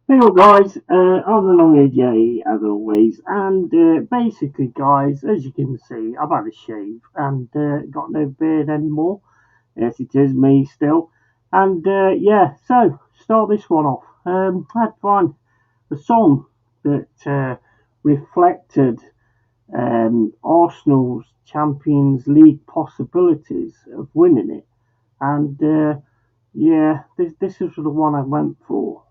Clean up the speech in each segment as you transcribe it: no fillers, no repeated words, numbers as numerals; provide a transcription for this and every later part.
Hello guys, I'm the long-haired Yeti as always, and basically guys, as you can see, I've had a shave and got no beard anymore. Yes, it is me still, and yeah, so start this one off. I had to find a song that reflected Arsenal's Champions League possibilities of winning it, and yeah, this is the one I went for.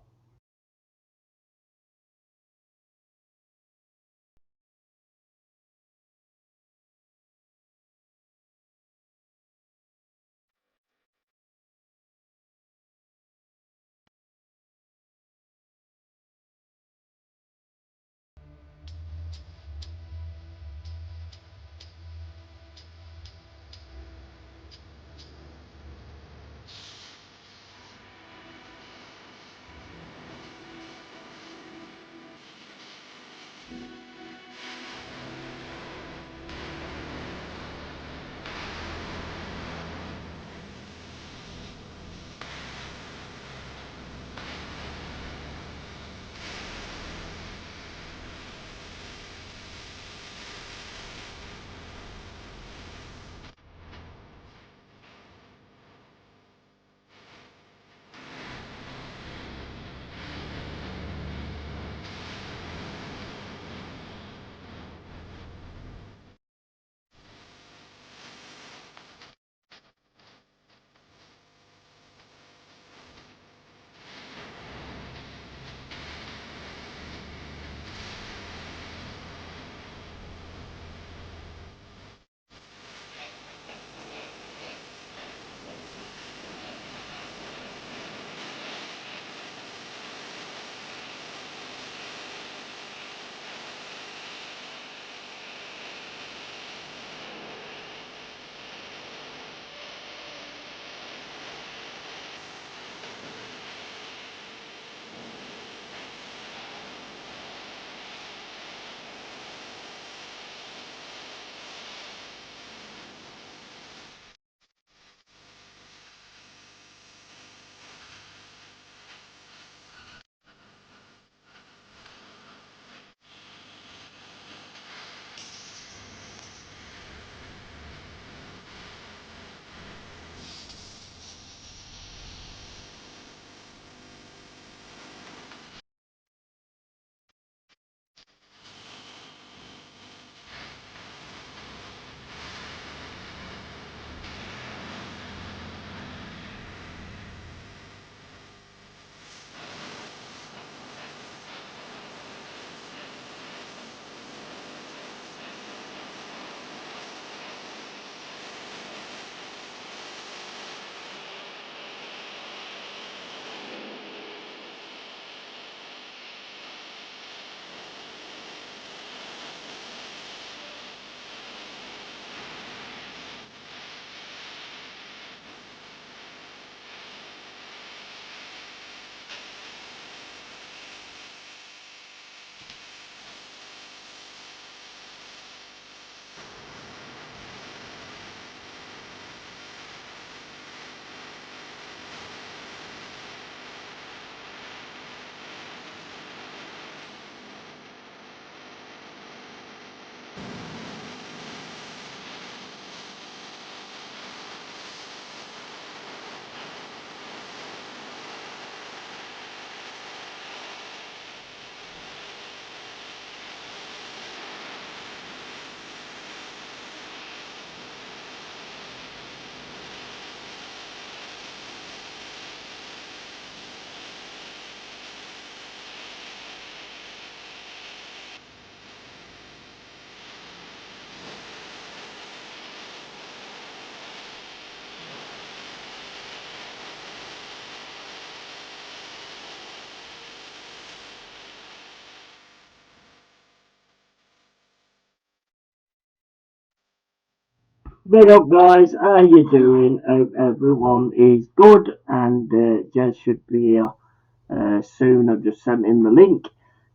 Big up, guys. How you doing? Hope everyone is good, and Jez should be here soon. I've just sent him the link.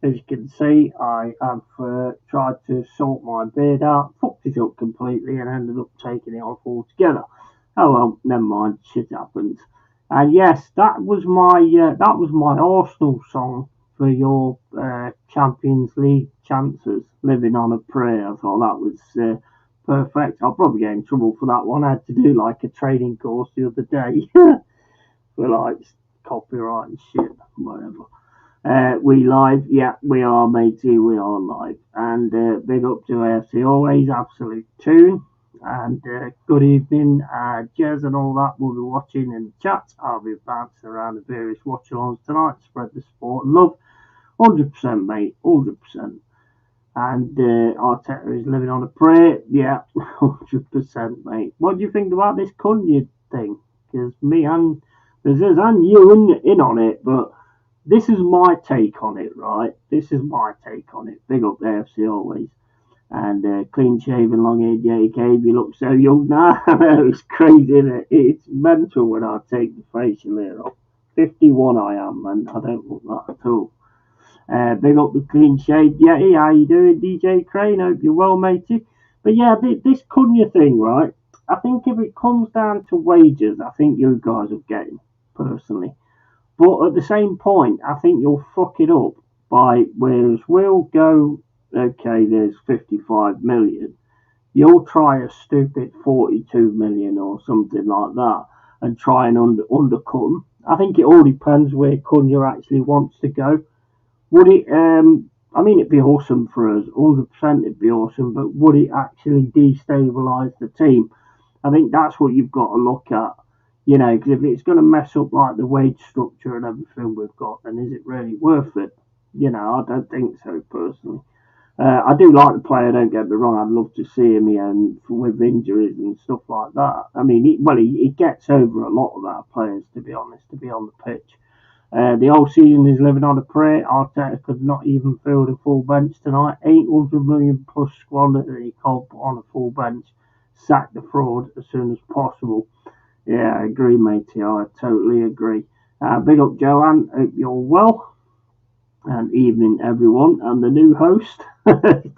As you can see, I have tried to sort my beard out, fucked it up completely, and ended up taking it off altogether. Oh well, never mind. Shit happens. And yes, that was my Arsenal song for your Champions League chances, living on a prayer. I thought that was perfect. I'll probably get in trouble for that one. I had to do like a training course the other day for like copyright and shit, whatever. We live, yeah, we are, matey, we are live. And big up to AFC, always absolute tune. And good evening, Jez and all that will be watching in the chat. I'll be bouncing around the various watch-alongs tonight, spread the sport and love. 100%, mate, 100%. And Arteta is living on a prayer, yeah, 100%, mate. What do you think about this Cunha thing? Because me and you in on it, but this is my take on it, right? This is my take on it. Big up the AFC always. And clean shaven, long-haired Yeti'sCave, you look so young now. I know, it's crazy, isn't it? It's mental when I take the facial hair off. 51 I am, and I don't look that at all. Big up the clean shaved Yeti. How you doing, DJ Crane? Hope you're well, matey. But yeah, this Cunha thing, right? I think if it comes down to wages, I think you guys will get him, personally. But at the same point, I think you'll fuck it up by, whereas we'll go, okay, there's 55 million. You'll try a stupid 42 million or something like that and try and undercut them. I think it all depends where Cunha actually wants to go. Would it, I mean, it'd be awesome for us, 100% it'd be awesome, but would it actually destabilise the team? I think that's what you've got to look at. You know, because if it's going to mess up like the wage structure and everything we've got, then is it really worth it? You know, I don't think so, personally. I do like the player, don't get me wrong. I'd love to see him with injuries and stuff like that. I mean, he gets over a lot of our players, to be honest, to be on the pitch. The whole season is living on a prayer. Arteta could not even field a full bench tonight. 800 million plus squad that he can't put on a full bench. Sack the fraud as soon as possible. Yeah, I agree, matey. I totally agree. Big up, Joanne. Hope you're well. And evening, everyone. And the new host. It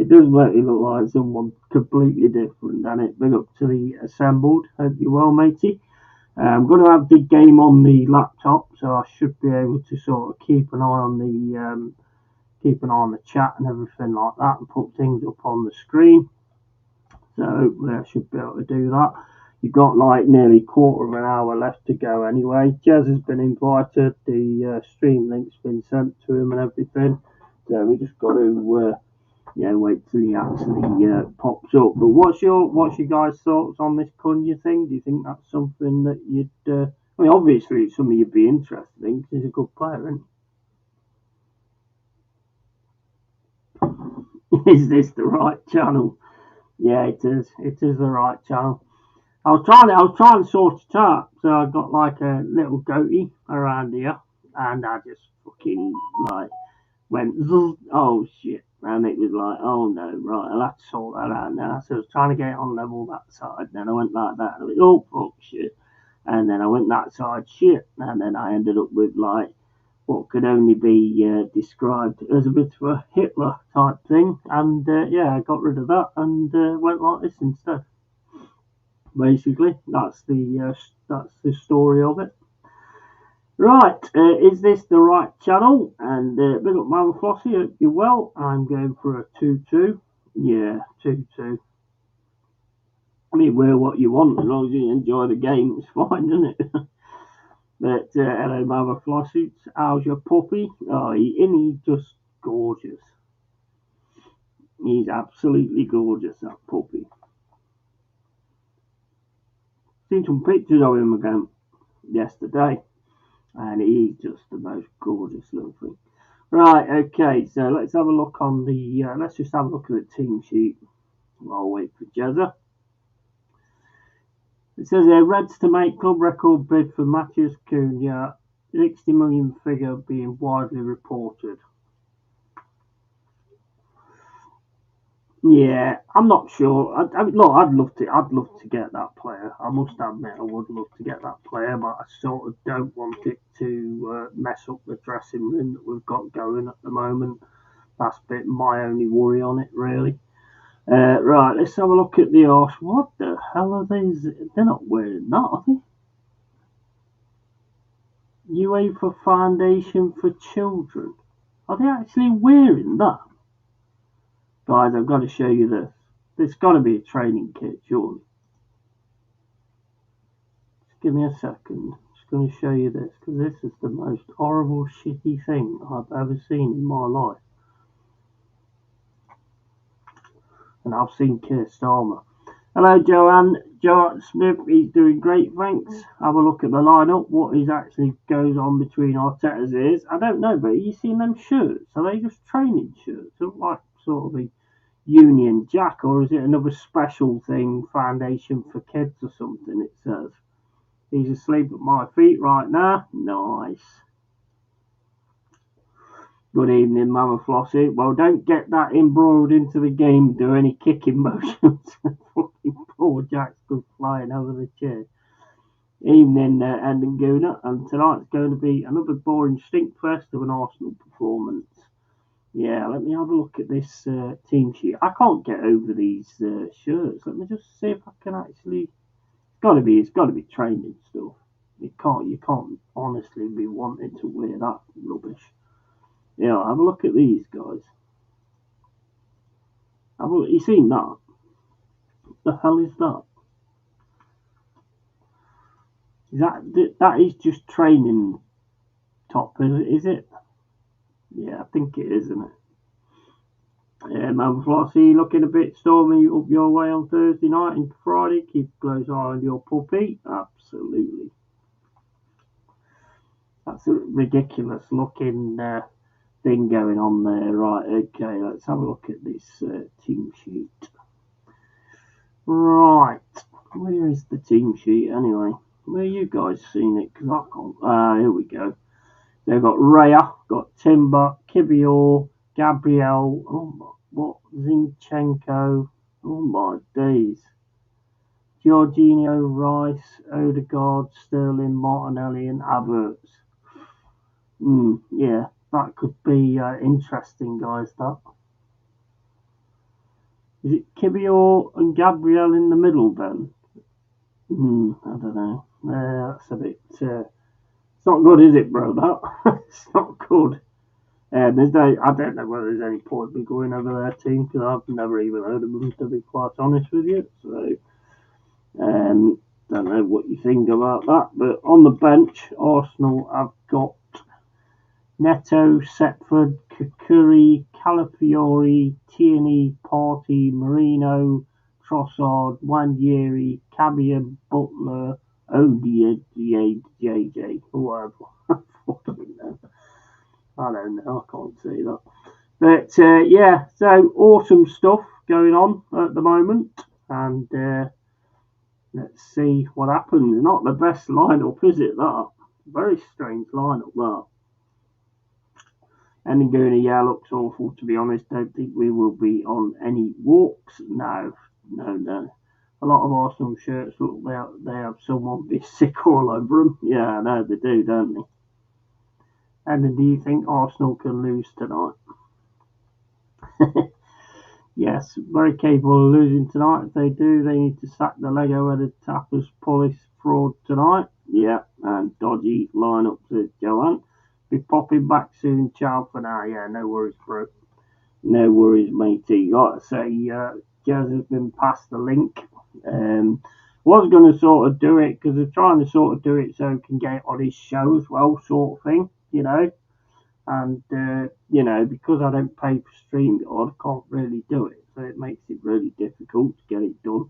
does make me look like someone completely different, doesn't it? Big up to the assembled. Hope you're well, matey. I'm going to have the game on the laptop, so I should be able to sort of keep an eye on the chat and everything like that, and put things up on the screen. So hopefully I should be able to do that. You've got like nearly a quarter of an hour left to go anyway. Jez has been invited. The stream link's been sent to him and everything. So we just got to wait till he actually pops up. But what's your guys' thoughts on this Cunha thing? Do you think that's something that you'd? I mean, obviously it's something you'd be interested in because he's a good player, isn't he? Is this the right channel? Yeah, it is. It is the right channel. I was trying to sort it out. So I got like a little goatee around here, and I just fucking like went, oh shit. And it was like, oh no, right, I'll have to sort that out now. So I was trying to get it on level that side. Then I went like that. And I went, oh, fuck, shit. And then I went that side, shit. And then I ended up with like what could only be described as a bit of a Hitler type thing. And I got rid of that and went like this instead. Basically, that's the story of it. Right, is this the right channel? And big up Mama Flossie, hope you're well. I'm going for a 2-2. Yeah, 2-2. I mean, wear what you want as long as you enjoy the game. It's fine, isn't it? But hello, Mama Flossie. How's your puppy? Oh, he's just gorgeous. He's absolutely gorgeous, that puppy. Seen some pictures of him again yesterday. And he's just the most gorgeous little thing. Right, okay, so let's have a look on the, let's just have a look at the team sheet while I wait for Jezza. It says here, Reds to make club record bid for Matheus Cunha, 60 million figure being widely reported. Yeah, I'm not sure. I mean, look, I'd love to get that player. I must admit, I would love to get that player, but I sort of don't want it to mess up the dressing room that we've got going at the moment. That's a bit my only worry on it, really. Right, let's have a look at the arse. What the hell are these? They're not wearing that, are they? UEFA Foundation for Children. Are they actually wearing that? Guys, I've got to show you this. There's got to be a training kit, surely. Just give me a second. I'm just going to show you this, because this is the most horrible, shitty thing I've ever seen in my life. And I've seen Keir Starmer. Hello, Joanne. Joe Smith, he's doing great, thanks. Have a look at the lineup. What is actually goes on between Arteta's ears? I don't know, but you seen them shirts? Are they just training shirts? They look like sort of a Union Jack, or is it another special thing, Foundation for Kids or something? It says. He's asleep at my feet right now. Nice. Good evening, Mama Flossie. Well, don't get that embroiled into the game. Do any kicking motions. Fucking poor Jack's good flying over the chair. Evening, Endinguna. And tonight's going to be another boring stinkfest of an Arsenal performance. Yeah, let me have a look at this team sheet. I can't get over these shirts. Let me just see if I can actually. It's got to be training stuff. You can't honestly be wanting to wear that rubbish. Yeah, have a look at these guys. You seen that? What the hell is that? That is just training top, is it? Yeah, I think it is, isn't it? Man Flossie looking a bit stormy up your way on Thursday night and Friday. Keep a close eye on your puppy. Absolutely. That's a ridiculous looking thing going on there. Right, okay, let's have a look at this team sheet. Right, where is the team sheet anyway? Where you guys seen it? Because I can't. Here we go. They've got Raya, got Timber, Kibior, Gabriel, Zinchenko. Oh my days. Jorginho, Rice, Odegaard, Sterling, Martinelli, and Havertz. Yeah, that could be interesting, guys. That is it. Kibior and Gabriel in the middle, then. I don't know. That's a bit. It's not good, is it, bro? That it's not good. I don't know whether there's any point me going over their team because I've never even heard of them, to be quite honest with you. So, don't know what you think about that. But on the bench, Arsenal have got Neto, Setford, Kukuri, Calafiori, Tierney, Partey, Marino, Trossard, Wandieri, Cabia, Butler, JJ, whoever. I don't know, I can't see that. But yeah, so awesome stuff going on at the moment. And let's see what happens. Not the best lineup, is it, that? Very strange lineup, that. Endinguna, yeah, looks awful, to be honest. Don't think we will be on any walks. No. A lot of Arsenal shirts look like they have someone be sick all over them. Yeah, no, they do, don't they? And then do you think Arsenal can lose tonight? Yes, very capable of losing tonight. If they do, they need to sack the Lego-headed tappers police fraud tonight. Yeah, and dodgy lineup, says Joanne. Be popping back soon. Ciao for now. Yeah, no worries, bro. No worries, matey. Like I say, Jez has been passed the link. Was going to sort of do it because they're trying to sort of do it so he can get it on his show as well, sort of thing, you know. And, because I don't pay for StreamYard, I can't really do it. So it makes it really difficult to get it done.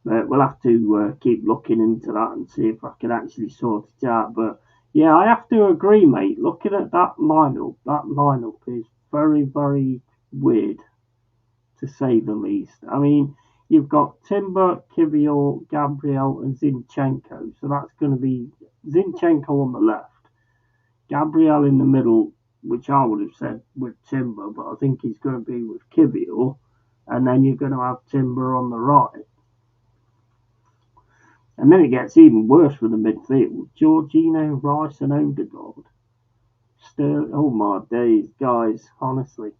But we'll have to keep looking into that and see if I can actually sort it out. But, yeah, I have to agree, mate. Looking at that lineup is very, very weird, to say the least. I mean, you've got Timber, Kivior, Gabriel, and Zinchenko. So that's going to be Zinchenko on the left. Gabriel in the middle, which I would have said with Timber, but I think he's going to be with Kivior. And then you're going to have Timber on the right. And then it gets even worse for the midfield. Jorginho, Rice, and Odegaard. Oh my days, guys, honestly.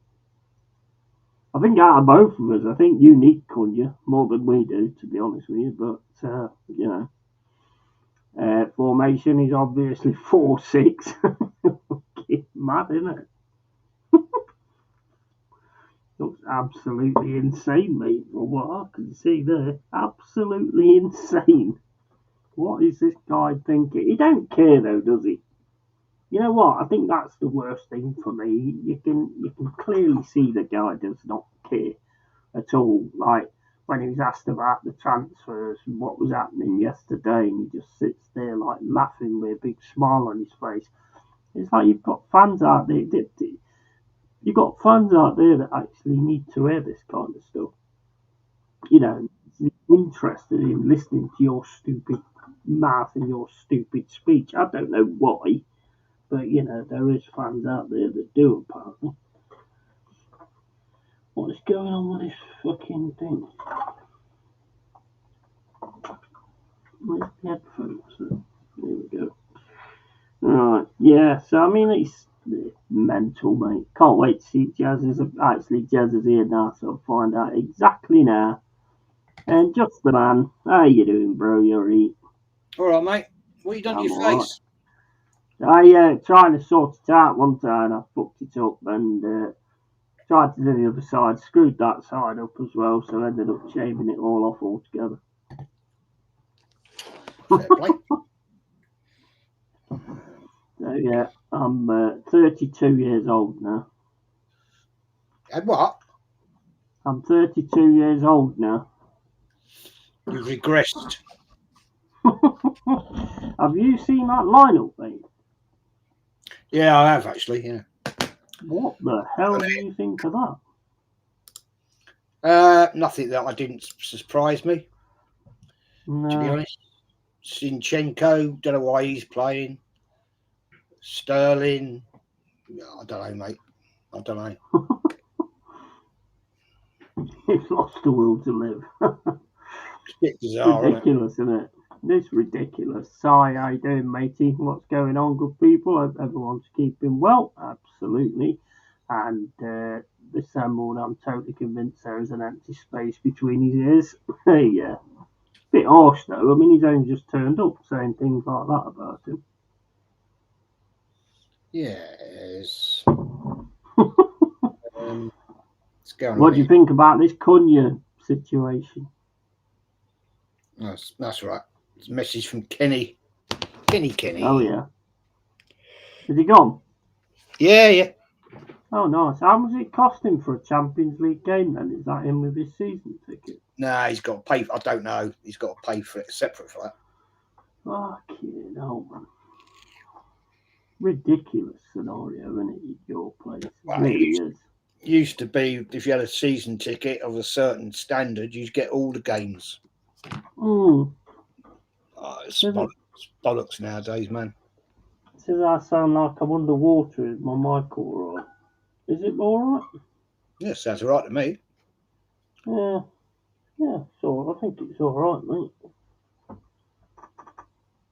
I think out of both of us, I think you need Cunha more than we do, to be honest with you. But, Formation is obviously 4-6. Mad, isn't it? Looks absolutely insane, mate, from what I can see there. Absolutely insane. What is this guy thinking? He don't care though, does he? You know what? I think that's the worst thing for me. You can clearly see the guy does not care at all. Like when he was asked about the transfers and what was happening yesterday, and he just sits there like laughing with a big smile on his face. It's like you've got fans out there. You've got fans out there that actually need to hear this kind of stuff. You know, interested in listening to your stupid mouth and your stupid speech. I don't know why, but you know, there is fans out there that do apparently. What is going on with this fucking thing? Where's the headphones? There we go. Alright, yeah, so I mean, it's mental, mate. Can't wait to see Jezza's here now, so I'll find out exactly now. And just the man, how you doing, bro? You're right. All right, mate. What you done to your face? I trying to sort it out one time. I fucked it up and tried to do the other side. Screwed that side up as well, so I ended up shaving it all off altogether. Fair play. So yeah, I'm 32 years old now. And what? I'm 32 years old now. You've regressed. Have you seen that lineup, mate? Yeah, I have actually. Yeah. What the hell do you think of that? Nothing that I didn't surprise me. No. To be honest, Zinchenko, don't know why he's playing. Sterling, I don't know, mate. I don't know. He's lost the will to live. It's a bit bizarre, ridiculous, isn't it? It's ridiculous. Sorry, how you doing, matey? What's going on, good people? Hope everyone's keeping well. Absolutely. And this morning, I'm totally convinced there is an empty space between his ears. Yeah. Bit harsh, though. I mean, he's only just turned up saying things like that about him. Yes. What's going on? What do you think about this Cunha situation? That's right. It's a message from Kenny. Kenny. Oh, yeah. Is he gone? Yeah. Oh, nice. How much it cost him for a Champions League game then? Is that him with his season ticket? Nah, he's got to pay. I don't know. He's got to pay for it separate for that. Fucking hell, man. Ridiculous scenario, isn't it, at your place? Well, it really is. Used to be, if you had a season ticket of a certain standard, you'd get all the games. It's bollocks nowadays, man. Does that sound like I'm underwater? Is my mic all right? Is it all right? Yeah, sounds all right to me. Yeah, so I think it's all right, mate.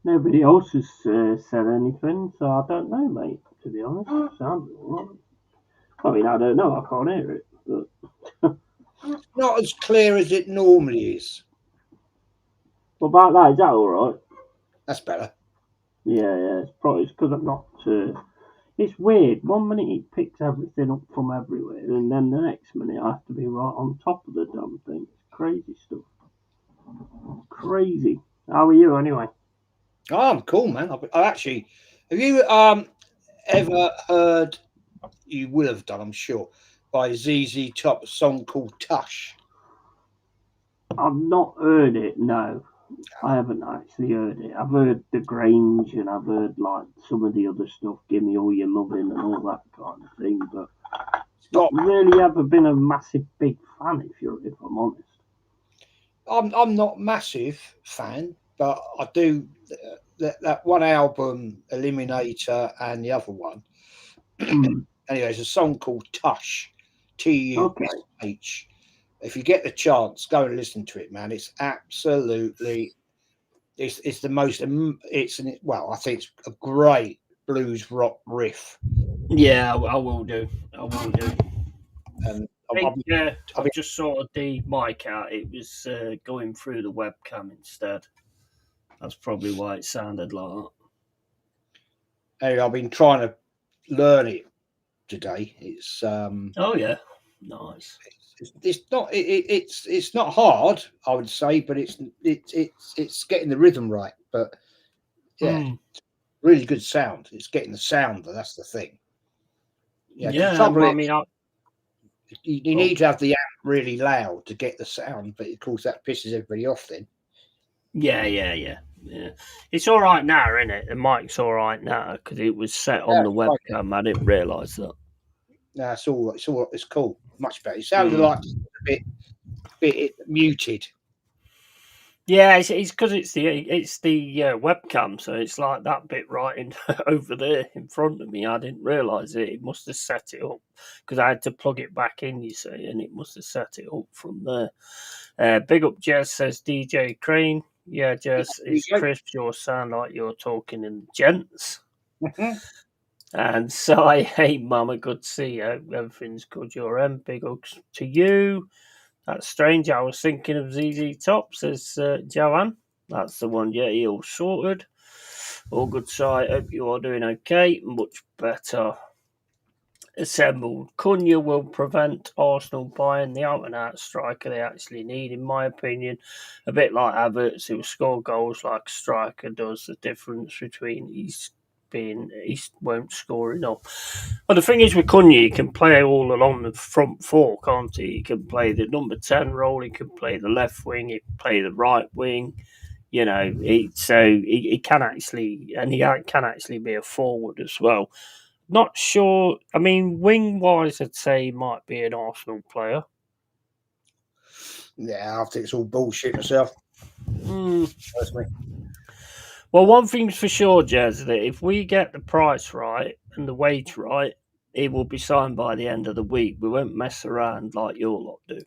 Nobody else has said anything, so I don't know, mate, to be honest. It sounds all right. I mean, I don't know, I can't hear it, but... It's not as clear as it normally is. What about that? Is that all right? That's better. Yeah, it's probably because I'm not... It's weird. 1 minute it picks everything up from everywhere, and then the next minute I have to be right on top of the damn thing. It's crazy stuff. Crazy. How are you, anyway? Oh, I'm cool, man. I actually... Have you ever heard... You will have done, I'm sure, by ZZ Top, a song called Tush? I've not heard it, no. I haven't actually heard it. I've heard The Grange and I've heard like some of the other stuff, Give Me All Your Loving and all that kind of thing, but not really ever been a massive big fan, if I'm honest. I'm not massive fan, but I do that one album, Eliminator, and the other one. Anyway, it's a song called Tush, Tush. If you get the chance, go and listen to it, man. It's absolutely, it's the most, I think it's a great blues rock riff. Yeah, I will do. And I just sorted the mic out. It was going through the webcam instead. That's probably why it sounded like that. Anyway, I've been trying to learn it today. It's oh yeah, nice. It's not hard, I would say, but it's getting the rhythm right. But yeah, really good sound. It's getting the sound. That's the thing. Yeah, you need to have the amp really loud to get the sound, but of course that pisses everybody off then. Yeah. It's all right now, isn't it? The mic's all right now because it was set on the webcam. I didn't realise that. No, it's cool. Much better. It sounded like a bit muted. Yeah, it's because it's the webcam, so it's like that bit right in over there in front of me. I didn't realise it. It must have set it up because I had to plug it back in, you see, and it must have set it up from there. Big up, Jez says DJ Crane. Yeah, Jez, it's crisp. You sound like you're talking in gents. And so hey, Mama, good to see you. Everything's good. Your end. Big ups to you. That's strange. I was thinking of ZZ Top, says Joanne. That's the one. Yeah, he all sorted. All good side. Hope you are doing okay. Much better. Assembled. Cunha will prevent Arsenal buying the out-and-out striker they actually need, in my opinion. A bit like Havertz, who will score goals like a striker does. The difference between he won't score enough. Well, the thing is with Cunha, he can play all along the front four, can't he? He can play the number 10 role, he can play the left wing, he can play the right wing. You know, he can actually, and he can actually be a forward as well. Not sure. I mean, wing-wise, I'd say he might be an Arsenal player. Yeah, I think it's all bullshit myself. Personally. Well, one thing's for sure, Jez, that if we get the price right and the wage right, he will be signed by the end of the week. We won't mess around like your lot do.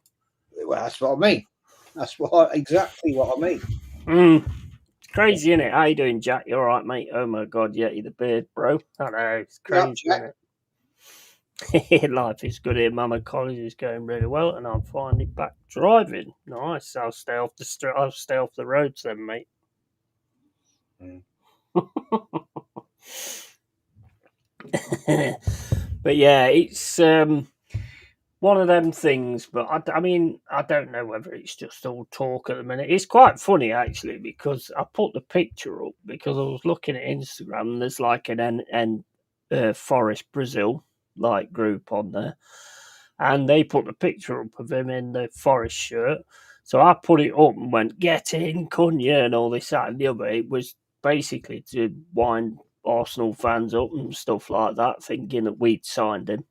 Well, that's what I mean. That's exactly what I mean. It's crazy, isn't it? How you doing, Jack? You all right, mate? Oh, my God, Yeti the beard, bro. I know, it's crazy, isn't it? Life is good here. Mama college is going really well, and I'm finally back driving. Nice. I'll stay off the roads then, mate. But yeah, it's one of them things. But I mean, I don't know whether it's just all talk at the minute. It's quite funny actually because I put the picture up because I was looking at Instagram. And there's like an Forest Brazil like group on there, and they put the picture up of him in the Forest shirt. So I put it up and went, "Get in, Cunha," and all this, that, and the other. It was basically to wind Arsenal fans up and stuff like that, thinking that we'd signed him.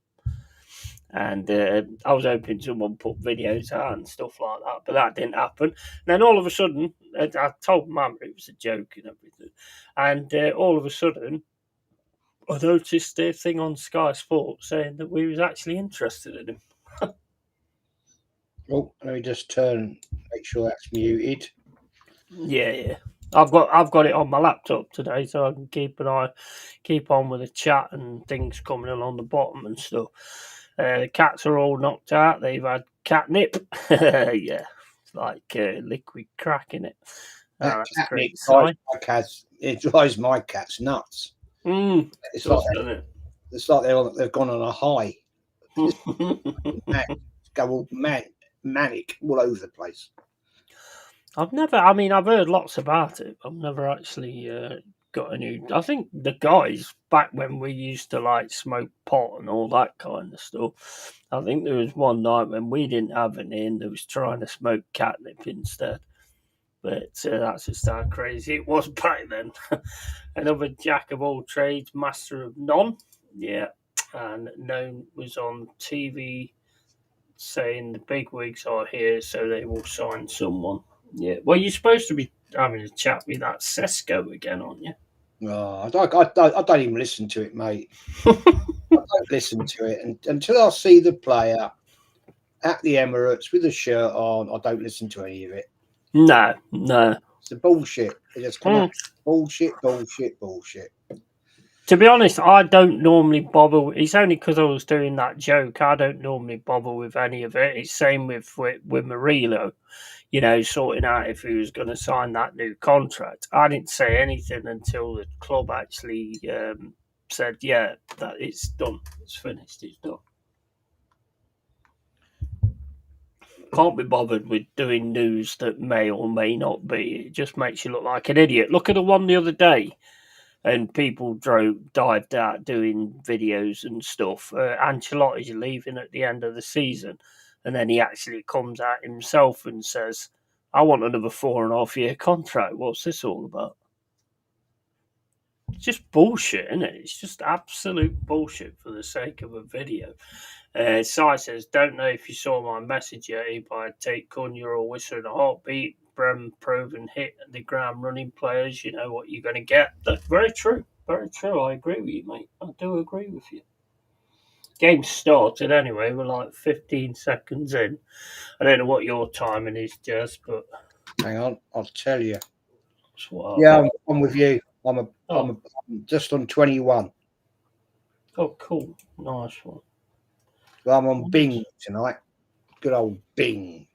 And I was hoping someone put videos out and stuff like that, but that didn't happen. And then all of a sudden, I told Mum it was a joke and everything. And all of a sudden, I noticed a thing on Sky Sports saying that we was actually interested in him. Oh, let me just make sure that's muted. Yeah. I've got it on my laptop today, so I can keep on with the chat and things coming along the bottom and stuff. The cats are all knocked out. They've had catnip. Yeah, it's like liquid crack in it. That catnip it drives my cats nuts. It's like they've gone on a high. Go all manic all over the place. I've heard lots about it. I've never actually got any. I think the guys back when we used to like smoke pot and all that kind of stuff. I think there was one night when we didn't have any and they was trying to smoke catnip instead. But that's just how crazy it was back then. Another jack of all trades, master of none. Yeah, and known was on TV saying the big wigs are here, so they will sign someone. Yeah, well, you're supposed to be having a chat with that Sesko again, aren't you? Oh, I don't even listen to it, mate. I don't listen to it until I see the player at the Emirates with the shirt on. I don't listen to any of it. No. It's the bullshit. It just come out bullshit. To be honest, I don't normally bother. It's only because I was doing that joke. I don't normally bother with any of it. It's same with Murillo. sorting out if he was going to sign that new contract. I didn't say anything until the club actually said, yeah, that it's done. It's finished. It's done. Can't be bothered with doing news that may or may not be. It just makes you look like an idiot. Look at the one the other day, and people dived out doing videos and stuff. Ancelotti's leaving at the end of the season, and then he actually comes out himself and says, I want another 4.5-year contract. What's this all about? It's just bullshit, isn't it? It's just absolute bullshit for the sake of a video. Sai says, don't know if you saw my message yet, but I'd take Cunha or Whistle in a heartbeat. Brem proven hit and the ground running players, you know what you're going to get. That's very true. Very true. I agree with you, mate. I do agree with you. Game started anyway. We're like 15 seconds in. I don't know what your timing is, Jez, but hang on, I'll tell you. Yeah, I'm with you. I'm just on 21. Oh, cool. Nice one. Well, I'm on Bing tonight. Good old Bing.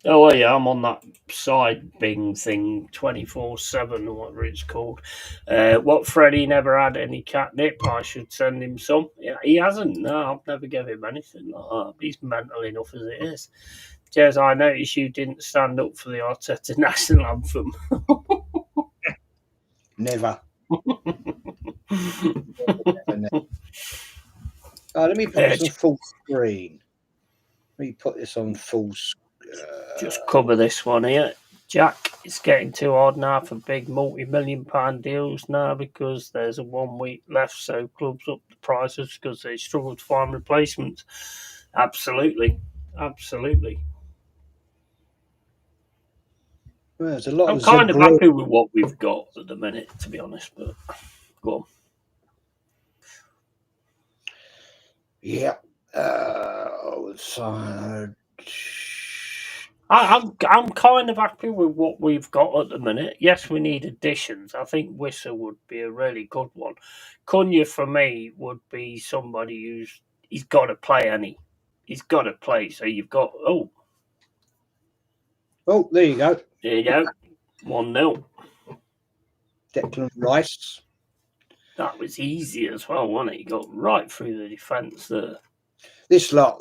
Oh, well, yeah, I'm on that side Bing thing 24/7 or whatever it's called. What Freddie never had any catnip, I should send him some. Yeah, he hasn't. No, I've never given him anything like that. He's mental enough as it is. Jez, I noticed you didn't stand up for the Arteta national anthem. Never. Never. Let me put this on full screen. Let me put this on full screen. Just cover this one here. Jack, it's getting too hard now for big multi-million-pound deals now because there's a 1 week left, so clubs up the prices because they struggle to find replacements. Absolutely. Absolutely. Well, there's a lot I'm kind of happy with what we've got at the minute, to be honest, but go on. Yeah. I'm kind of happy with what we've got at the minute. Yes, we need additions. I think Whistle would be a really good one. Cunha, for me, would be somebody he's got to play, and he's got to play. So you've got there you go. There you go. 1-0. Declan Rice. That was easy as well, wasn't it? He got right through the defence there. This lot.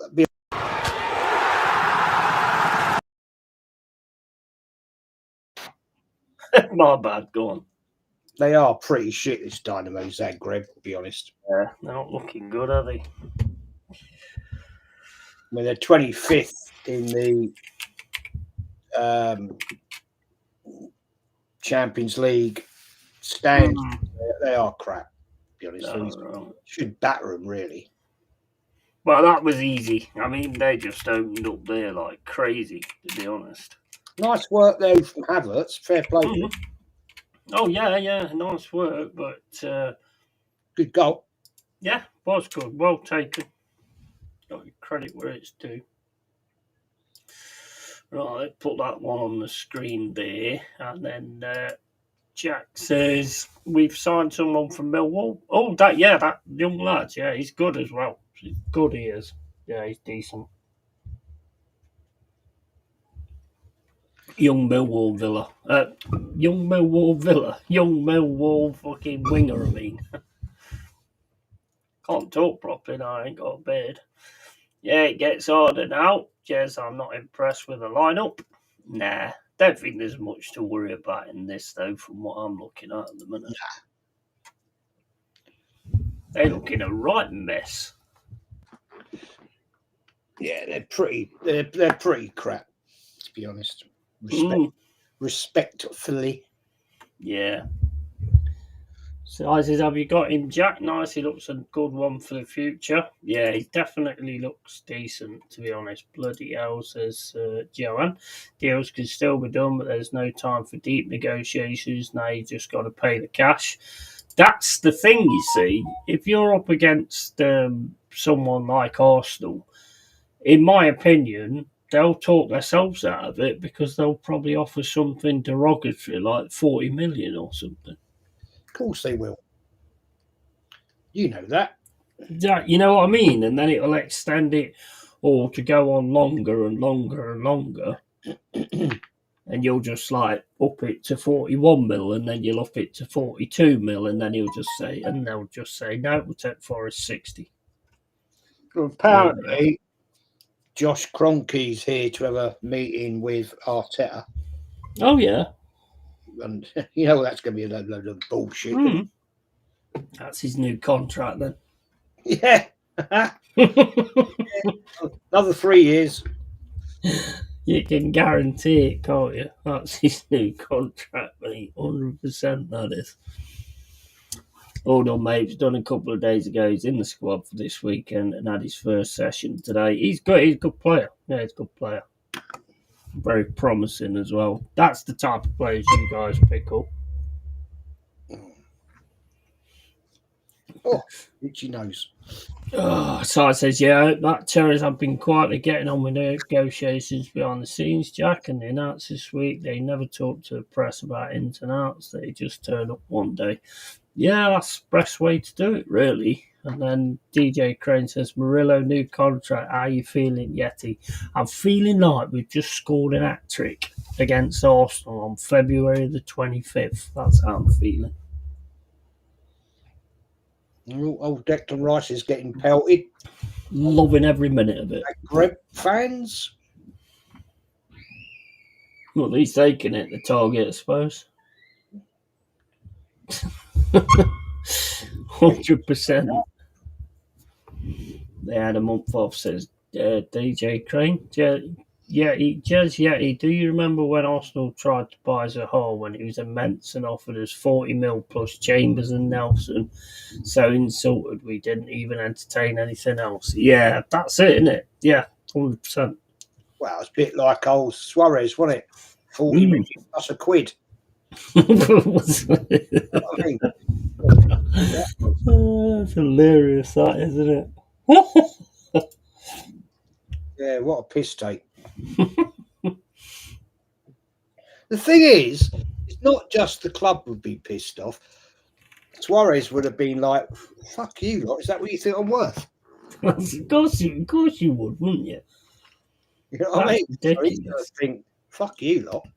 My bad, go on. They are pretty shit, this Dinamo Zagreb, to be honest. Yeah, they're not looking good, are they? I mean, they're 25th in the Champions League stand. They are crap, to be honest. No. Should batter them, really. Well, that was easy. I mean, they just opened up there like crazy, to be honest. Nice work, though, from Havertz. Fair play. Oh, yeah. Nice work, but... good goal. Yeah, was good. Well taken. Got your credit where it's due. Right, put that one on the screen there. And then Jack says, we've signed someone from Millwall. Oh, that young lad. Yeah, he's good as well. He's good, he is. Yeah, he's decent. Young Millwall fucking winger, I mean. Can't talk properly now, I ain't got a beard. Yeah, it gets harder now. Jez, I'm not impressed with the lineup. Nah, don't think there's much to worry about in this, though, from what I'm looking at the minute. They're looking a right mess. Yeah, they're pretty crap, to be honest. Respectfully. Yeah. So I says, have you got him, Jack? Nice, he looks a good one for the future. Yeah, he definitely looks decent, to be honest. Bloody hell, says Joanne. Deals can still be done, but there's no time for deep negotiations. Now you just got to pay the cash. That's the thing, you see. If you're up against someone like Arsenal, in my opinion, they'll talk themselves out of it because they'll probably offer something derogatory like 40 million or something. Of course they will. You know that. Yeah, you know what I mean? And then it'll extend it all to go on longer and longer and longer. and you'll just like up it to 41 mil, and then you'll up it to 42 mil, and then they'll just say, no, we'll take Forest 60. Well, apparently, Josh Kroenke's here to have a meeting with Arteta. Oh yeah, and you know that's going to be a load of bullshit. That's his new contract then. Yeah. Another 3 years. You can guarantee it, can't you? That's his new contract, mate. 100% that is. Hold on, mate. It was done a couple of days ago. He's in the squad for this weekend and had his first session today. He's good. He's a good player. Yeah, he's a good player. Very promising as well. That's the type of players you guys pick up. Oh, itchy nose. Oh, Side says, yeah, that Terry's have been quietly getting on with negotiations behind the scenes, Jack, and they announced this week they never talk to the press about ins and outs. They just turn up one day. Yeah, that's the best way to do it, really. And then DJ Crane says, Murillo, new contract. How are you feeling, Yeti? I'm feeling like we've just scored an hat-trick against Arsenal on February the 25th. That's how I'm feeling. Old Declan Rice is getting pelted. Loving every minute of it. Zagreb fans? Well, at least they can hit the target, I suppose. 100%. They had a month off, says DJ Crane. Jez, do you remember when Arsenal tried to buy Zaha when he was immense and offered us 40 mil plus Chambers and Nelson? So insulted we didn't even entertain anything else. Yeah, that's it, isn't it? Yeah, 100%. Well, it's a bit like old Suarez, wasn't it? 40 million plus a quid. It's hilarious, that, isn't it? Yeah, what a piss take. The thing is, it's not just the club would be pissed off. Suarez would have been like, fuck you lot, is that what you think I'm worth? Of course you would, wouldn't you? You know what I mean? So Ridiculous. he's going to think, fuck you lot.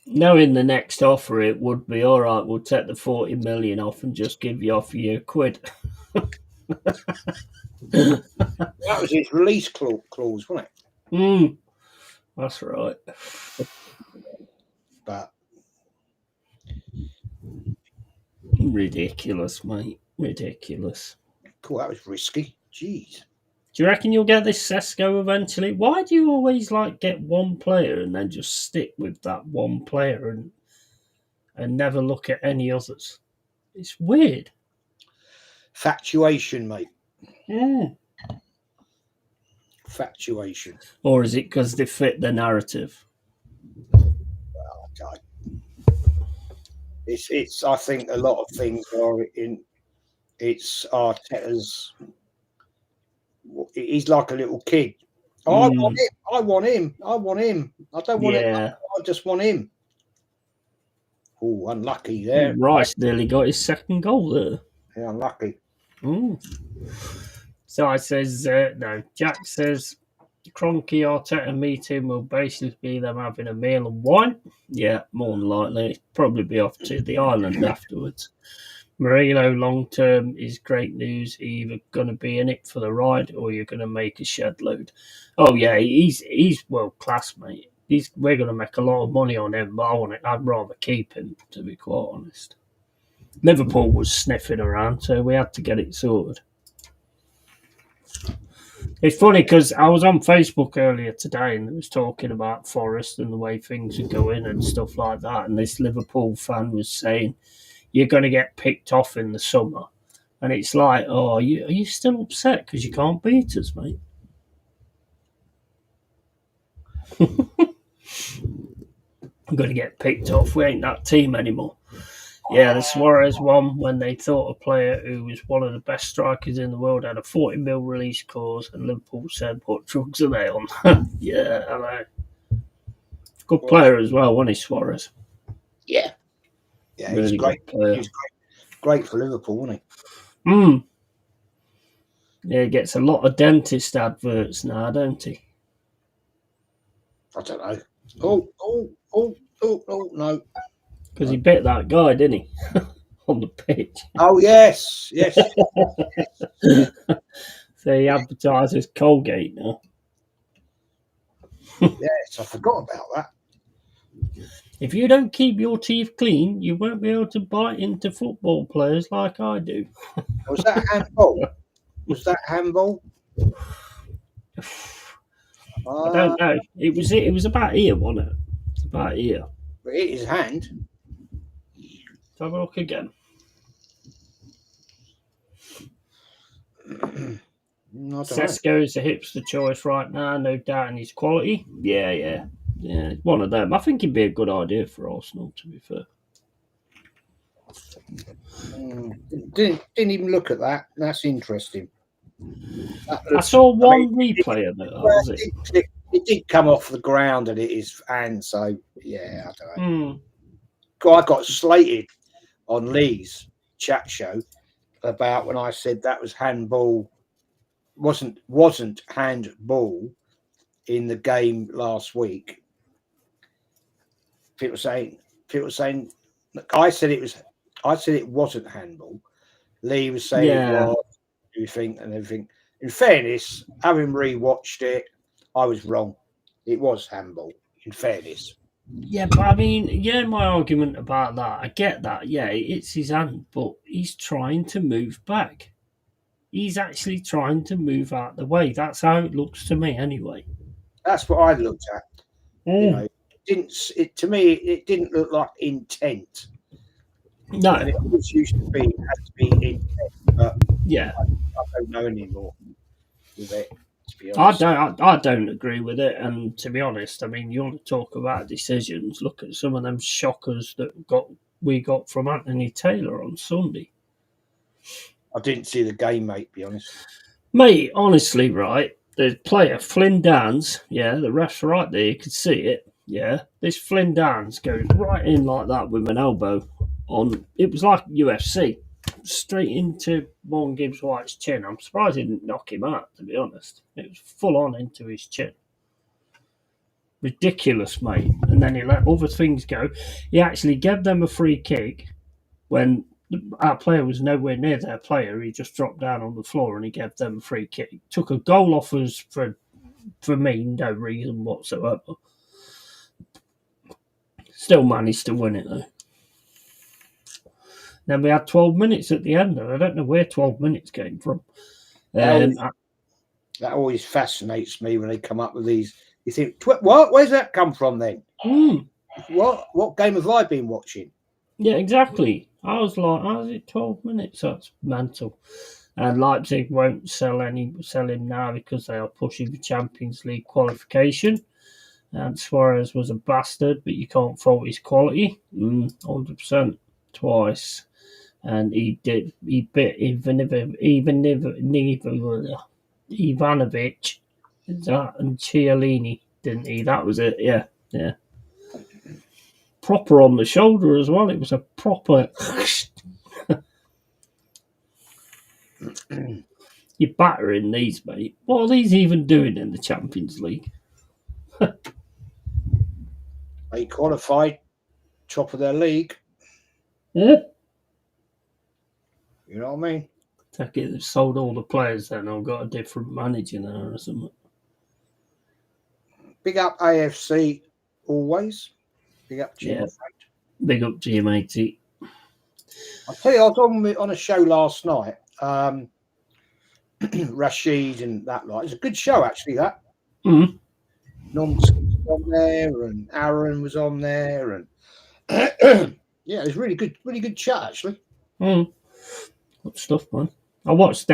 Knowing the next offer, it would be all right. We'll take the 40 million off and just give you off your quid. That was his release clause, wasn't it? That's right. But ridiculous, mate. Ridiculous. cool, that was risky. Jeez. Do you reckon you'll get this Sesko eventually? Why do you always like get one player and then just stick with that one player and never look at any others? It's weird. Fatuation, mate. Yeah. Fatuation. Or is it because they fit the narrative? Well, okay. It's. I think a lot of things are in. It's Arteta's. He's like a little kid. Oh, I want him. I want him. I want him. I don't want him. I just want him. Oh, unlucky there. Rice nearly got his second goal there. Yeah, unlucky. So I says, no. Jack says, Kroenke, Arteta meeting will basically be them having a meal and wine. Yeah, more than likely. Probably be off to the island afterwards. Murillo long term is great news. You're either going to be in it for the ride or you're going to make a shed load. Oh yeah, he's world class, mate. We're going to make a lot of money on him, but I'd rather keep him, to be quite honest. Liverpool was sniffing around, so we had to get it sorted. It's funny because I was on Facebook earlier today and it was talking about Forest and the way things are going and stuff like that. And this Liverpool fan was saying, you're going to get picked off in the summer. And it's like, oh, are you still upset because you can't beat us, mate? I'm going to get picked off. We ain't that team anymore. Yeah, the Suarez one when they thought a player who was one of the best strikers in the world had a 40 mil release clause, and Liverpool said, what drugs are they on? Yeah, I know. Good player as well, wasn't he, Suarez? Yeah. Yeah, really he's great. He's great for Liverpool, wasn't he? Yeah, he gets a lot of dentist adverts now, don't he? I don't know. Oh, no. Because he bit that guy, didn't he? On the pitch. Oh, yes. So he advertises Colgate now. Yes, I forgot about that. If you don't keep your teeth clean, you won't be able to bite into football players like I do. Was that handball? I don't know. It was about here, wasn't it? It's about here. But it is hand. Let's have a look again. Sesko is a hipster choice right now, no doubt in his quality. Yeah, one of them. I think he'd be a good idea for Arsenal, to be fair. Didn't even look at that. That's interesting. I saw one replay of it. It did come off the ground and it is hand, so yeah, I don't know. I got slated on Lee's chat show about when I said that was handball. Wasn't handball in the game last week. People saying I said it wasn't handball. Lee was saying it was, everything and everything. In fairness, having rewatched it, I was wrong. It was handball, in fairness. Yeah, but I mean, my argument about that, I get that. Yeah, it's his hand, but he's trying to move back. He's actually trying to move out the way. That's how it looks to me, anyway. That's what I looked at. You know, to me, it didn't look like intent. No, and it always used to be had to be intent, but yeah, I don't know anymore with it. To be honest, I don't agree with it. And to be honest, I mean, you want to talk about decisions? Look at some of them shockers that we got from Anthony Taylor on Sunday. I didn't see the game, mate, be honest. Mate, honestly, right, the player, Flynn Downs, the ref's right there, you could see it, this Flynn Downs goes right in like that with an elbow on, it was like UFC, straight into Morgan Gibbs-White's chin. I'm surprised he didn't knock him out, to be honest. It was full on into his chin. Ridiculous, mate. And then he let other things go. He actually gave them a free kick when our player was nowhere near their player. He just dropped down on the floor and he gave them a free kick. Took a goal off us for me, no reason whatsoever. Still managed to win it, though. Then we had 12 minutes at the end, and I don't know where 12 minutes came from. That always fascinates me when they come up with these. You think, what? Where's that come from then? What game have I been watching? Yeah, exactly. I was like, how's it 12 minutes? That's mental. And Leipzig won't sell him now because they are pushing the Champions League qualification. And Suarez was a bastard, but you can't fault his quality. 100%. Twice. And he bit Ivanovic and Chiellini, didn't he? That was it, yeah. Proper on the shoulder as well. It was a proper... You're battering these, mate. What are these even doing in the Champions League? They qualified top of their league. Yeah. You know what I mean? Take it, they've sold all the players then, or got a different manager now or something. Big up AFC always. Big up to you, Big up to you, matey. I'll tell you, I was on a show last night. Rashid and that lot. It's a good show, actually, that. Mm-hmm. Nonsense was on there, and Aaron was on there, and yeah, it was really good chat, actually. Good stuff, man. I watched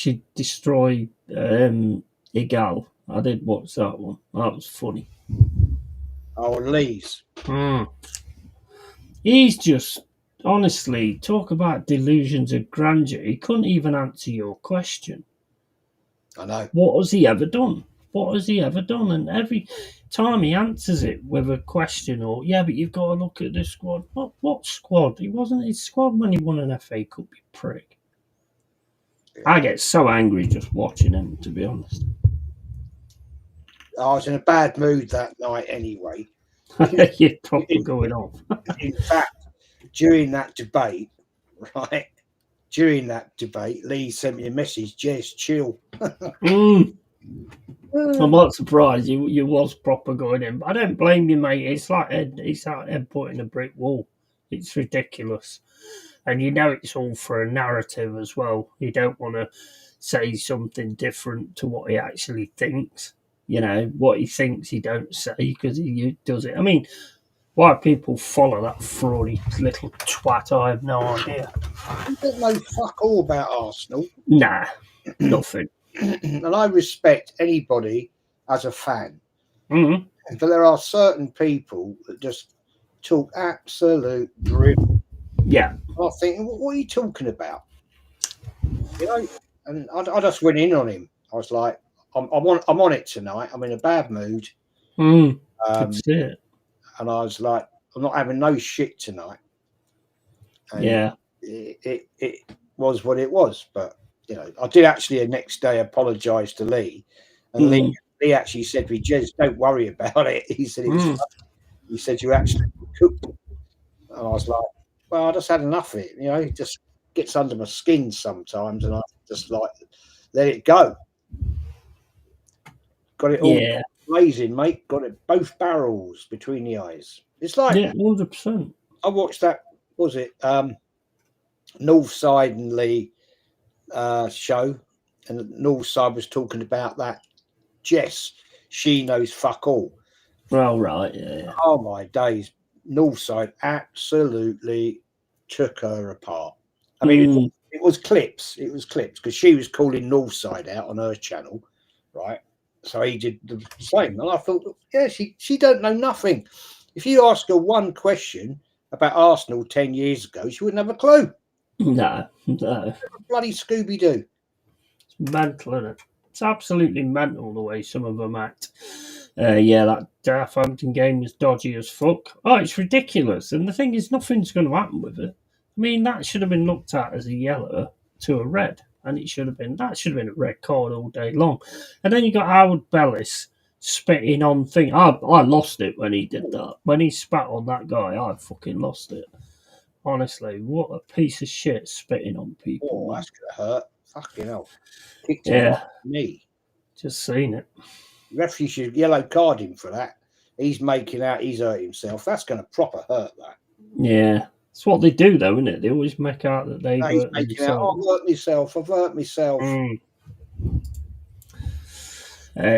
you destroy Igal. I did watch that one. That was funny. Oh, Lee's. He's just, honestly, talk about delusions of grandeur. He couldn't even answer your question. I know. What has he ever done? And every time he answers it with a question or, but you've got to look at the squad. What squad? He wasn't his squad when he won an FA Cup, you prick. Yeah. I get so angry just watching him, to be honest. I was in a bad mood that night anyway. You're proper going off. In fact, during that debate, right? During that debate, Lee sent me a message. Jez, chill. I'm not surprised you was proper going in, but I don't blame you, mate. It's like Ed putting a brick wall. It's ridiculous, and you know it's all for a narrative as well. You don't want to say something different to what he actually thinks. You know what he thinks, he don't say because he does it. I mean, why people follow that fraudy little twat? I have no idea. You don't know fuck all about Arsenal. Nah, nothing. And I respect anybody as a fan. Mm-hmm. But there are certain people that just talk absolute drivel. Yeah. I think, what are you talking about? You know, and I just went in on him. I was like, I'm on it tonight. I'm in a bad mood. That's it. And I was like, I'm not having no shit tonight. And yeah. It was what it was. But, you know, I did actually the next day apologise to Lee. And Lee actually said to me, Jez, don't worry about it. He said, it was funny. He said, you actually cooked it. And I was like, well, I just had enough of it. You know, it just gets under my skin sometimes. And I just like, let it go. Got it all blazing, mate. Got it both barrels between the eyes. It's like 100%. I watched that. Was it Northside and Lee show, and Northside was talking about that Jess. She knows fuck all. Well, right, yeah. Oh my days! Northside absolutely took her apart. I mean, it was clips. It was clips because she was calling Northside out on her channel, right? So he did the same, and I thought, yeah, she don't know nothing. If you ask her one question about Arsenal 10 years ago, she wouldn't have a clue. No. Bloody Scooby-Doo. It's mental, isn't it? It's absolutely mental the way some of them act. That Southampton game was dodgy as fuck. Oh, it's ridiculous. And the thing is, nothing's going to happen with it. I mean, that should have been looked at as a yellow to a red. And that should have been a red card all day long. And then you got Howard Bellis spitting on thing. I lost it when he did that. When he spat on that guy, I fucking lost it. Honestly, what a piece of shit spitting on people. Oh, that's gonna hurt. Fucking hell. Kicked me. Just seen it. Referee should yellow card him for that. He's making out he's hurt himself. That's gonna proper hurt that. Yeah. It's what they do, though, isn't it? They always make out that they've hurt themselves. I've hurt myself.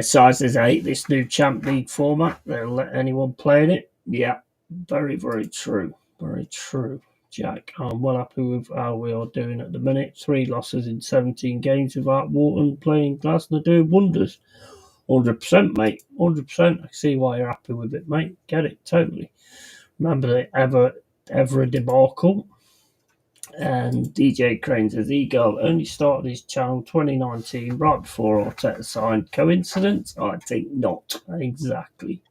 Size is 8, this new Champ League format. They'll let anyone play in it. Yeah, very, very true. Very true, Jack. I'm well happy with how we are doing at the minute. 3 losses in 17 games without Wharton playing Glasgow doing wonders. 100%, mate. 100%. I see why you're happy with it, mate. Get it, totally. Remember the ever debacle. And DJ Crane says Eagle only started his channel 2019 right before Arteta signed. Coincidence? I think not. Exactly.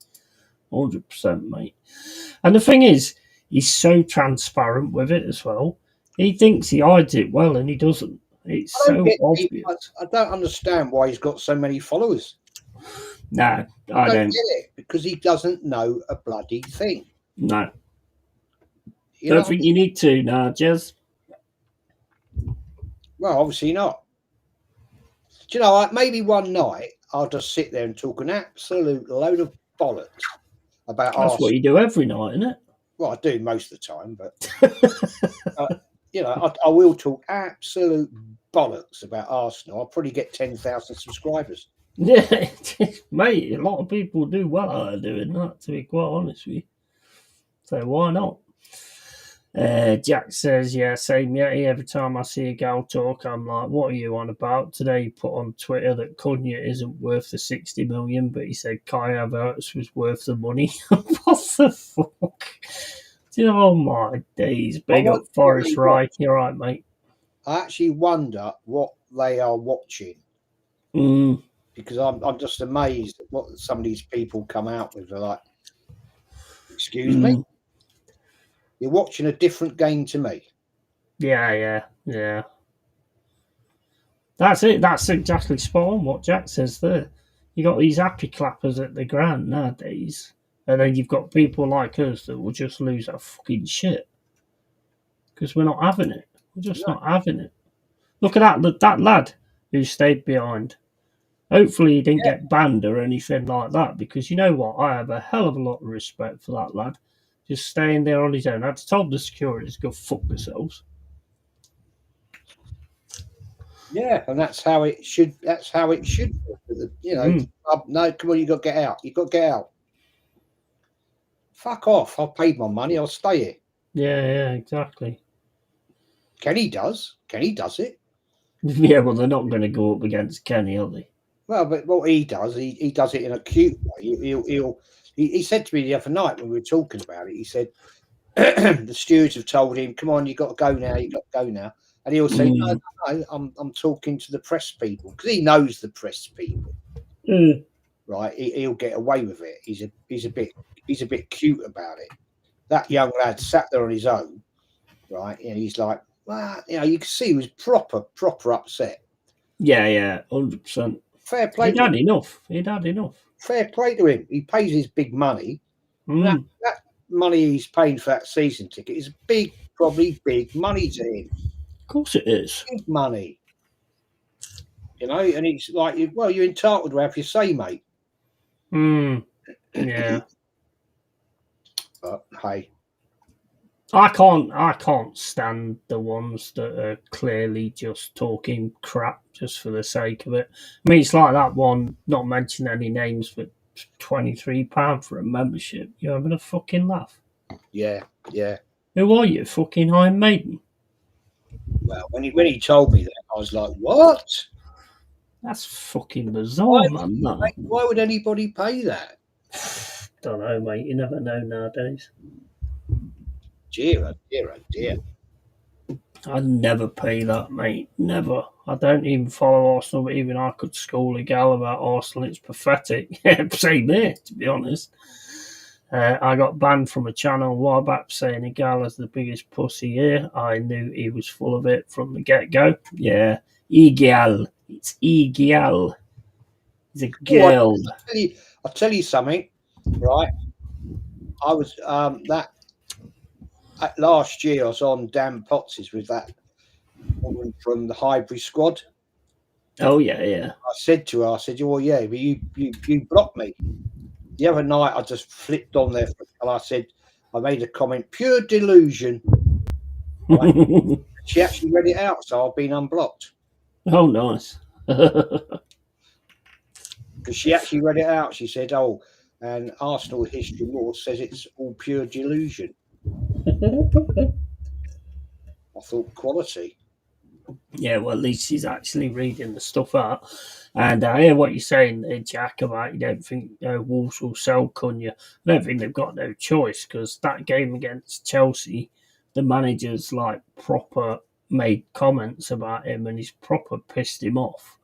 100%, mate. And the thing is, he's so transparent with it as well. He thinks he hides it well and he doesn't. It's so obvious. I don't understand why he's got so many followers. No, I don't get it because he doesn't know a bloody thing. No. Don't think you need to now, Jez. Well, obviously not. Do you know, like maybe one night I'll just sit there and talk an absolute load of bollocks about Arsenal. That's what you do every night, isn't it? Well, I do most of the time, but you know, I will talk absolute bollocks about Arsenal. I'll probably get 10,000 subscribers. Yeah, mate, a lot of people do well out of doing that, to be quite honest with you. So why not? Jack says, yeah, same Yeti. Every time I see a gal talk, I'm like, what are you on about? Today he put on Twitter that Cunha isn't worth the 60 million, but he said Kai Havertz was worth the money. What the fuck? Oh my days. Big up Forest Right. You're right, mate. I actually wonder what they are watching. Because I'm just amazed at what some of these people come out with. They're like, excuse me? You're watching a different game to me. Yeah. That's it. That's exactly spot on what Jack says there. You got these happy clappers at the ground nowadays, and then you've got people like us that will just lose our fucking shit because we're not having it. We're just not having it. Look at that lad who stayed behind. Hopefully he didn't get banned or anything like that, because you know what? I have a hell of a lot of respect for that lad. Just staying there on his own. I'd told the security to go fuck themselves. Yeah, and that's how it should. That's how it should be. You know, no, come on, you got to get out. You got to get out. Fuck off! I paid my money. I'll stay here. Yeah, exactly. Kenny does it. Yeah, well, they're not going to go up against Kenny, are they? Well, but what he does it in a cute way. He said to me the other night when we were talking about it. He said the stewards have told him, "Come on, you got to go now. You got to go now." And he'll say, "No, I'm talking to the press people," because he knows the press people. Right? He'll get away with it. He's a bit cute about it. That young lad sat there on his own, right? And he's like, well, you know, you can see he was proper upset. Yeah, 100%. Fair play. He'd had enough. Fair play to him. He pays his big money. That money he's paying for that season ticket is probably big money to him. Of course it is. Big money. You know, and it's like, well, you're entitled to have your say, mate. Yeah. But hey, I can't stand the ones that are clearly just talking crap just for the sake of it. I mean, it's like that one, not mention any names, for £23 for a membership. You're having a fucking laugh. Yeah. Who are you, fucking Iron Maiden? Well, when he told me that, I was like, what? That's fucking bizarre, man. Why would anybody pay that? Don't know, mate. You never know nowadays. Dear. I'd never pay that, mate. Never. I don't even follow Arsenal, but even I could school a gal about Arsenal. It's pathetic. Same here, to be honest. I got banned from a channel a while back saying a gal is the biggest pussy here. I knew he was full of it from the get-go. Yeah, E-gal. It's E-gal. He's a girl. I'll tell you something, right? I was last year I was on Dan Potts' with that woman from the Highbury squad. Oh yeah. I said to her, "Oh yeah, but you blocked me." The other night I just flipped on there and I made a comment, pure delusion. Right? She actually read it out, so I've been unblocked. Oh, nice. Because she actually read it out. She said, "Oh, and Arsenal History More says it's all pure delusion." I thought quality. Yeah, well, at least he's actually reading the stuff out. And I hear what you're saying there, Jack, about you don't think Wolves will sell Cunha. I don't think they've got no choice, because that game against Chelsea, the manager's like proper made comments about him and he's proper pissed him off.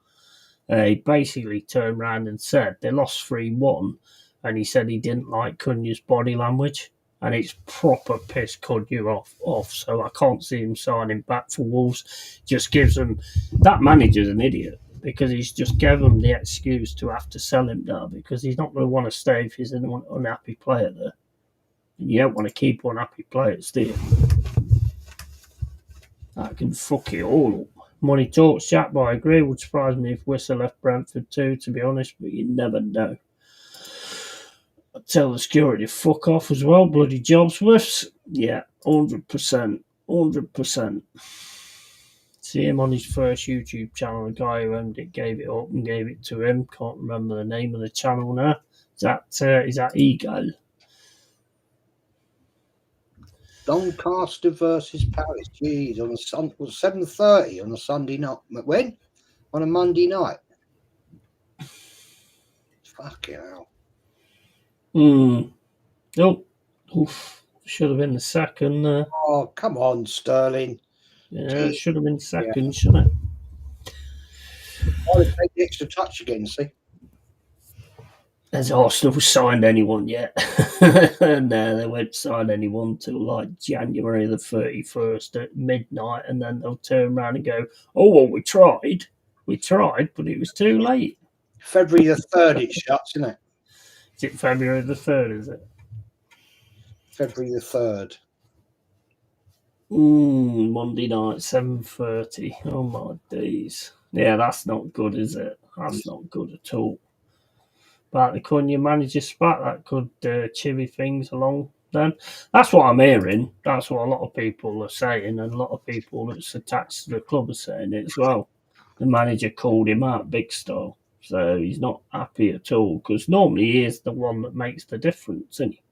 He basically turned around and said they lost 3-1, and he said he didn't like Cunha's body language. And it's proper pissed Cunha off. So I can't see him signing back for Wolves. Just gives them... That manager's an idiot, because he's just given them the excuse to have to sell him now, because he's not going to want to stay if he's an unhappy player there. And you don't want to keep unhappy players, do you? That can fuck it all up. Money talks, chat, but I agree. It would surprise me if Whistle left Brentford too, to be honest, but you never know. I'd tell the security to fuck off as well, bloody Jobsworths. Yeah, 100%. 100%. See him on his first YouTube channel, the guy who owned it gave it up and gave it to him. Can't remember the name of the channel now. Is that Eagle? Doncaster versus Paris. Jeez, on a 7:30 on a Sunday night. When? On a Monday night. Fucking hell. Oh, oof. Should have been the second. Oh, come on, Sterling. Yeah, it should have been second, shouldn't it? I would take the extra touch again, see? Has Arsenal signed anyone yet? No, they won't sign anyone till like January the 31st at midnight, and then they'll turn around and go, "Oh well, we tried, but it was too late." February the 3rd it shuts, isn't it? Is it February the 3rd, is it? February the 3rd. Monday night, 7:30. Oh my days. Yeah, that's not good, is it? That's not good at all. But the Cunha manager spat, that could chivvy things along then. That's what I'm hearing. That's what a lot of people are saying, and a lot of people that's attached to the club are saying it as well. The manager called him out big style. So he's not happy at all, because normally he is the one that makes the difference, isn't he?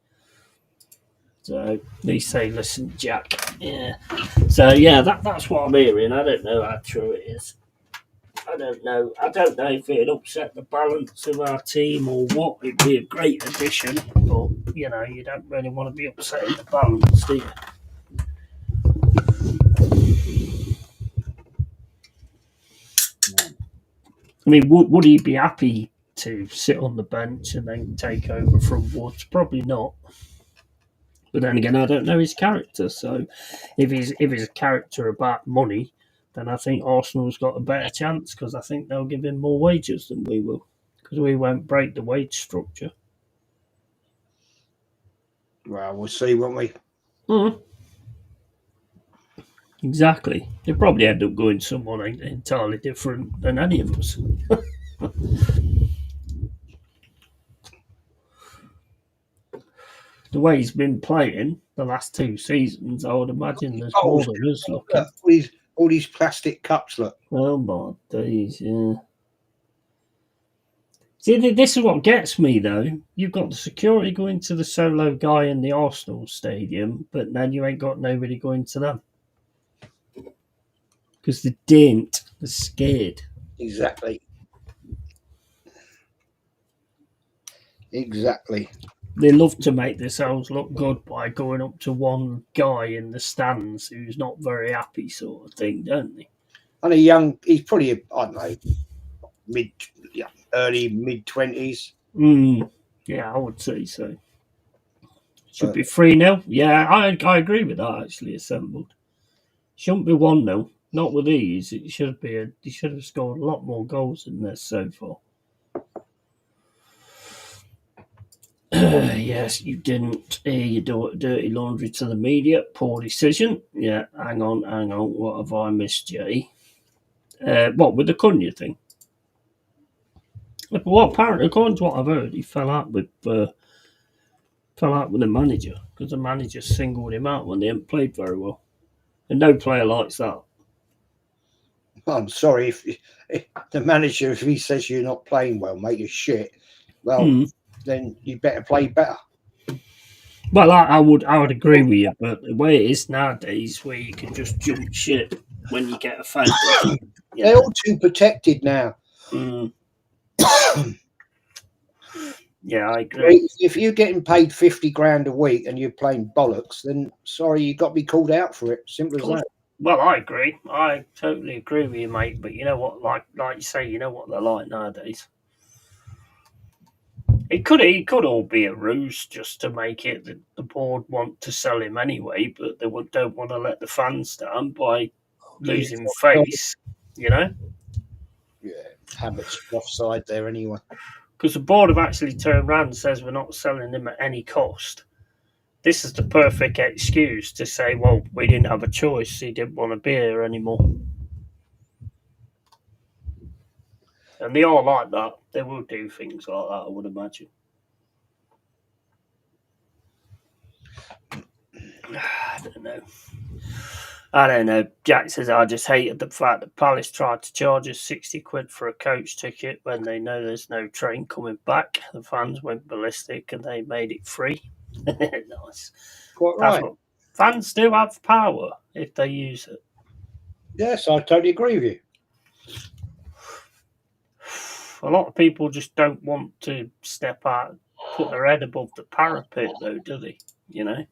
So they say, listen, Jack. Yeah. So yeah, that's what I'm hearing. I don't know how true it is. I don't know. I don't know if it'd upset the balance of our team or what. It'd be a great addition, but you know, you don't really want to be upsetting the balance, do you? I mean, would he be happy to sit on the bench and then take over from Woods? Probably not. But then again, I don't know his character. So if his character about money, then I think Arsenal's got a better chance, because I think they'll give him more wages than we will, because we won't break the wage structure. Well, we'll see, won't we? Exactly. They probably end up going someone entirely different than any of us. The way he's been playing the last 2 seasons, I would imagine there's more than us looking. Look, all these plastic cups, look. Oh my days, yeah. See, this is what gets me though. You've got the security going to the solo guy in the Arsenal stadium, but then you ain't got nobody going to them. Because the dint is scared. Exactly. They love to make themselves look good by going up to one guy in the stands who's not very happy, sort of thing, don't they? And he's probably, I don't know, early mid-20s. Yeah, I would say so. Should be 3-0. Yeah, I agree with that, actually, assembled. Shouldn't be 1-0. Not with these. It should be. He should have scored a lot more goals than this so far. Yes, you didn't air your dirty laundry to the media. Poor decision. Yeah, hang on. What have I missed, Jay? What, with the Cunha thing? Well, apparently, according to what I've heard, he fell out with the manager, because the manager singled him out when they hadn't played very well. And no player likes that. I'm sorry, if the manager, if he says you're not playing well, mate, you're shit, well, then you better play better. Well, I would agree with you, but the way it is nowadays, where you can just jump ship when you get offended. They're all too protected now. Yeah, I agree. If you're getting paid 50 grand a week and you're playing bollocks, then sorry, you've got to be called out for it. Simple as that. Well, I agree. I totally agree with you, mate. But you know what, like you say, you know what they're like nowadays. It could all be a ruse just to make it that the board want to sell him anyway, but they don't want to let the fans down by losing face, you know? Yeah, habits offside there anyway. Because the board have actually turned around and says we're not selling him at any cost. This is the perfect excuse to say, well, we didn't have a choice. He didn't want to be here anymore. And they are like that. They will do things like that, I would imagine. I don't know. Jack says, I just hated the fact that Palace tried to charge us 60 quid for a coach ticket when they know there's no train coming back. The fans went ballistic and they made it free. Nice. Quite right. Fans do have power if they use it. Yes, I totally agree with you. A lot of people just don't want to step out, put their head above the parapet, though, do they? You know?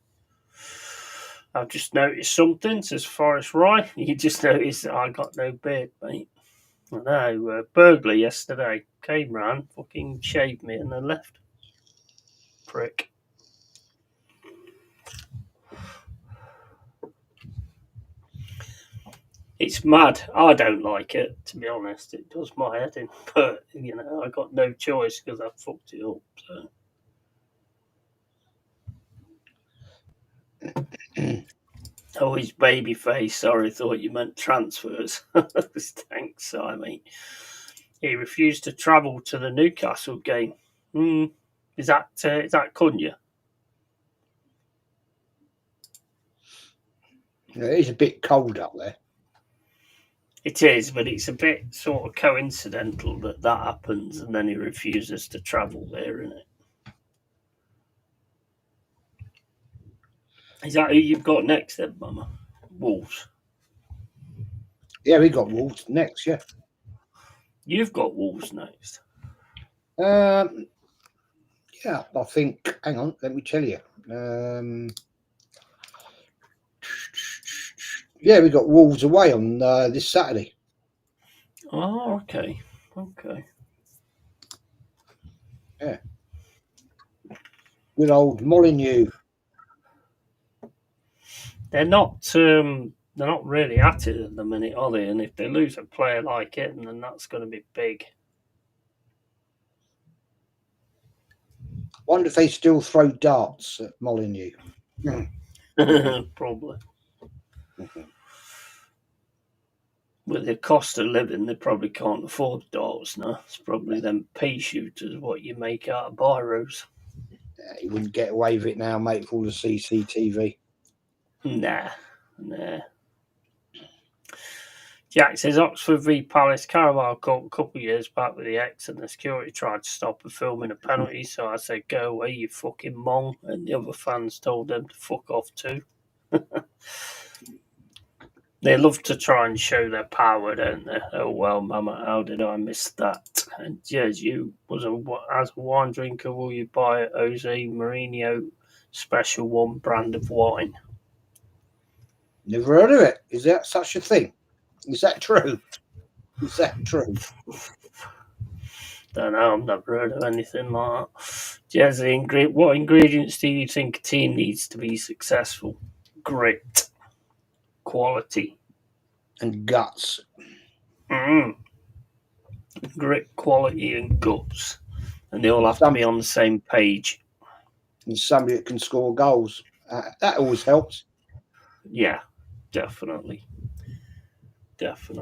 I've just noticed something, says Forrest Rye. You just noticed that I got no beard, mate. I know. Burglar yesterday came round, fucking shaved me and then left. Prick. It's mad. I don't like it, to be honest. It does my head in. But, I got no choice because I fucked it up. So. Oh, his baby face. Sorry, thought you meant transfers. Thanks, Simon. He refused to travel to the Newcastle game. Is that Cunha? Yeah, it is a bit cold up there. It is, but it's a bit sort of coincidental that happens, and then he refuses to travel there, isn't it? Is that who you've got next, then, Mama? Wolves. Yeah, we got Wolves next. Yeah, You've got Wolves next. Yeah, I think. Hang on, let me tell you. Yeah, we got Wolves away on this Saturday. Oh, okay. Yeah. Good old Molineux. They're not really at it at the minute, are they? And if they lose a player like it, then that's going to be big. Wonder if they still throw darts at Molineux. Probably. With the cost of living, they probably can't afford darts now. It's probably them pea shooters what you make out of biros. You wouldn't get away with it now, mate, with all the CCTV. Nah. Jack says Oxford v Palace Carabao Cup a couple of years back with the ex, and the security tried to stop her filming a penalty, so I said, "Go away, you fucking mong," and the other fans told them to fuck off too. They love to try and show their power, don't they? Oh well, Mama, how did I miss that? And yes, as a wine drinker, will you buy a Jose Mourinho Special One brand of wine? Never heard of it. Is that such a thing? Is that true? Don't know. I've never heard of anything like that. Jezza, what ingredients do you think a team needs to be successful? Grit, quality, and guts. Grit, quality, and guts, and they all have to be on the same page. And somebody that can score goals. That always helps. Yeah, definitely. There's a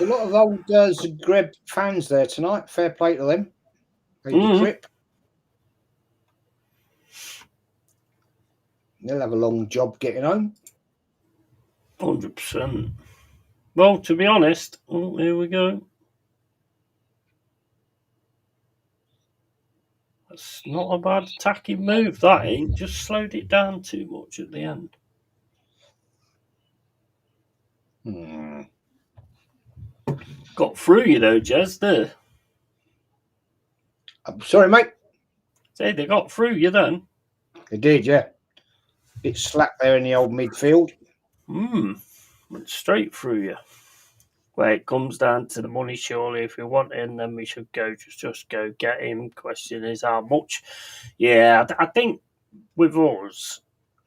lot of old Zagreb fans there tonight. Fair play to them. Made the trip. They'll have a long job getting home. 100%. Well, to be honest, here we go. That's not a bad attacking move, that ain't. Just slowed it down too much at the end. Got through you though, Jez, there. I'm sorry, mate. Say they got through you then. They did, yeah. Bit slack there in the old midfield. Went straight through you. Well, it comes down to the money, surely. If we want him, then we should go. Just go get him. Question is how much. Yeah, I think with us,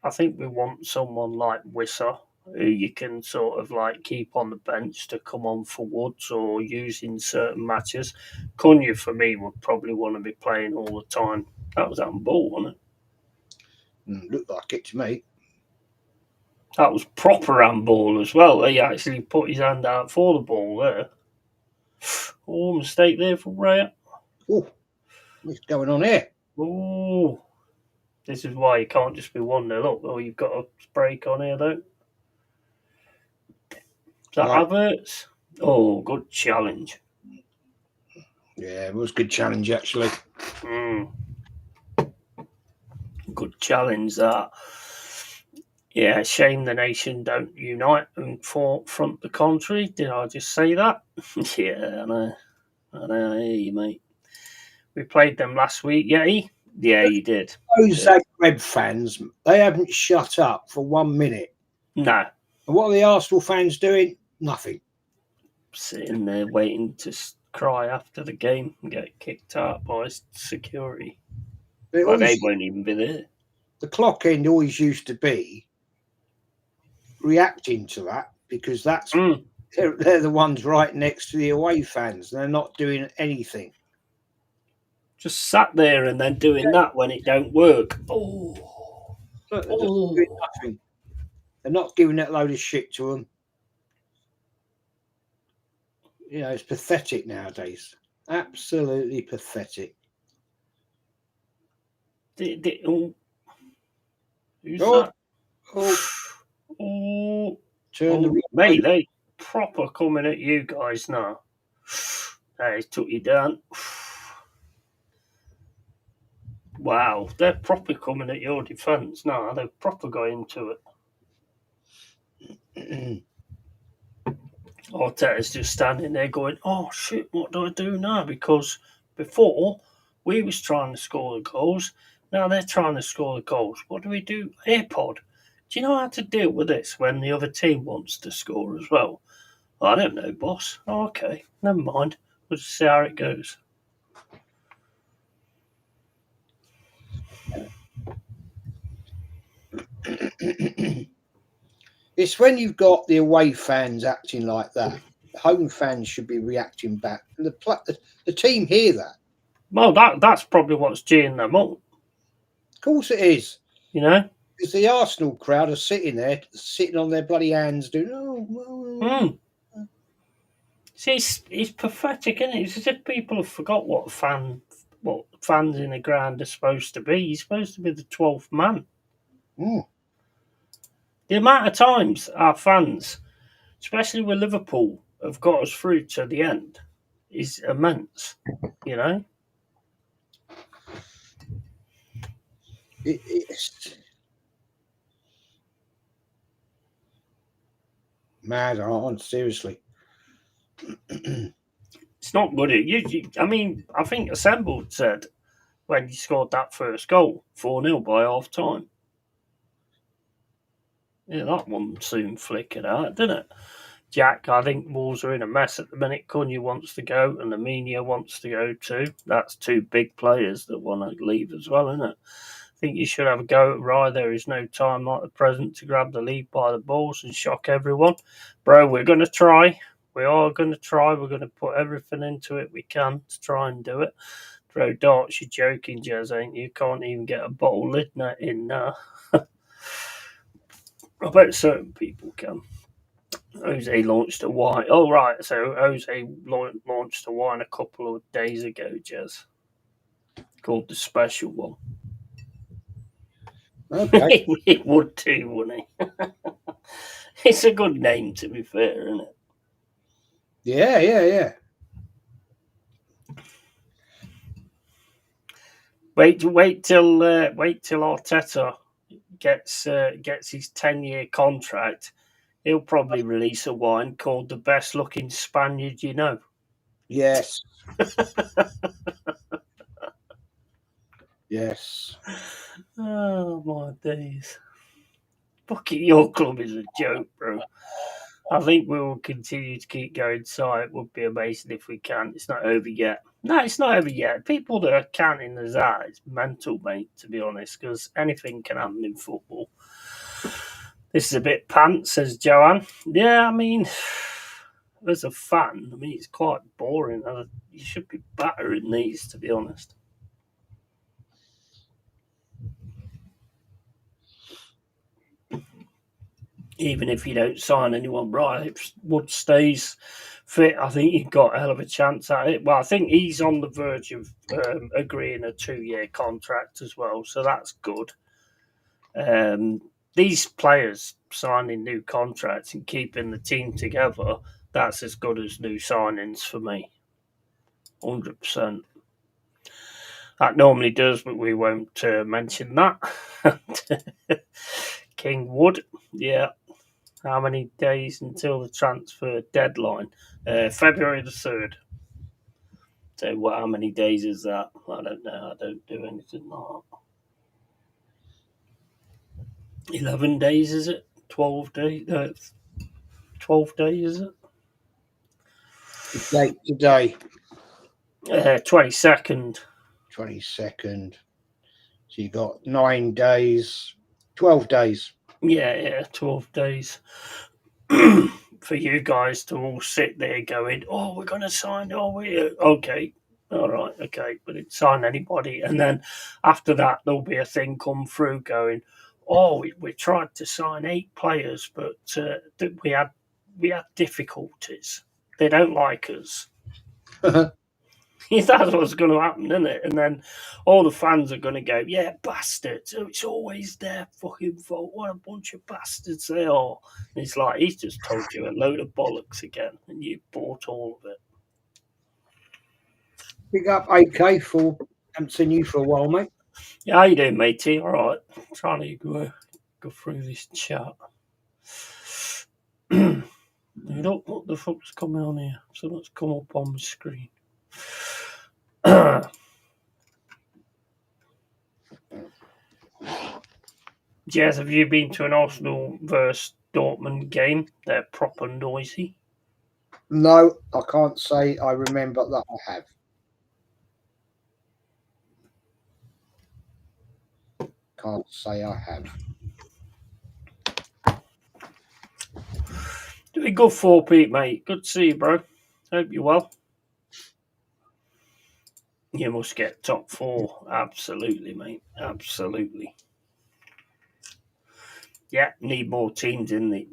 I think we want someone like Wissa, who you can sort of like keep on the bench to come on for Woods or use in certain matches. Cunha, for me, would probably want to be playing all the time. That was on ball, wasn't it? Looked like it to me. That was proper handball as well. He actually put his hand out for the ball there. Oh, mistake there for Raya. Oh, what's going on here? Oh, this is why you can't just be 1-0 up. Oh, you've got a break on here, though. Is that Havertz? Oh, good challenge. Yeah, it was a good challenge, actually. Good challenge, that. Yeah, shame the nation don't unite and front the country. Did I just say that? Yeah, I know. I hear you, mate. We played them last week, Yeti? Yeah, you did. Those Zagreb fans, they haven't shut up for 1 minute. No. And what are the Arsenal fans doing? Nothing. Sitting there waiting to cry after the game and get kicked out by security. Well, they won't even be there. the clock end always used to be reacting to that, because that's they're the ones right next to the away fans. They're not doing anything. Just sat there and then doing that when it don't work. Oh, Look, they're just doing nothing. They're not giving that load of shit to them. You know, it's pathetic nowadays. Absolutely pathetic. Who's Oh, that? Turn the mate, they proper coming at you guys now. They took you down. Wow, they're proper coming at your defence now. They're proper going into it. Arteta's just standing there going, oh shit, what do I do now? Because before we was trying to score the goals, now they're trying to score the goals. What do we do? AirPod, do you know how to deal with this when the other team wants to score as well? I don't know, boss. Oh, okay, never mind. We'll just see how it goes. It's when you've got the away fans acting like that. The home fans should be reacting back. And the team hear that. Well, that's probably what's geeing them up. Of course it is. You know? Because the Arsenal crowd are sitting there, sitting on their bloody hands doing, See, it's pathetic, isn't it? It's as if people have forgot what fans in the ground are supposed to be. You're supposed to be the 12th man. The amount of times our fans, especially with Liverpool, have got us through to the end is immense, you know? It's mad on, seriously. It's not good. I mean, I think Assembled said when he scored that first goal, 4-0 by half time. Yeah, that one soon flickered out, didn't it? Jack, I think Wolves are in a mess at the minute. Cunha wants to go and Amenia wants to go too. That's two big players that want to leave as well, isn't it? I think you should have a go at Rye. There is no time like the present to grab the lead by the balls and shock everyone. Bro, we're going to try. We are going to try. We're going to put everything into it we can to try and do it. Throw darts, you're joking, Jezza, ain't you? Can't even get a bottle lid in now. I bet certain people can. Jose launched a wine. Oh, right. So Jose launched a wine a couple of days ago, Jez. Called the Special One. Okay. It would too, wouldn't he? It's a good name, to be fair, isn't it? Yeah. Wait till Arteta gets his 10-year contract. He'll probably release a wine called the best looking Spaniard you know. Yes. Yes. Oh my days. Fucking your club is a joke, bro. I think we will continue to keep going, so it would be amazing if we can. It's not over yet. No, it's not over yet. People that are counting us out, it's mental, mate, to be honest, because anything can happen in football. This is a bit pants, says Joanne. Yeah, I mean, as a fan, I mean, it's quite boring. You should be battering these, to be honest. Even if you don't sign anyone, right? If Wood stays fit, I think you've got a hell of a chance at it. Well, I think he's on the verge of agreeing a 2-year contract as well, so that's good. These players signing new contracts and keeping the team together, that's as good as new signings for me. 100%. That normally does, but we won't mention that. King Wood, yeah. How many days until the transfer deadline? February the 3rd. So how many days is that? I don't know. I don't do anything like that. 11 days, is it? 12 days? 12 days, is it? The date today. 22nd. 22nd. So you got 9 days, 12 days. Yeah, 12 days. For you guys to all sit there going, oh, we're going to sign, okay, all right, okay, but it's sign anybody. And then after that, there'll be a thing come through going, oh, we tried to sign 8 players, but we had difficulties. They don't like us. That's what's going to happen, isn't it? And then all the fans are going to go, yeah, bastards. It's always their fucking fault. What a bunch of bastards they are. And it's like, he's just told you a load of bollocks again, and you bought all of it. Big up AK for haven't seen you for a while, mate. Yeah, how you doing, matey? All right. I'm trying to go through this chat. What the fuck's coming on here? So let's come up on the screen. Jez, have you been to an Arsenal versus Dortmund game? They're proper noisy. No, I can't say I remember that I have. Can't say I have. Doing good for Pete, mate. Good to see you, bro. Hope you're well. You must get top 4. Absolutely, mate. Absolutely. Yeah, need more teams in the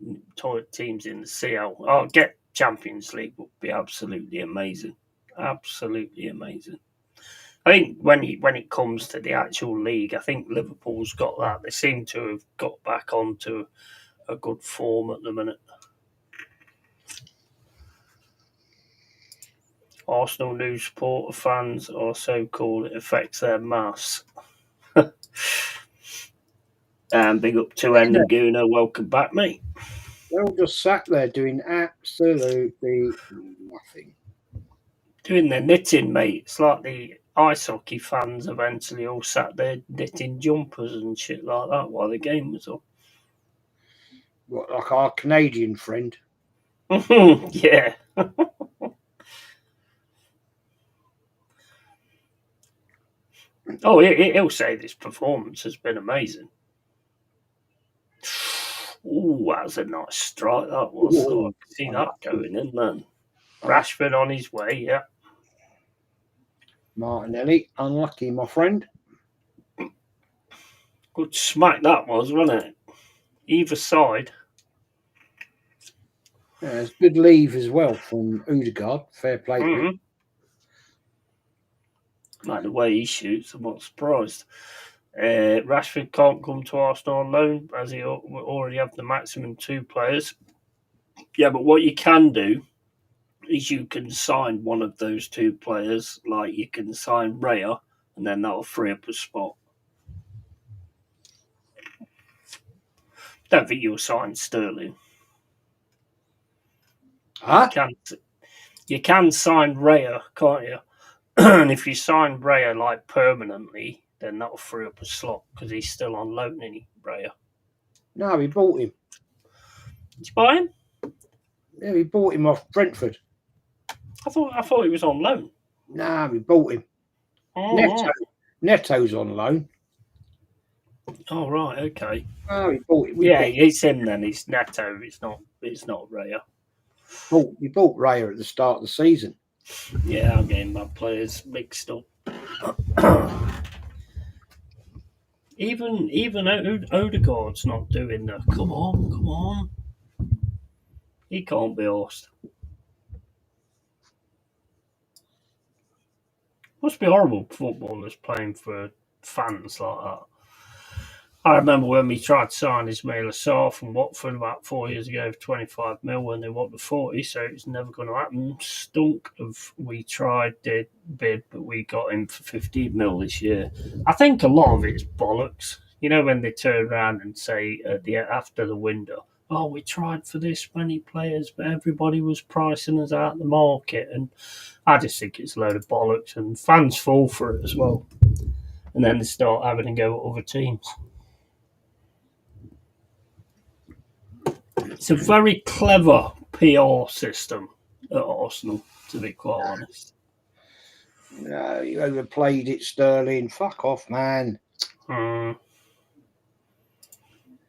CL. Oh, get Champions League would be absolutely amazing. Absolutely amazing. I think when it comes to the actual league, I think Liverpool's got that. They seem to have got back onto a good form at the minute. Arsenal new supporter fans are so cool it affects their mass. Big up to Endaguna. Welcome back, mate. They're all just sat there doing absolutely nothing. Doing their knitting, mate. It's like the ice hockey fans eventually all sat there knitting jumpers and shit like that while the game was on. What, like our Canadian friend? Yeah. Oh, he'll say this performance has been amazing. Oh, that was a nice strike, that was. I could see that going in, man. Rashford on his way, yeah. Martinelli, unlucky, my friend. Good smack that was, wasn't it? Either side. Yeah, it's good leave as well from Odegaard. Fair play to him. Like the way he shoots, I'm not surprised. Rashford can't come to Arsenal on loan as he already have the maximum 2 players. Yeah, but what you can do is you can sign one of those 2 players, like you can sign Raya, and then that'll free up a spot. Don't think you'll sign Sterling. Huh? You can sign Raya, can't you? And if you sign Raya like permanently, then that'll free up a slot because he's still on loan, isn't he, Raya? No, we bought him. Did you buy him? Yeah, we bought him off Brentford. I thought he was on loan. No, we bought him. Oh, Neto's on loan. Oh right, okay. Oh, we bought him. It's him then. It's Neto. It's not Raya. We bought Raya at the start of the season. Yeah, I'm getting my players mixed up. Even Odegaard's not doing the. Come on. He can't be arsed. Must be horrible footballers playing for fans like that. I remember when we tried to sign Ismail Assar from Watford about 4 years ago for 25 mil when they wanted 40, so it's never going to happen. Stunk of we tried, did bid, but we got him for 15 mil this year. I think a lot of it's bollocks. You know when they turn around and say after the window, oh, we tried for this many players, but everybody was pricing us out the market, and I just think it's a load of bollocks, and fans fall for it as well. And then they start having to go at other teams. It's a very clever PR system at Arsenal, to be quite honest. No, you overplayed it, Sterling. Fuck off, man.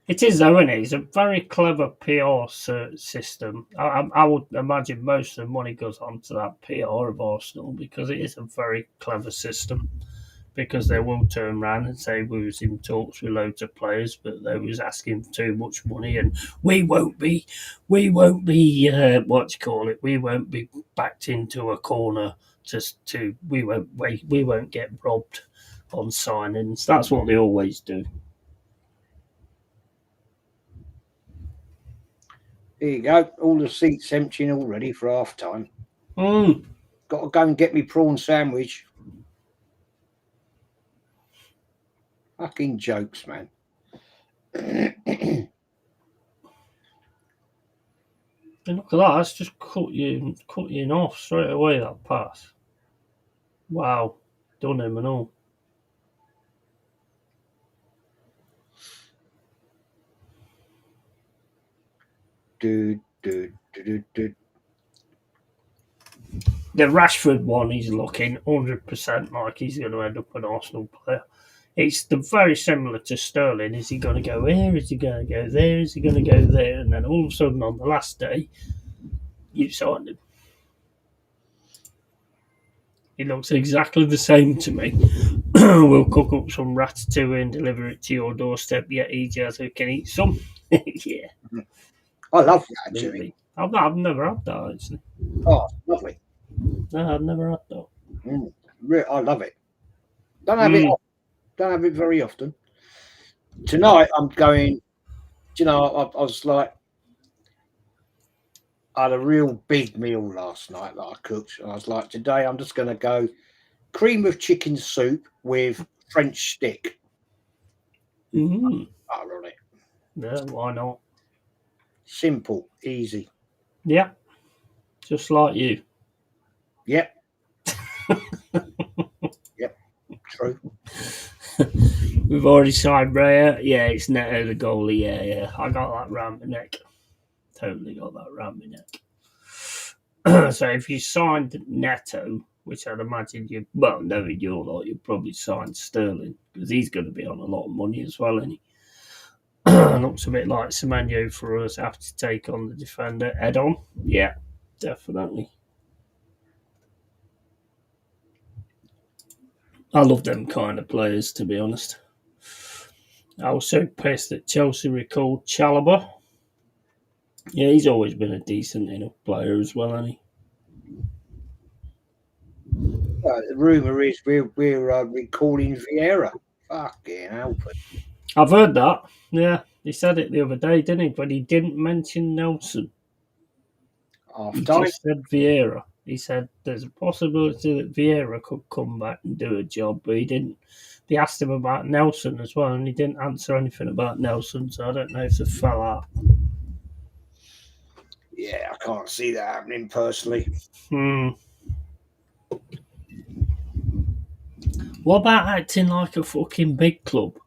It is, though, isn't it? It's a very clever PR system. I would imagine most of the money goes onto that PR of Arsenal because it is a very clever system. Because they will turn around and say we was in talks with loads of players, but they was asking for too much money, and we won't be what do you call it? We won't be backed into a corner. We won't get robbed on signings. That's what they always do. There you go. All the seats emptying already for half time. Mm. Got to go and get me prawn sandwich. Fucking jokes, man. And look at that, that's just cut you off straight away, that pass. Wow. Done him and all. Do. The Rashford one, he's looking 100% like he's going to end up an Arsenal player. It's very similar to Sterling. Is he going to go here? Is he going to go there? Is he going to go there? And then all of a sudden on the last day, you've signed him. He looks exactly the same to me. We'll cook up some ratatouille and deliver it to your doorstep. Yeah, Jezza can eat some. Yeah. I love ratatouille. I've never had that, actually. Oh, lovely. No, I've never had that. I love it. Don't have it. Don't have it very often. Tonight I'm going. I was like, I had a real big meal last night that I cooked. And I was like, today I'm just going to go cream of chicken soup with French stick. Butter on it. Yeah, why not? Simple, easy. Yeah, just like you. Yep. Yep, true. We've already signed Raya. Yeah, it's Neto the goalie. Yeah. I got that round my neck. Totally got that round my neck. So if you signed Neto, which I'd imagine knowing your lot, you'd probably sign Sterling because he's going to be on a lot of money as well, isn't he? Looks a bit like Semenyo for us have to take on the defender head on. Yeah, definitely. I love them kind of players, to be honest. I was so pissed that Chelsea recalled Chalobah. Yeah, he's always been a decent enough player as well, hasn't he? The rumour is we're recalling Vieira. Fucking hell. I've heard that. Yeah, he said it the other day, didn't he? But he didn't mention Nelson. He just said Vieira. He said there's a possibility that Vieira could come back and do a job, but he didn't. They asked him about Nelson as well, and he didn't answer anything about Nelson, so I don't know if it fell out. Yeah, I can't see that happening personally. What about acting like a fucking big club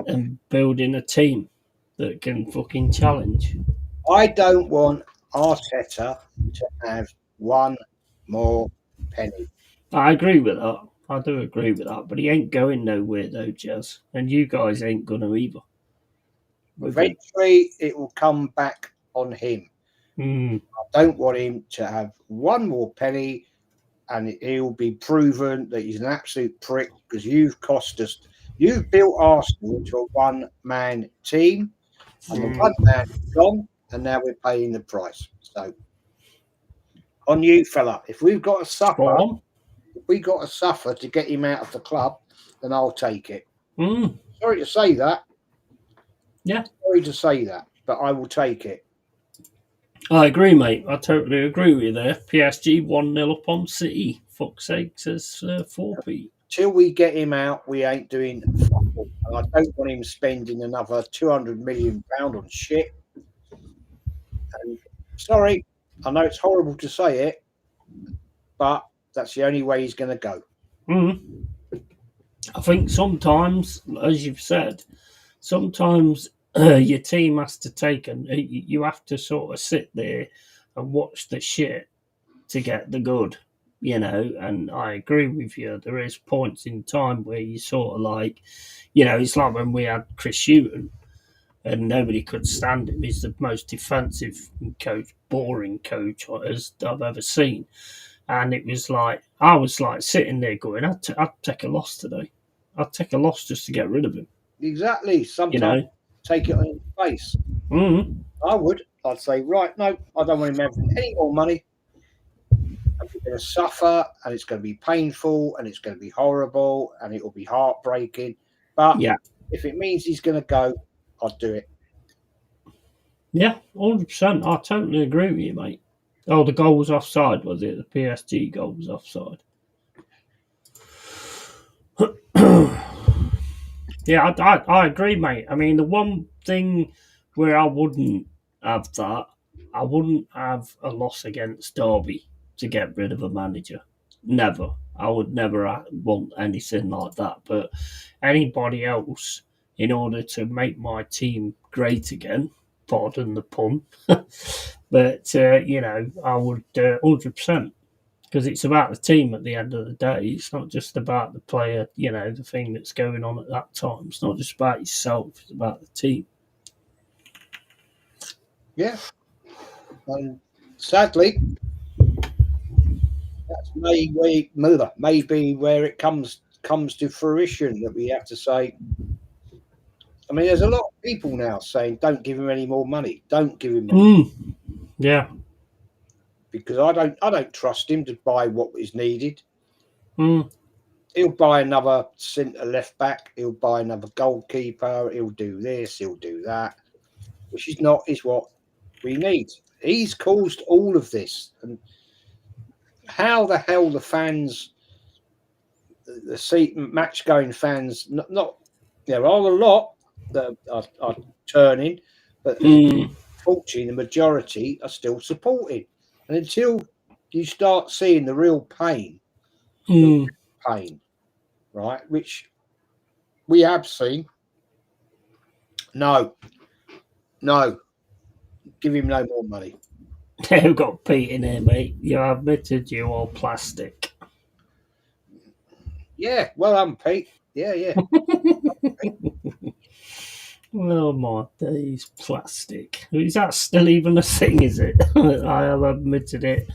and building a team that can fucking challenge? I don't want Arteta to have one more penny. I agree with that. I do agree with that, but he ain't going nowhere though, Jez, and you guys ain't gonna either. Eventually, it will come back on him. I don't want him to have one more penny, and he'll be proven that he's an absolute prick because you've cost us. You've built Arsenal into a one-man team, and the one man is gone, and now we're paying the price. So, on you, fella. If we've got to suffer. If we got to suffer to get him out of the club, then I'll take it. Sorry to say that. Yeah. Sorry to say that, but I will take it. I agree, mate. I totally agree with you there. PSG 1-0 up on City. Fuck's sake, says 4p. Till we get him out, we ain't doing football. And I don't want him spending another £200 million on shit. And sorry, I know it's horrible to say it, but that's the only way he's going to go. I think sometimes, as you've said, sometimes your team has to take and you have to sort of sit there and watch the shit to get the good. you know, and I agree with you. There is points in time where you sort of like, you know, it's like when we had Chris Hughton and nobody could stand him. He's the most defensive coach, boring coach as I've ever seen. And it was like, I was like sitting there going, I'd take a loss today. I'd take a loss just to get rid of him. Exactly. Sometimes You know? take it on your face. Mm-hmm. I would. I'd say, right, no, I don't want him having any more money. And we're going to suffer, and it's going to be painful, and it's going to be horrible, and it will be heartbreaking. But Yeah. if it means he's going to go, I'll do it. Yeah, 100%. I totally agree with you, mate. Oh, the goal was offside, was it? The PSG goal was offside. Yeah, I agree, mate. I mean, the one thing where I wouldn't have that, I wouldn't have a loss against Derby to get rid of a manager. Never. I would never want anything like that. But anybody else, in order to make my team great again, pardon the pun, but, you know, I would 100%. Because it's about the team at the end of the day. It's not just about the player, you know, the thing that's going on at that time. It's not just about yourself, it's about the team. Yeah. And sadly, that's maybe where it comes to fruition that we have to say. I mean, there's a lot of people now saying, don't give him any more money. Don't give him money. Yeah. Because I don't trust him to buy what is needed. Mm. He'll buy another centre left back. He'll buy another goalkeeper. He'll do this. He'll do that, which is what we need. He's caused all of this, and how the hell the fans, the match-going fans, not there are a lot that are turning, but unfortunately, the majority are still supporting. And until you start seeing the real pain, right, which we have seen, no, give him no more money. We've got Pete in here, mate. You admitted you all plastic. Yeah, well, Pete. Yeah. Oh my days, plastic. Is that still even a thing, is it? I have admitted it.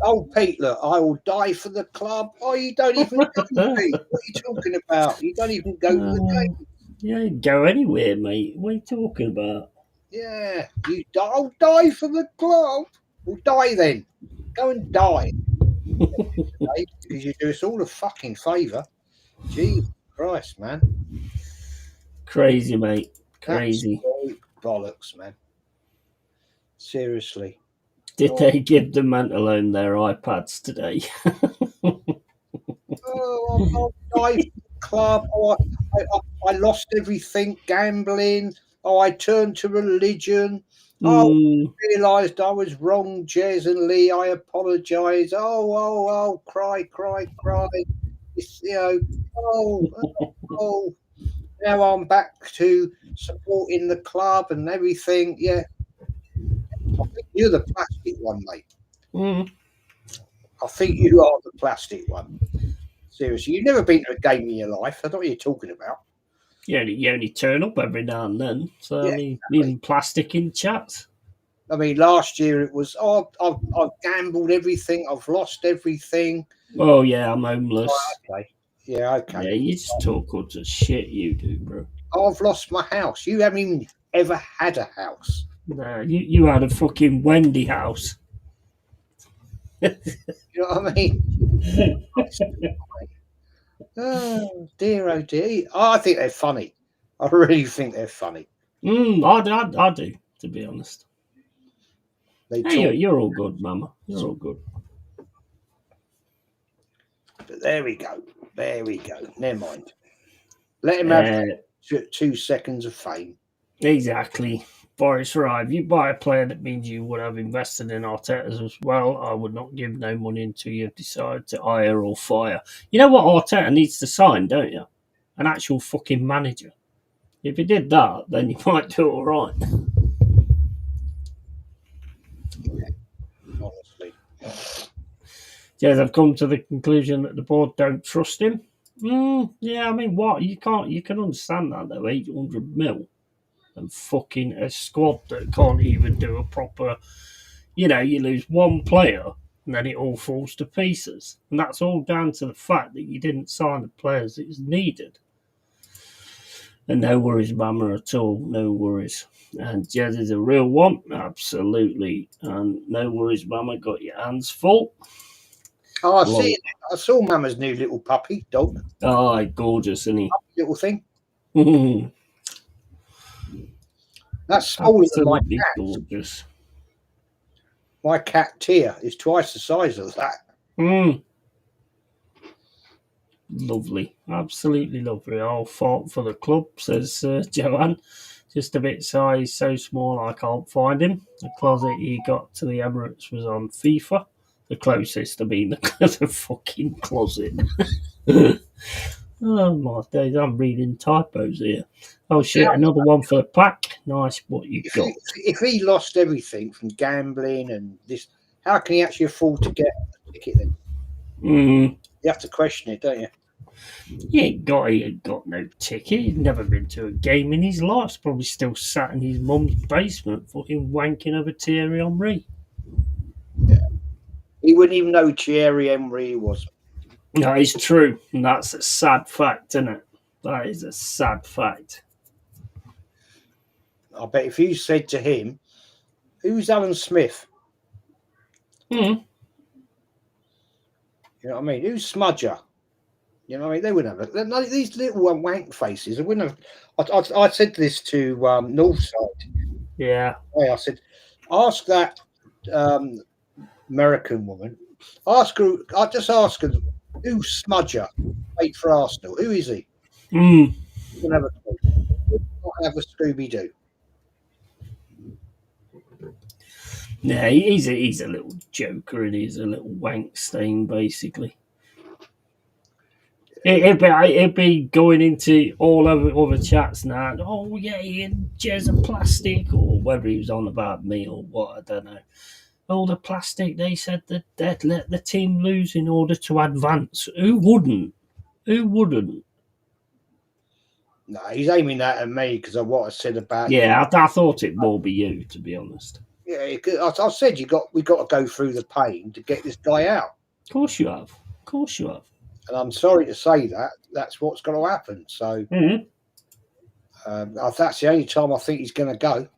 Oh, Pete, look, I will die for the club. Oh, you don't even go, Pete. What are you talking about? You don't even go to the game. You don't go anywhere, mate. What are you talking about? Yeah, I'll die for the club. Well, die then. Go and die. Because you do us all a fucking favour. Jesus Christ, man. Crazy, mate. Crazy. Absolute bollocks, man. Seriously. Did they give the Mentalone their iPads today? I'll die for the club. Oh, I lost everything, gambling. Oh, I turned to religion. Oh, I realised I was wrong, Jez and Lee. I apologise. Oh, cry. It's, now I'm back to supporting the club and everything. Yeah. I think you're the plastic one, mate. I think you are the plastic one. Seriously, you've never been to a game in your life. I don't know what you're talking about. You only turn up every now and then. So, yeah, I mean, exactly. Even plastic in chats. I mean, last year it was, I've gambled everything. I've lost everything. Oh, yeah, I'm homeless. Oh, okay. Yeah, okay. Yeah, you just talk all the shit you do, bro. I've lost my house. You haven't even ever had a house. No, you had a fucking Wendy house. You know what I mean? Oh dear. Oh, I think they're funny. I really think they're funny. I do, to be honest. Hey, you're all good, Mama. You're all good. But there we go. Never mind. Let him have 2 seconds of fame. Exactly. Boris, right. If you buy a player, that means you would have invested in Arteta as well. I would not give no money until you decide to hire or fire. You know what Arteta needs to sign, don't you? An actual fucking manager. If he did that, then you might do all right. Yeah, honestly. Yes, I've come to the conclusion that the board don't trust him. Yeah, I mean, what you can understand that though. 800 mil and fucking a squad that can't even do a proper. You lose one player and then it all falls to pieces, and that's all down to the fact that you didn't sign the players that is needed. And no worries, Mama, at all. No worries. And Jez is a real one, absolutely. And no worries, Mama. Got your hands full. Oh, I saw Mama's new little puppy dog. Oh, gorgeous, isn't he? Little thing. That's smaller than my cat. Gorgeous. My cat Tia is twice the size of that. Lovely, absolutely lovely. I'll fought for the club, says Joanne. Just a bit size, so small I can't find him. The closet he got to the Emirates was on FIFA. The closest to being the fucking closet. Oh my days, I'm reading typos here. Oh shit, another one for the pack. Nice, what you got? If he lost everything from gambling and this, how can he actually afford to get a ticket then? You have to question it, don't you? He ain't got no ticket. He's never been to a game in his life. He's probably still sat in his mum's basement fucking wanking over Thierry Henry. Yeah. He wouldn't even know Thierry Henry was. No, it's true. And that's a sad fact, isn't it? That is a sad fact. I bet if you said to him, who's Alan Smith? You know what I mean? Who's Smudger? You know what I mean? They wouldn't have it. These little wank faces. They wouldn't have. I said this to Northside. Yeah. I said, ask that American woman. Ask her. I just ask her, who's Smudger? Played for Arsenal. Who is he? You can have a Scooby Doo. Yeah, he's a little joker and he's a little wank stain, basically. It'd be going into all other chats now. Oh yeah, and Jezza plastic, or whether he was on about me or what, I don't know. All the plastic. They said that they'd let the team lose in order to advance. Who wouldn't? No, he's aiming that at me because of what I said about. Yeah, I thought it more be you, to be honest. Yeah, I said we got to go through the pain to get this guy out. Of course you have. And I'm sorry to say that's what's going to happen. So that's the only time I think he's going to go.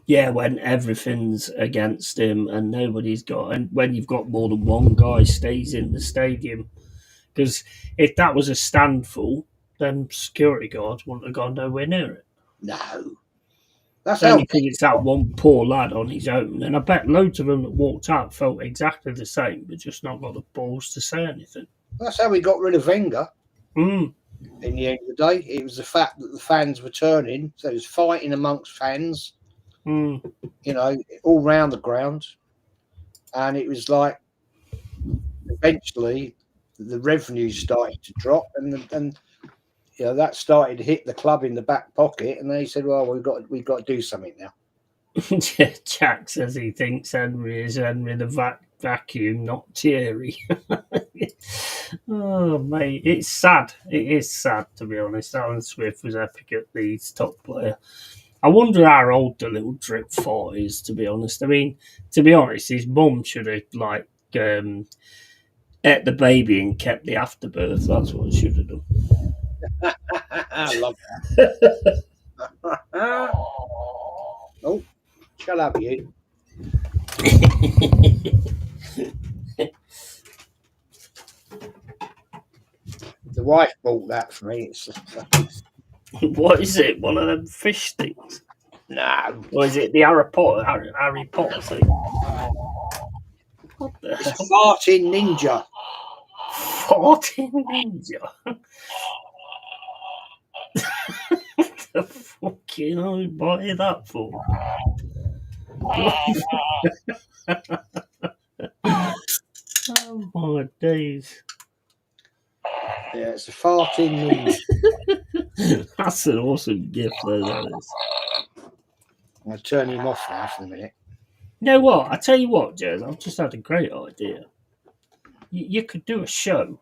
Yeah, when everything's against him and nobody's got, and when you've got more than one guy stays in the stadium. Because if that was a stand full, then security guards wouldn't have gone nowhere near it. No. That's only because it's that one poor lad on his own. And I bet loads of them that walked out felt exactly the same, but just not got the balls to say anything. That's how we got rid of Wenger. In the end of the day, it was the fact that the fans were turning. So it was fighting amongst fans, you know, all round the ground. And it was like, eventually, the revenue started to drop, and you know, that started to hit the club in the back pocket, and they said, "Well, we've got to do something now." Jack says he thinks Henry is Henry the vacuum, not Thierry. Oh, mate, it's sad. It is sad, to be honest. Alan Smith was epic at Leeds, top player. I wonder how old the little drip fart is, to be honest. I mean, to be honest, his mum should have, like, ate the baby and kept the afterbirth. That's what she should have done. I love that. Oh, shall have you. The wife bought that for me. What is it? One of them fish things? No. Or is it the Harry Potter thing? What the hell? Farting ninja. Farting ninja? What the fucking hell are you buying that for? Oh my days. Yeah, it's a farting ninja. That's an awesome gift, though, that is. I'm going to turn him off now for a minute. You know what? I tell you what, Jez, I've just had a great idea. You could do a show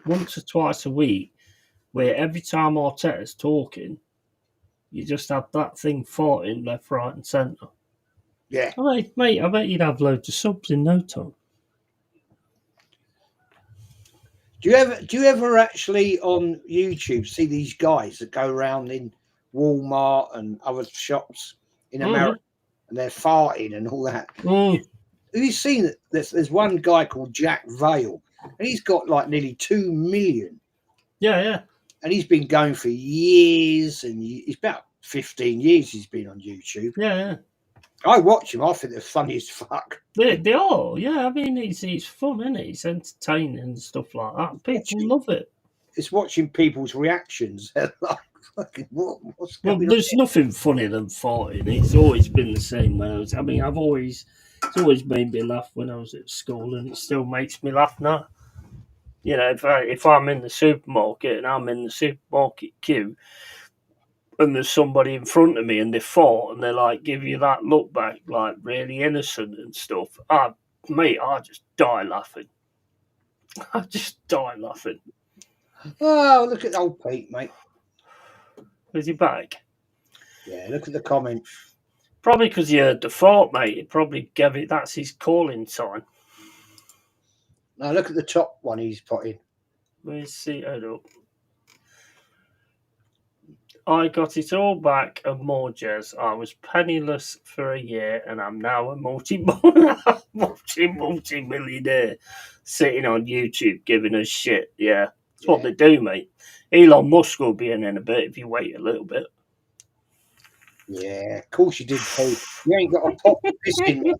once or twice a week where every time Arteta's talking, you just have that thing farting left, right, and centre. Yeah. Mate, I bet you'd have loads of subs in no time. Do you ever actually on YouTube see these guys that go around in Walmart and other shops in America and they're farting and all that? Mm. Have you seen that? There's one guy called Jack Vale, and he's got like nearly 2 million. Yeah. And he's been going for years, and he's about 15 years he's been on YouTube. Yeah. I watch him. I think they're funny as fuck. They are. Yeah, I mean, it's fun, isn't it? It's entertaining and stuff like that. People love it. It's watching people's reactions. They're like, fucking, what's going on? There's nothing funnier than farting. It's always been the same when it's always made me laugh when I was at school, and it still makes me laugh now. You know, if I'm in the supermarket and I'm in the supermarket queue, and there's somebody in front of me and they fart and they like give you that look back, like really innocent and stuff. I just die laughing. I just die laughing. Oh, look at old Pete, mate. Is he back? Yeah, look at the comment. Probably because he heard the fart, mate. He probably gave it. That's his calling sign. Now look at the top one he's put in. Let's see. Hold up. I got it all back and more, Jez. I was penniless for a year and I'm now a multi-millionaire sitting on YouTube giving us shit. Yeah, that's what they do, mate. Elon Musk will be in a bit if you wait a little bit. Yeah, of course you did, Pete. You ain't got a pot to piss in.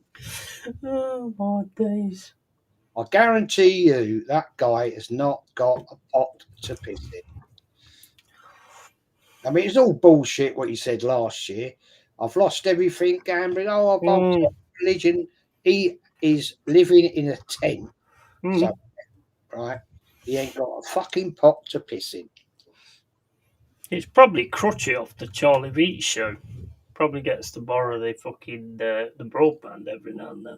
Oh, my days. I guarantee you that guy has not got a pot to piss in. I mean, it's all bullshit what he said last year. I've lost everything gambling. Oh, I've lost religion. He is living in a tent. So, right? He ain't got a fucking pot to piss in. It's probably Crutchy off the Charlie Beach show. Probably gets to borrow the fucking the broadband every now and then.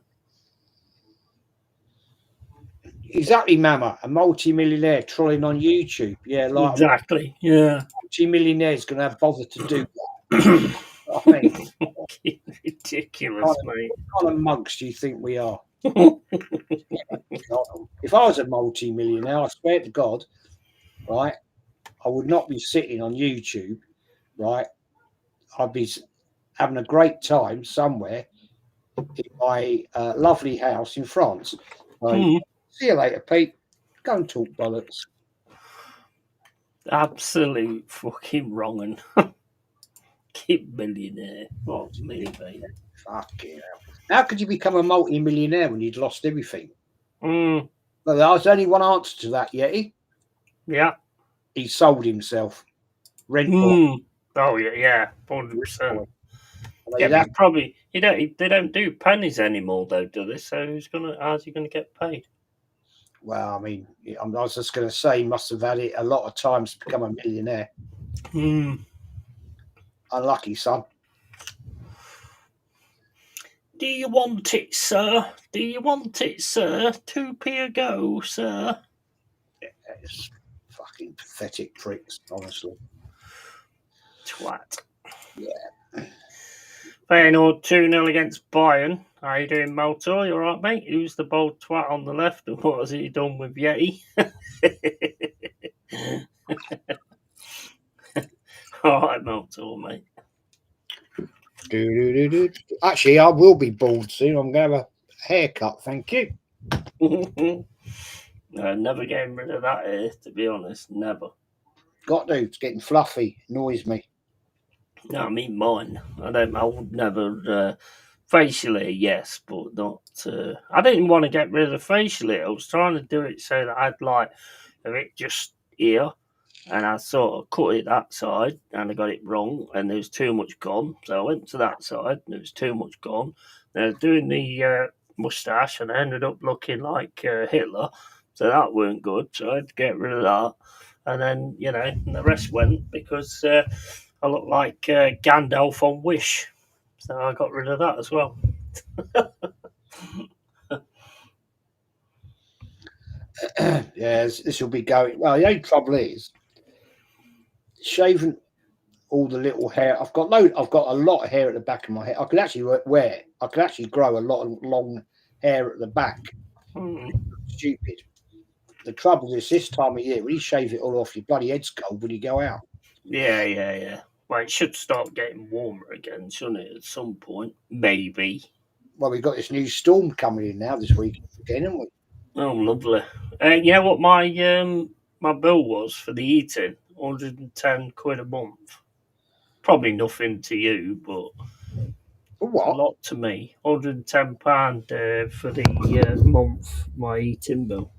Exactly, Mama. A multi-millionaire trolling on YouTube. Yeah, like exactly. Yeah. Multi-millionaire is going to have bother to do that. I mean, ridiculous, mate. What kind of monks do you think we are? If I was a multi-millionaire, I swear to God, right, I would not be sitting on YouTube, right? I'd be having a great time somewhere in my lovely house in France. So, see you later, Pete. Go and talk bollocks. Absolute fucking wrong and keep millionaire. What's me, mate? Fucking hell. How could you become a multi-millionaire when you'd lost everything? Well, there's only one answer to that, Yeti. Yeah. He sold himself. Rent. Oh yeah, 100%. Yeah, probably they don't do pennies anymore though, do they? So how's he gonna get paid? Well, I mean, I was just going to say, he must have had it a lot of times to become a millionaire. Unlucky, son. Do you want it, sir? Do you want it, sir? 2p a go, sir. Yeah, it's fucking pathetic pricks, honestly. Twat. Yeah. Feyenoord 2-0 against Bayern. How you doing, Maltor? You all right, mate? Who's the bold twat on the left, and what has he done with Yeti? All right, Maltor, mate. Actually, I will be bald soon. I'm going to have a haircut, thank you. No, never getting rid of that hair, to be honest. Never. Got to. It's getting fluffy. Annoys me. No, I mean mine. I would never... facial hair, yes, but not... I didn't want to get rid of the facial hair. I was trying to do it so that I'd like a bit just here, and I sort of cut it that side, and I got it wrong, and there was too much gone. So I went to that side, and there was too much gone. Then I was doing the moustache, and I ended up looking like Hitler, so that weren't good. So I had to get rid of that. And then, and the rest went because I looked like Gandalf on Wish. So I got rid of that as well. Yes, this will be going. Well, the only trouble is shaving all the little hair. I've got a lot of hair at the back of my head. I could actually I could actually grow a lot of long hair at the back. Stupid. The trouble is this time of year, when you shave it all off, your bloody head's cold when you go out. Yeah. Well, it should start getting warmer again, shouldn't it? At some point, maybe. Well, we've got this new storm coming in now this week again, haven't we? Oh, lovely. Yeah, what my bill was for the eating, £110 a month. Probably nothing to you, but For what? a lot to me. £110 for the month, my eating bill.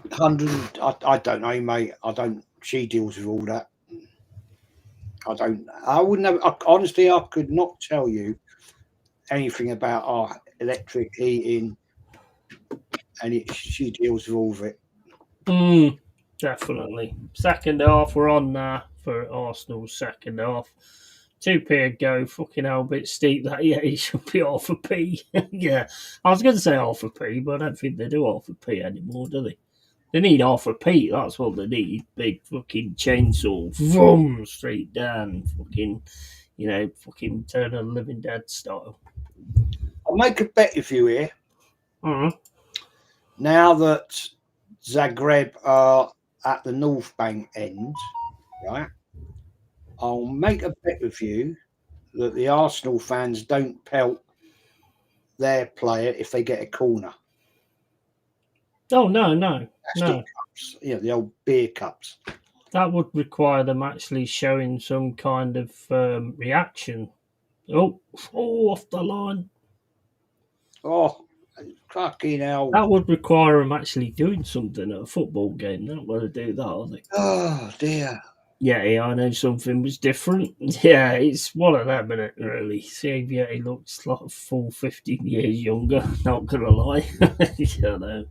100. I don't know, mate. I don't. She deals with all that. I don't. I wouldn't have. Honestly, I could not tell you anything about our electric heating, and she deals with all of it. Definitely. Second half, we're on now for Arsenal's second half. 2p a go, fucking hell, bit steep that. Yeah, it should be half a p. Yeah, I was going to say half a p, but I don't think they do half a p anymore, do they? They need half a p, that's what they need. Big fucking chainsaw, vroom, straight down, fucking, fucking Turn of the Living Dead style. I'll make a bet with you here. Now that Zagreb are at the North Bank end, right? I'll make a bet with you that the Arsenal fans don't pelt their player if they get a corner. Oh, no. Cups, the old beer cups. That would require them actually showing some kind of reaction. Oh, off the line. Oh, fucking hell. That would require them actually doing something at a football game. They don't want to do that, are they? Oh, dear. Yeah, I know something was different. Yeah, it's one of them, isn't it, really? See, yeah, he looks like a full 15 years younger, not going to lie. You know.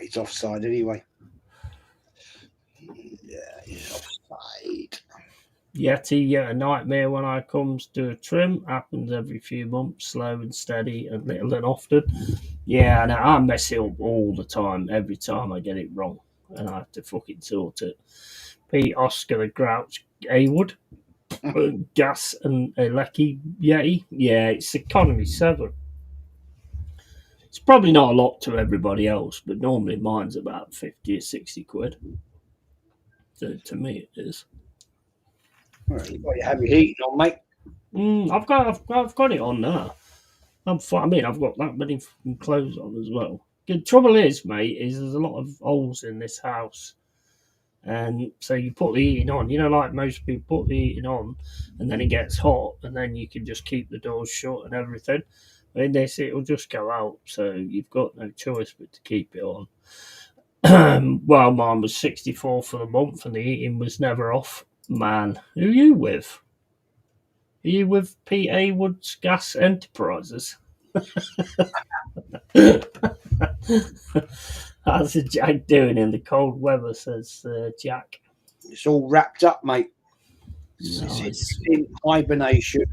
He's offside anyway. Yeah, he's offside. Yeti, a nightmare when I comes to a trim. Happens every few months, slow and steady and little and often. Yeah, and I mess it up all the time, every time I get it wrong. And I have to fucking sort it. Pete, Oscar, the Grouch, Haywood, Gas and Lecky Yeti. Yeah, it's economy 7. It's probably not a lot to everybody else, but normally mine's about 50 or 60 quid. So to me, it is. Well, you've got your heavy heating on, mate. I've got it on now. I've got that many clothes on as well. The trouble is, mate, there's a lot of holes in this house. And so you put the heating on, like most people put the heating on and then it gets hot and then you can just keep the doors shut and everything. But in this, it'll just go out. So you've got no choice but to keep it on. Well, mine was 64 for the month and the heating was never off. Man, who are you with? Are you with P.A. Woods Gas Enterprises? How's the Jack doing in the cold weather, says Jack. It's all wrapped up, mate. Nice. It's in hibernation,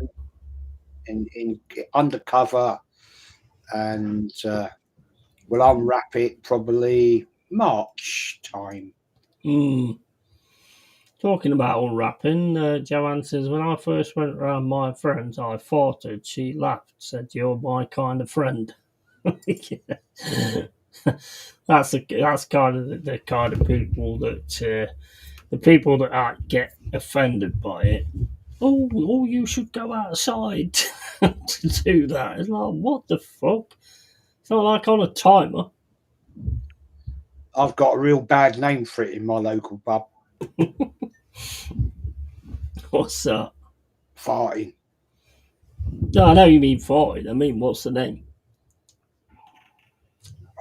in undercover, and we'll unwrap it probably March time. Talking about unwrapping, Joanne says, when I first went around my friends, I farted. She laughed, said, "You're my kind of friend." That's kind of the kind of people that the people that get offended by it. Oh, you should go outside to do that. It's like, what the fuck? It's not like on a timer. I've got a real bad name for it in my local pub. What's that? Farting. No, I know you mean farting. I mean, what's the name?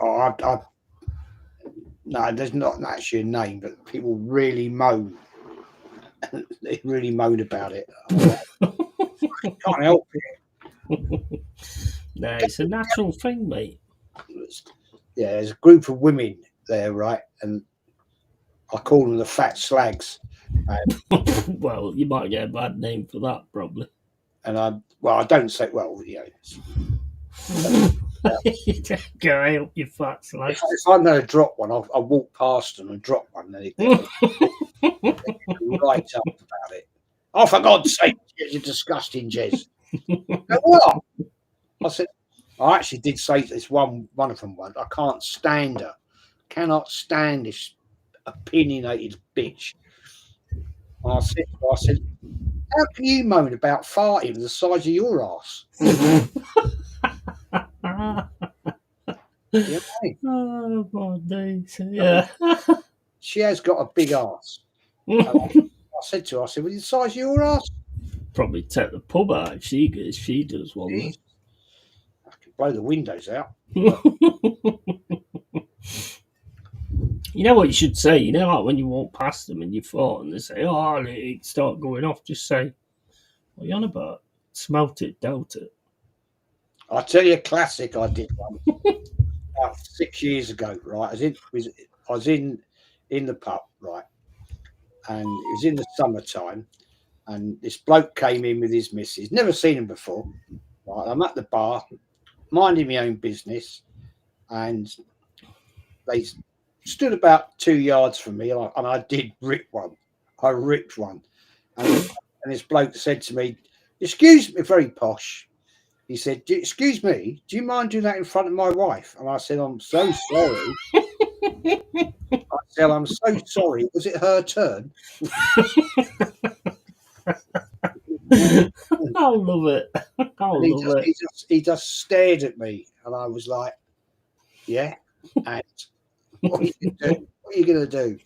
Oh, no, there's not actually a name, but people really moan. They really moan about it. Can't help it. No, it's a natural thing, mate. Yeah, there's a group of women there, right? And I call them the fat slags. Well, you might get a bad name for that, probably. And I don't say, well, you know. Go help your fat slag. If I'm going to drop one, I'll walk past them and drop one. Then they'll write up about it. Oh, for God's sake, you're disgusting, Jez. What? I said, I actually did say this one of them once. I can't stand her. Cannot stand this opinionated bitch. And I said, how can you moan about farting the size of your ass? You know what I mean? Oh my days! Yeah, she has got a big ass. I said to her, well, the size of your ass? Probably take the pub out if she does one. I could blow the windows out. You know what you should say? You know, like when you walk past them and you fart and they say, oh, it start going off, just say, what are you on about? Smelt it, dealt it. I'll tell you a classic I did once, about 6 years ago, right? I was in the pub, right? And it was in the summertime, and this bloke came in with his missus. Never seen him before. Right? I'm at the bar, minding my own business, and they stood about 2 yards from me, and I did rip one. I ripped one, and this bloke said to me, "Excuse me," very posh. He said, "Excuse me, do you mind doing that in front of my wife?" And I said, "I'm so sorry." I said, "I'm so sorry. Was it her turn?" I love it. He just stared at me, and I was like, "Yeah, and what are you going to do?"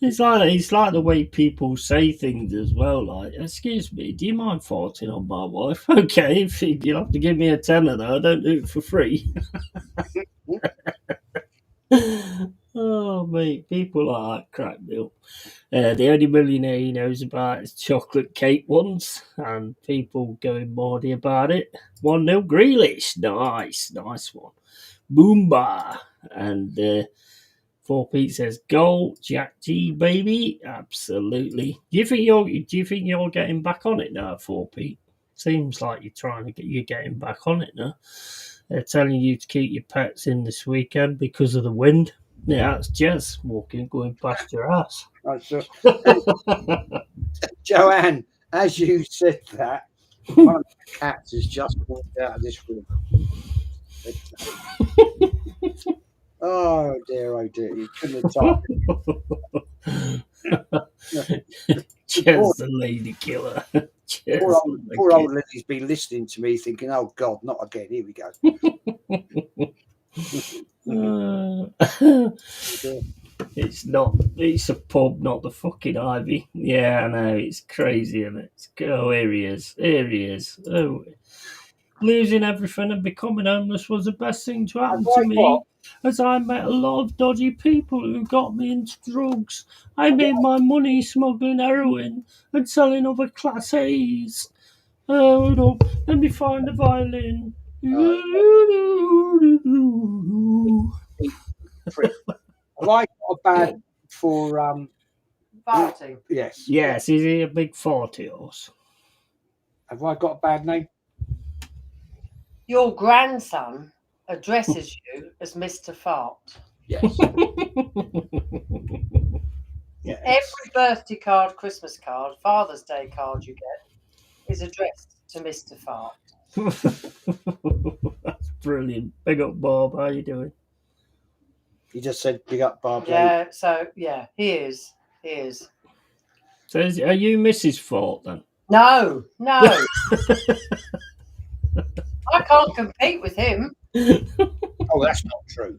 It's like the way people say things as well. Like, excuse me, do you mind farting on my wife? Okay, if you'll have to give me a tenner though. I don't do it for free. Oh, mate, people like that crack me up. The only millionaire he knows about is chocolate cake ones, and people going bawdy about it. 1-0 Grealish, nice one. Boomba, and 4 Pete says goal, Jack G baby, absolutely. Do you think you're getting back on it now, 4 Pete? Seems like you're getting back on it now. They're telling you to keep your pets in this weekend because of the wind. Yeah, that's Jez going past your ass. Joanne, as you said that, one of the cats has just walked out of this room. Oh dear, you couldn't have told it. Jez the lady killer. Poor old Lily's been listening to me thinking, oh God, not again. Here we go. It's a pub, not the fucking Ivy. Yeah, I know, it's crazy, isn't it? Oh, here he is. Oh, losing everything and becoming homeless was the best thing to happen to me, as I met a lot of dodgy people who got me into drugs. I made my money smuggling heroin and selling other Class A's. Hold up, let me find the violin. Have I got a bad for farting? Yes. Yes, is he a big farty horse? Have I got a bad name? Your grandson addresses you as Mr. Fart. Yes. Yes. Every birthday card, Christmas card, Father's Day card you get is addressed to Mr. Fart. That's brilliant. Big up, Bob. How you doing? He just said big up, Bob. Yeah, so, yeah, he is. So are you Mrs. Fart then? No. I can't compete with him. Oh, that's not true.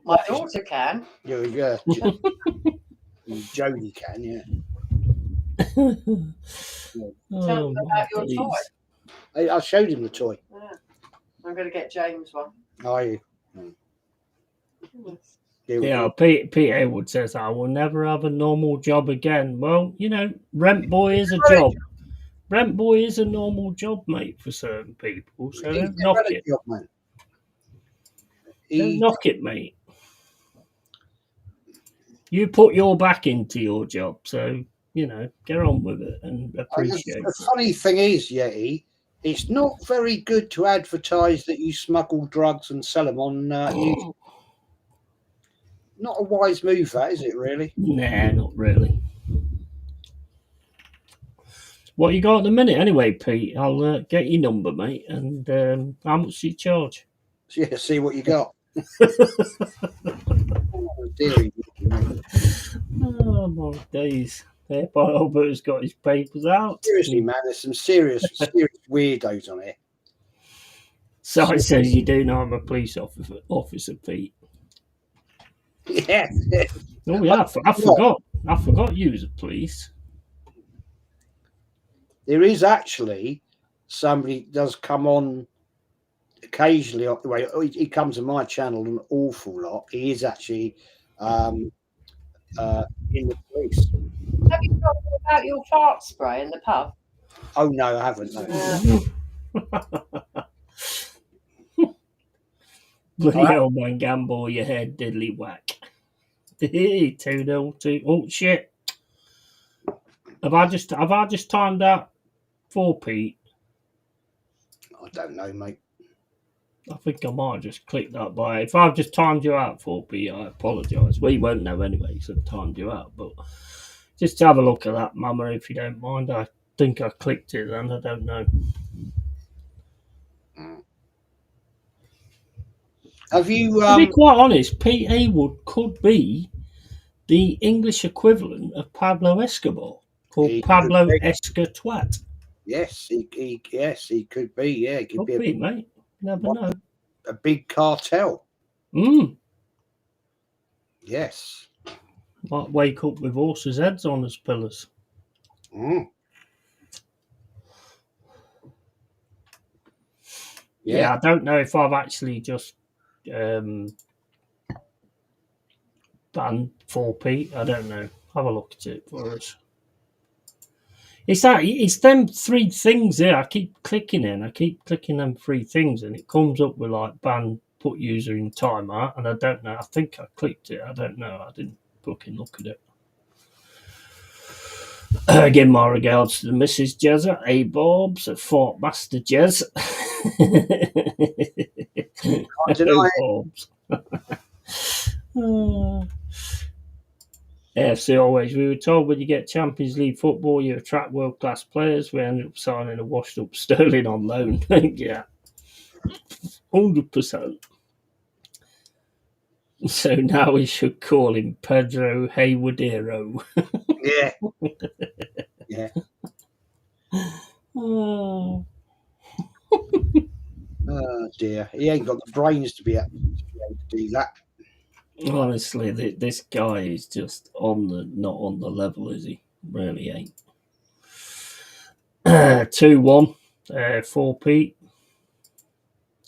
My daughter can. Yeah. Jodie can, yeah. Tell him about your toy. I showed him the toy. Yeah. I'm going to get James one. Are you? Yeah, Pete Haywood says, I will never have a normal job again. Well, rent boy is a job. Rent boy is a normal job, mate, for certain people. So don't knock it. Don't knock it, mate. You put your back into your job, so you know, get on with it and appreciate The it. funny thing is, Yeti, it's not very good to advertise that you smuggle drugs and sell them on YouTube. Not a wise move, that is it? Really? Nah, not really. What you got at the minute, anyway, Pete? I'll get your number, mate. And how much do you charge? Yeah, see what you got. Oh, dearie, mate. Oh my days! There, Albert's got his papers out. Seriously, man, there's some serious weirdos on here. So it says you do know I'm a police officer, Pete. Yeah. Oh yeah, I forgot. I forgot you was a police. There is actually somebody does come on occasionally. He comes on my channel an awful lot. He is actually in the police. Have you talked about your fart spray in the pub? Oh no, I haven't. No. Bloody hell, man! Gamble your head, diddly whack. 2-0 to. Oh shit! Have I just timed out 4, Pete? I don't know, mate. I think I might have just clicked that by. If I've just timed you out 4p, I apologise. We won't know anyway, because I've timed you out. But just have a look at that, Mama, if you don't mind. I think I clicked it then. I don't know. Have you? To be quite honest, Pete Haywood could be the English equivalent of Pablo Escobar, or Pablo Escatwat. Yes, he could be. Yeah, he could be, mate. Never know. A big cartel. Yes. Might wake up with horses' heads on as pillars. Yeah, I don't know if I've actually just banned 4p. I don't know. Have a look at it for us. It's them 3 things there. I keep clicking in. I keep clicking them 3 things, and it comes up with like ban, put user in timeout, and I don't know. I think I clicked it. I don't know. I didn't fucking look at it. Again, my regards to the Mrs. Jezza, Bobs, Fort Master Jez. I don't know. AFC always. We were told when you get Champions League football, you attract world-class players. We ended up signing a washed-up Sterling on loan. Yeah. 100%. So now we should call him Pedro Haywoodero. Yeah. Yeah. Oh dear. He ain't got the brains to be able to do that. Honestly, this guy is just not on the level, is he? Really ain't. 2-1. 4p.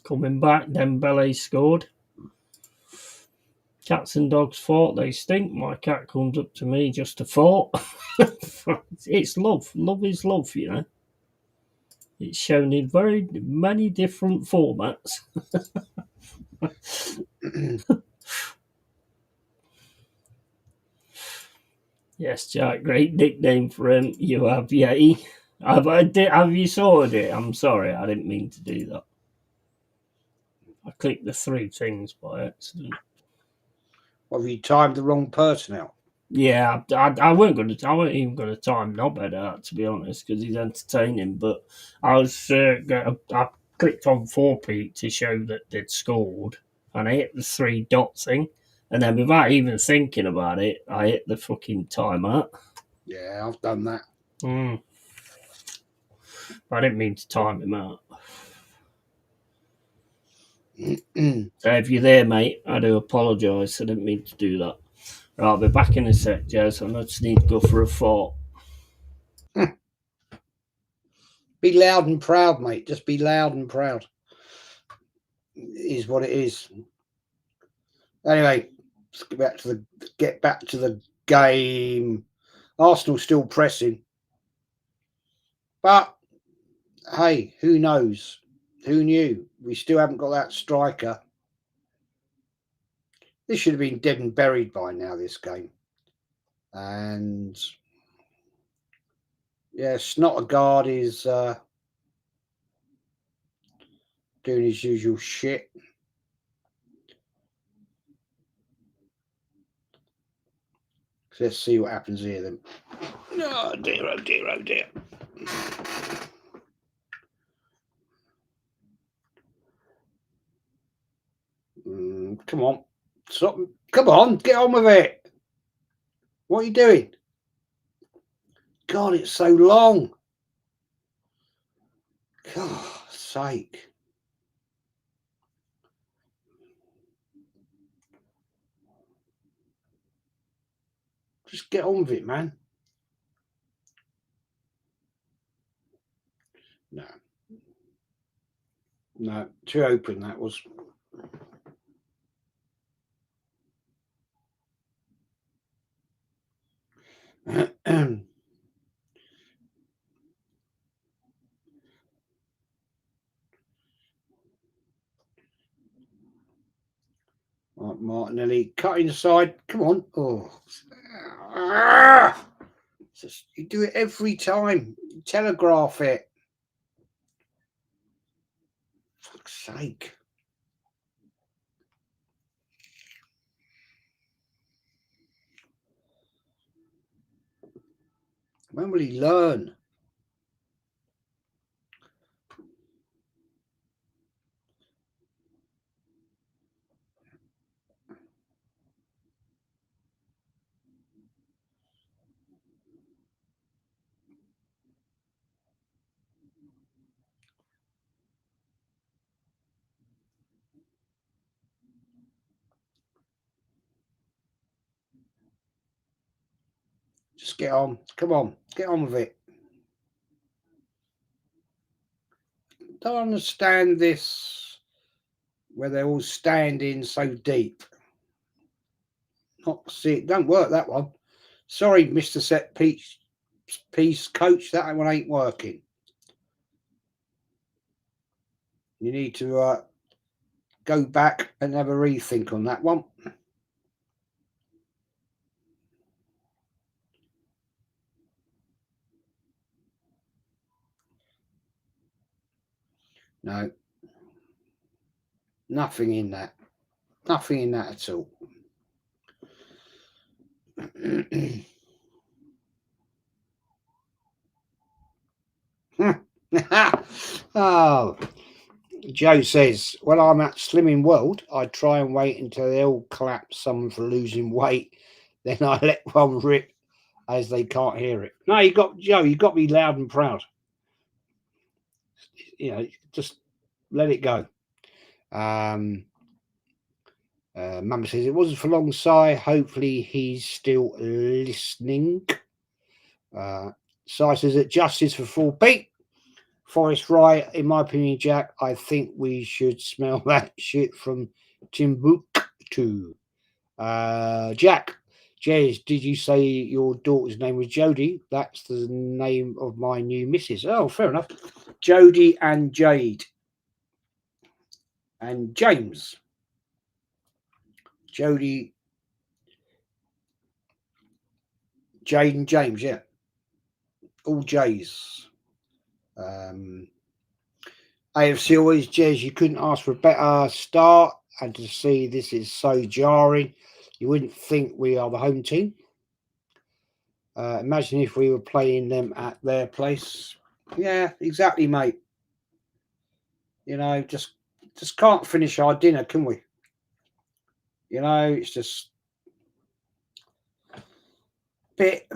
Coming back. Dembele scored. Cats and dogs fought. They stink. My cat comes up to me just to fought. It's love. Love is love, you know. It's shown in very many different formats. Yes, Jack, great nickname for him. You have Yeti. Have you sorted it? I'm sorry, I didn't mean to do that. I clicked the 3 things by accident. Have you timed the wrong person out? Yeah, I weren't even going to time Knobhead out, to be honest, because he's entertaining. But I was I clicked on 4p to show that they'd scored, and I hit the 3 dot thing, and then without even thinking about it, I hit the fucking timeout. Yeah, I've done that. I didn't mean to time him out. So if you're there, mate, I do apologise. I didn't mean to do that. Right, I'll be back in a sec, Jez. I just need to go for a fart. Be loud and proud, mate. Just be loud and proud. It is what it is. Anyway, let's get back to the game. Arsenal still pressing. But hey, who knows? Who knew? We still haven't got that striker. This should have been dead and buried by now, this game. And Yeah, Snotterguard is doing his usual shit. So let's see what happens here then. Oh dear, oh dear, oh dear. Come on. Stop. Come on, get on with it. What are you doing? God, it's so long. God's sake. Just get on with it, man. No. No, too open that was. Right, Martinelli, cut inside. Come on. Oh. Just, you do it every time. Telegraph it. Fuck's sake. When will he learn? Just get on. Come on. Get on with it. Don't understand this where they're all standing so deep. Not see it. Don't work that one. Sorry, Mr. Set Piece Coach. That one ain't working. You need to go back and have a rethink on that one. No. Nothing in that. Nothing in that at all. Oh, Joe says, when I'm at Slimming World, I try and wait until they all clap someone for losing weight. Then I let one rip as they can't hear it. No, Joe, you got to be loud and proud. You know, just let it go. Mum says it wasn't for long, Si. Hopefully he's still listening. Si says that justice for 4p. Forrest right, in my opinion, Jack. I think we should smell that shit from Timbuktu. Jack, Jez, did you say your daughter's name was Jodie? That's the name of my new missus. Oh, fair enough. Jodie and Jade. And James. Jodie, Jade and James, yeah. All J's. AFC always, Jez, you couldn't ask for a better start, and to see this is so jarring. You wouldn't think we are the home team. Imagine if we were playing them at their place. Yeah, exactly, mate. You know, just can't finish our dinner, can we? You know, it's just a bit.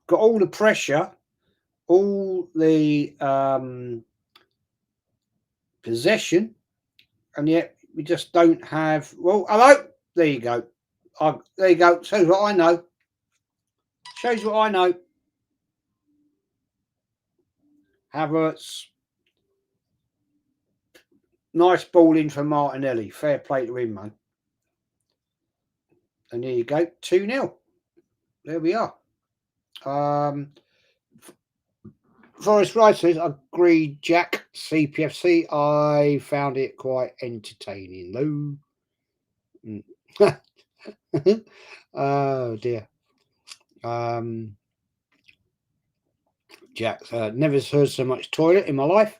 Got all the pressure, all the possession, and yet we just don't have. Well, hello, there you go. There you go. Shows what I know. Shows what I know. Havertz. Nice ball in for Martinelli. Fair play to him, man. And there you go. 2-0. There we are. Forrest Wright says, agreed, Jack. CPFC. I found it quite entertaining, though. Oh, dear. Jack, never heard so much toilet in my life.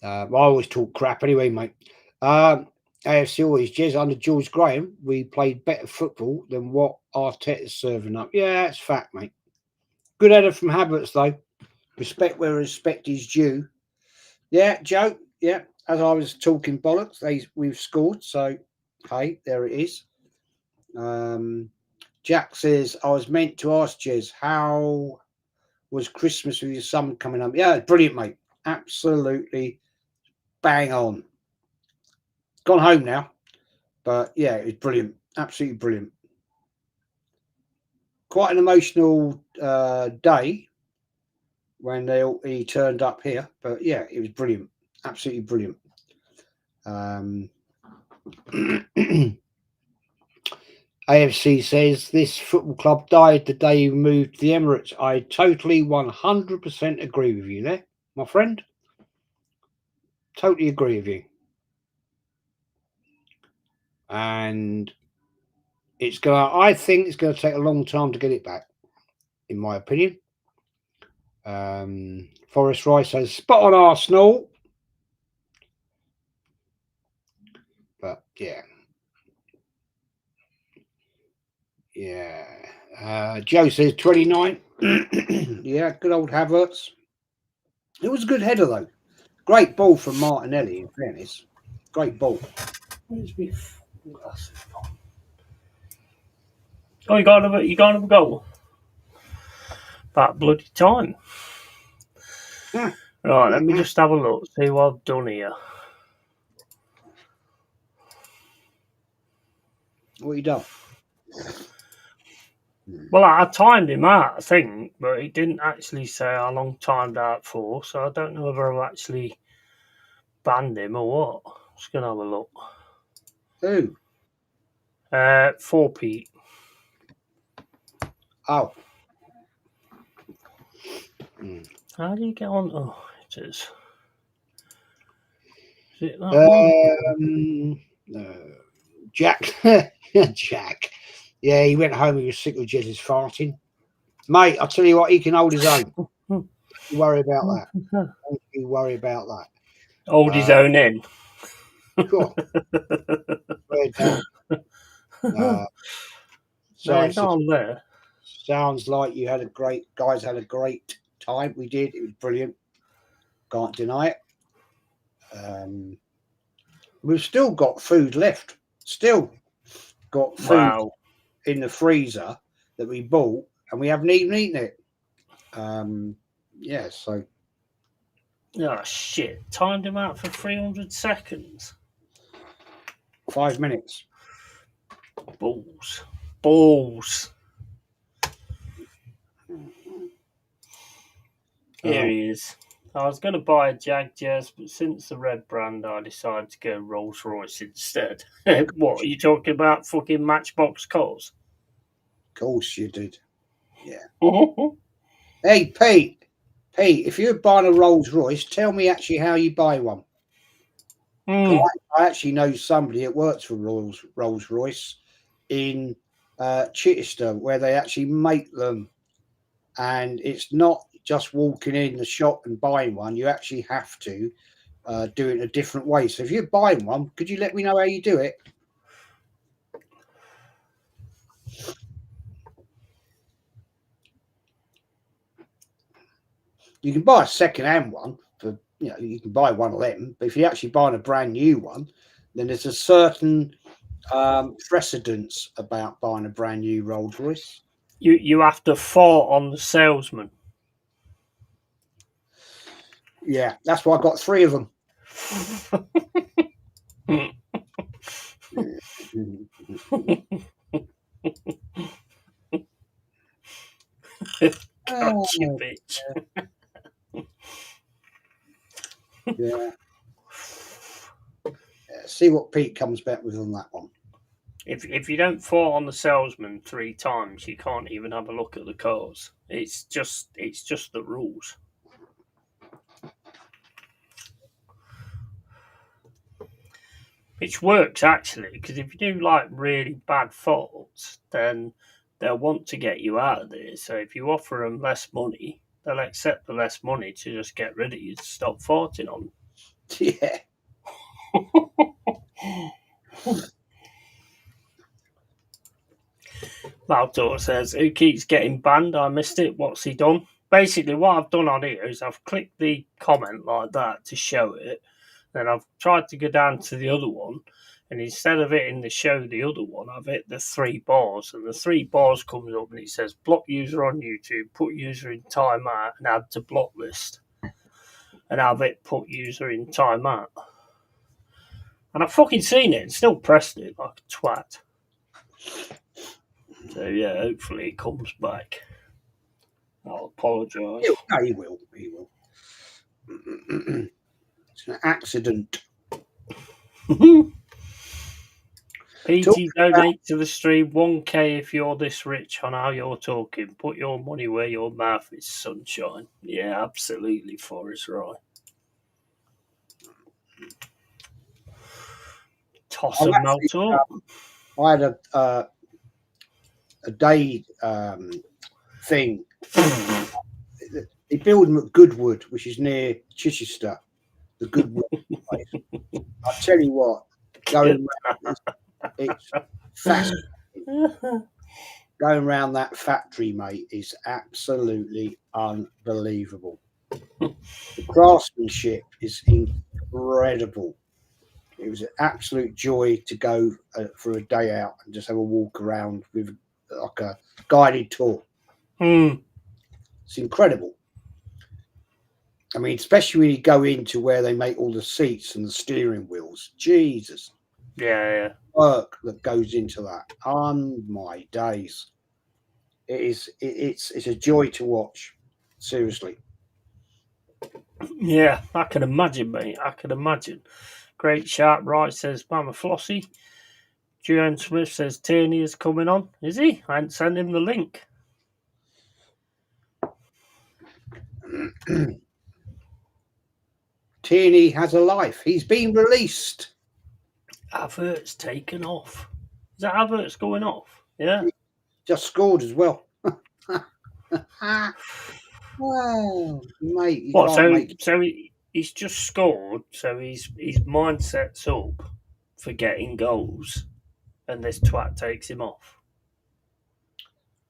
I always talk crap anyway, mate. AFC always, Jez, under George Graham, we played better football than what Arteta's serving up. Yeah, that's fact, mate. Good header from Havertz, though. Respect where respect is due. Yeah, Joe. Yeah, as I was talking bollocks, we've scored. So, hey, there it is. Jack says, I was meant to ask Jez, how was Christmas with your son coming up? Yeah, brilliant, mate. Absolutely bang on. Gone home now. But yeah, it was brilliant. Absolutely brilliant. Quite an emotional day when he turned up here. But yeah, it was brilliant. Absolutely brilliant. AFC says this football club died the day you moved to the Emirates. I totally 100% agree with you there, my friend. Totally agree with you. And I think it's going to take a long time to get it back, in my opinion. Forrest Rice says, spot on Arsenal. But yeah. Yeah. Joe says 29. Yeah, good old Havertz. It was a good header, though. Great ball from Martinelli, in fairness. Great ball. Oh, you got another goal. About bloody time. Yeah. Right, let me just have a look, see what I've done here. What you done? Well, I timed him out, I think, but he didn't actually say how long timed out for, so I don't know whether I've actually banned him or what. Just gonna have a look. Who? 4 Pete. Oh. How do you get on? Oh, it is. Is it that one? Jack. Jack. Yeah, he went home. He was sick of Jez's farting. Mate, I'll tell you what, he can hold his own. Don't you worry about that. Don't you worry about that. Hold his own in. Cool. Sounds like you had a great time. We did. It was brilliant. Can't deny it. We've still got food left. Still got food in the freezer that we bought, and we haven't even eaten it. Yeah, so. Oh, shit. Timed him out for 300 seconds. 5 minutes. Balls. Here he is. I was going to buy a Jag Jazz, but since the red brand, I decided to go Rolls Royce instead. What, are you talking about fucking Matchbox cars? Of course you did. Yeah. Hey, Pete, if you're buying a Rolls Royce, tell me actually how you buy one. I actually know somebody that works for Rolls Royce in Chichester, where they actually make them. And it's not just walking in the shop and buying one. You actually have to do it a different way. So if you're buying one, could you let me know how you do it? You can buy a second-hand one for, you can buy one of them. But if you're actually buying a brand new one, then there's a certain precedence about buying a brand new Rolls Royce. You have to fart on the salesman. Yeah, that's why I got 3 of them. Gotcha, bitch. Yeah. See what Pete comes back with on that one. If you don't fart on the salesman 3 times, you can't even have a look at the cars. It's just the rules. Which works actually, because if you do like really bad faults, then they'll want to get you out of there. So if you offer them less money, they'll accept the less money to just get rid of you to stop farting on. Yeah. Maltor says, who keeps getting banned? I missed it. What's he done? Basically, what I've done on here is I've clicked the comment like that to show it. Then I've tried to go down to the other one. And instead of hitting the show the other one, I've hit the 3 bars. And the 3 bars comes up and it says, block user on YouTube, put user in timeout and add to block list. And I've hit put user in timeout. And I've fucking seen it and still pressed it like a twat. So yeah, hopefully it comes back. I'll apologise. No, he will. He will. It's an accident. PT donate to the stream 1k if you're this rich on how you're talking. Put your money where your mouth is, sunshine. Yeah, absolutely, Forrest right. Toss a melt up. I had a day thing. They build them at Goodwood, which is near Chichester. The Goodwood place. I tell you what, going around, it's fascinating. Going around that factory, mate, is absolutely unbelievable. The craftsmanship is incredible. It was an absolute joy to go for a day out and just have a walk around with like a guided tour. It's incredible. I mean, especially when you go into where they make all the seats and the steering wheels. Jesus. Yeah. Work that goes into that. On my days. It's a joy to watch. Seriously. Yeah, I can imagine, mate. I can imagine. Great Sharp Right says, Mama Flossie. Julian Smith says, Tierney is coming on. Is he? I hadn't sent him the link. Tierney has a life. He's been released. Advert's taken off. Is that advert's going off? Yeah. He just scored as well. Well, mate. What? So he's just scored. So his mindset's up for getting goals, and this twat takes him off.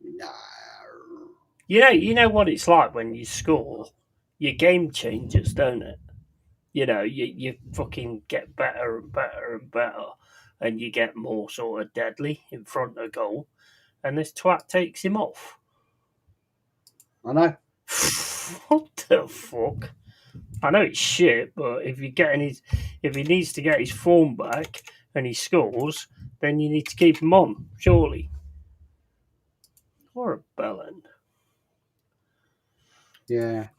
No. You know what it's like when you score. Your game changes, don't it? You know, you fucking get better and better and better, and you get more sort of deadly in front of goal, and this twat takes him off. I know. What the fuck? I know it's shit, but if he needs to get his form back and he scores, then you need to keep him on, surely. Or a bellend. Yeah.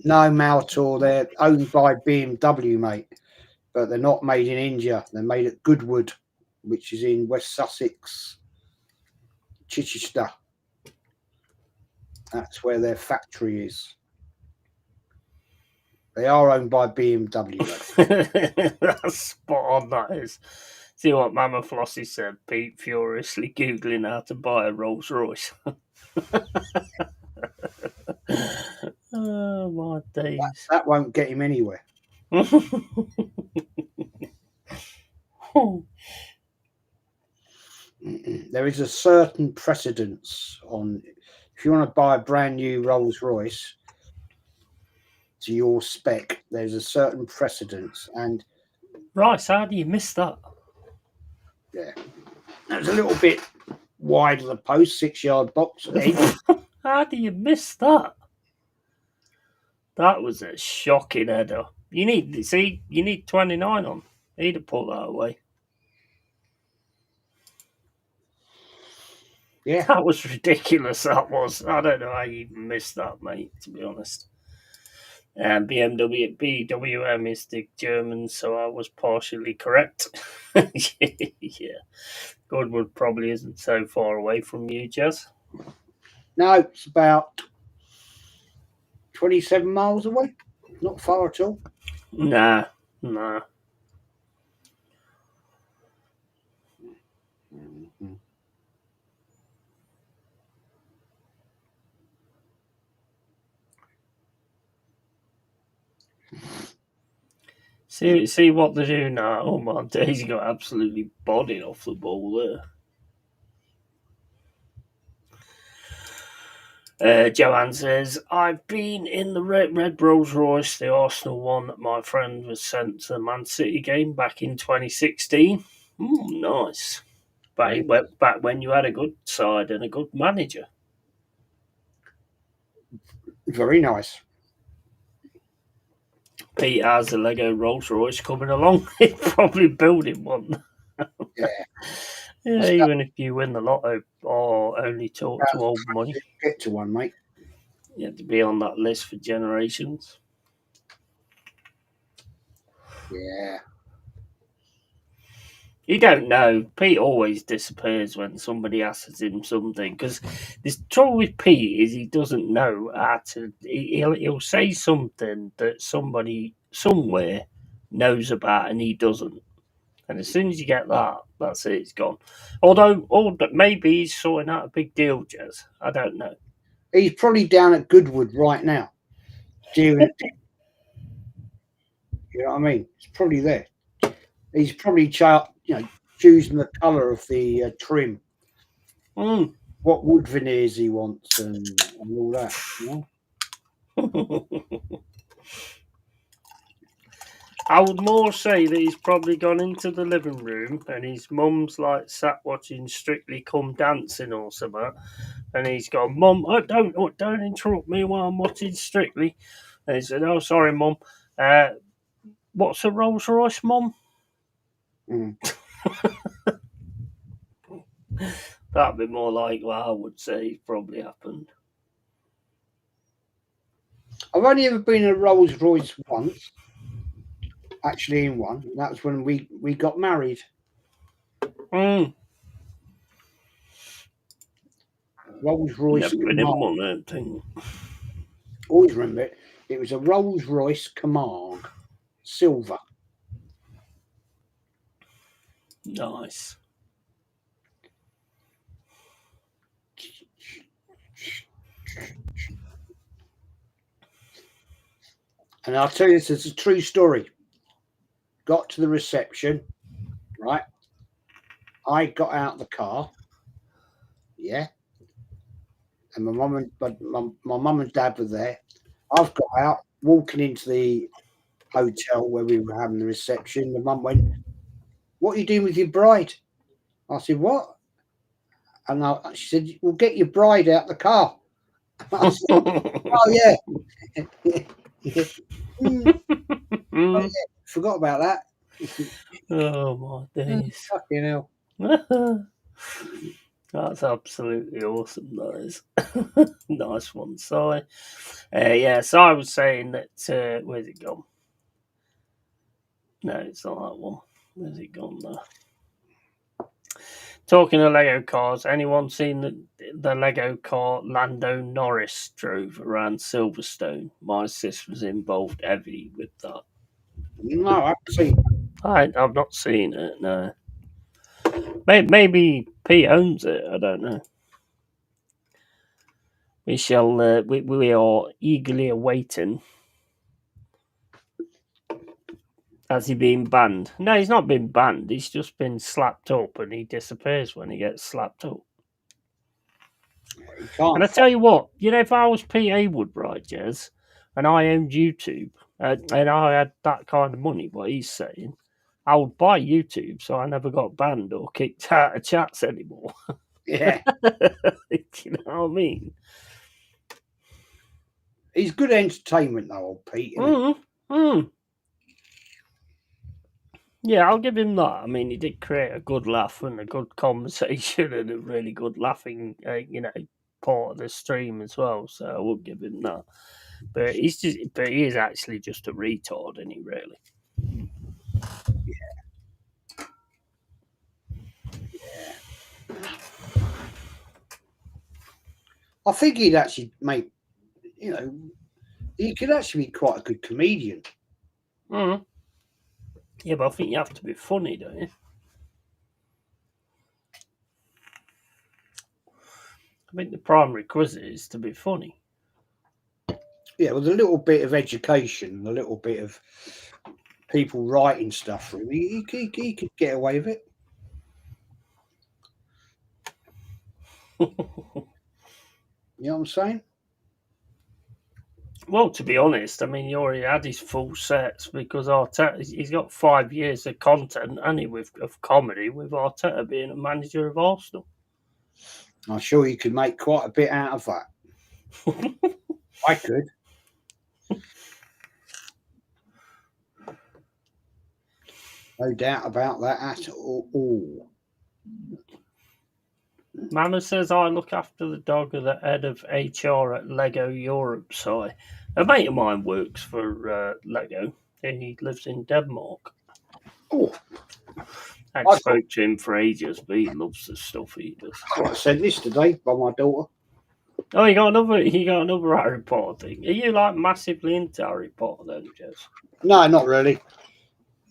No, Maltor, they're owned by BMW, mate, but they're not made in India. They're made at Goodwood, which is in West Sussex, Chichester. That's where their factory is. They are owned by BMW. That's spot on, that is. See what Mama Flossie said, Pete, furiously Googling how to buy a Rolls Royce. Oh, my days. That won't get him anywhere. There is a certain precedence on if you want to buy a brand new Rolls Royce to your spec, there's a certain precedence. And right, how do you miss that? Yeah, that was a little bit wide of the post, 6-yard box. How do you miss that? That was a shocking header. You need 29 on. He'd have pulled that away. Yeah. That was ridiculous, that was. I don't know how you even missed that, mate, to be honest. And BWM is the German, so I was partially correct. Yeah. Goodwood probably isn't so far away from you, Jez. No, it's about 27 miles away. Not far at all. Nah. See what they do now. Oh my days, he got absolutely bodied off the ball there. Joanne says, I've been in the red Rolls Royce, the Arsenal one that my friend was sent to the Man City game back in 2016. Nice. Back when you had a good side and a good manager. Very nice. Pete has a Lego Rolls Royce coming along. He's probably building one. Yeah. Yeah, even if you win the lotto or only talk to old money. Get to one, mate. You have to be on that list for generations. Yeah. You don't know. Pete always disappears when somebody asks him something. Because the trouble with Pete is he doesn't know how to. He'll say something that somebody somewhere knows about and he doesn't. And as soon as you get that, that's it. It's gone. Although, maybe he's sorting out a big deal, Jez. I don't know. He's probably down at Goodwood right now. You know what I mean? It's probably there. He's probably choosing the colour of the trim. What wood veneers he wants and all that. You know? I would more say that he's probably gone into the living room and his mum's like sat watching Strictly Come Dancing or something, and he's gone, Mum, don't interrupt me while I'm watching Strictly. And he said, oh, sorry, Mum. What's a Rolls Royce, Mum? That'd be more like what I would say probably happened. I've only ever been in a Rolls Royce once. Actually, in one. That was when we got married. Rolls Royce. Never been in one, I don't think. Always remember it. It was a Rolls Royce Camargue, silver. Nice. And I'll tell you this, it's a true story. Got to the reception, right? I got out of the car, yeah, and my mum and dad were there. I've got out, walking into the hotel where we were having the reception. The mum went, "What are you doing with your bride?" I said, "What?" And she said, "We'll get your bride out the car." I said, "Oh yeah." Oh, yeah. Forgot about that. Oh my days. Fucking hell. That's absolutely awesome, that is. Nice one, Si. Yeah, so I was saying that, where's it gone? No, it's not that one. Where's it gone there? Talking of Lego cars, anyone seen the Lego car Lando Norris drove around Silverstone? My sis was involved heavily with that. No, I haven't seen it. I've not seen it, no. Maybe Pete owns it, I don't know. We shall. We are eagerly awaiting. Has he been banned? No, he's not been banned. He's just been slapped up, and he disappears when he gets slapped up. And I tell you what, if I was Pete Haywood, right, Jez, and I owned YouTube, and I had that kind of money, what he's saying, I would buy YouTube so I never got banned or kicked out of chats anymore. Yeah. You know what I mean? He's good entertainment, though, old Pete. Yeah, I'll give him that. I mean, he did create a good laugh and a good conversation and a really good laughing, part of the stream as well. So I would give him that. But he is actually just a retard, isn't he? Really? Yeah. I think he'd actually make. He could actually be quite a good comedian. Yeah, but I think you have to be funny, don't you? I think the primary quiz is to be funny. Yeah, with a little bit of education, a little bit of people writing stuff for him, he could get away with it. You know what I'm saying? Well, to be honest, I mean, he already had his full sets because Arteta, he's got 5 years of content, and of comedy, with Arteta being a manager of Arsenal. I'm sure he could make quite a bit out of that. I could. No doubt about that at all. Mama says I look after the dog at the head of HR at Lego Europe side. A mate of mine works for Lego. He lives in Denmark. Oh, I spoke to him for ages, but he loves the stuff he does. I got sent this today by my daughter. Oh, he got another Harry Potter thing. Are you like massively into Harry Potter then, Jez? No, not really.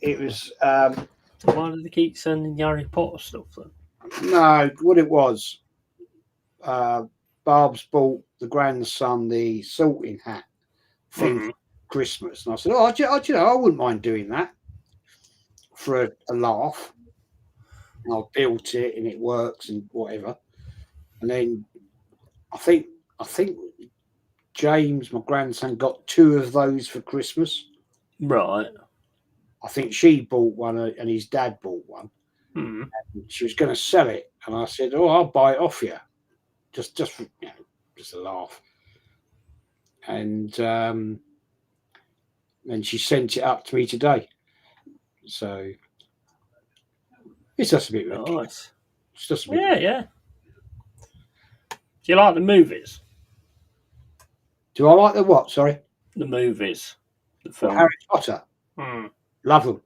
It was. So why do they keep sending you Harry Potter stuff then? No, what it was. Barb's bought the grandson the sorting hat thing for Christmas, and I said, "Oh, I wouldn't mind doing that for a laugh." And I built it, and it works, and whatever. And then I think James, my grandson, got 2 of those for Christmas. Right. I think she bought one, and his dad bought one. And she was going to sell it, and I said, "Oh, I'll buy it off you, just a laugh." And then she sent it up to me today. So it's just a bit nice. It's just a bit yeah. Do you like the movies? Do I like the what? Sorry, the movies, the film. Harry Potter. Love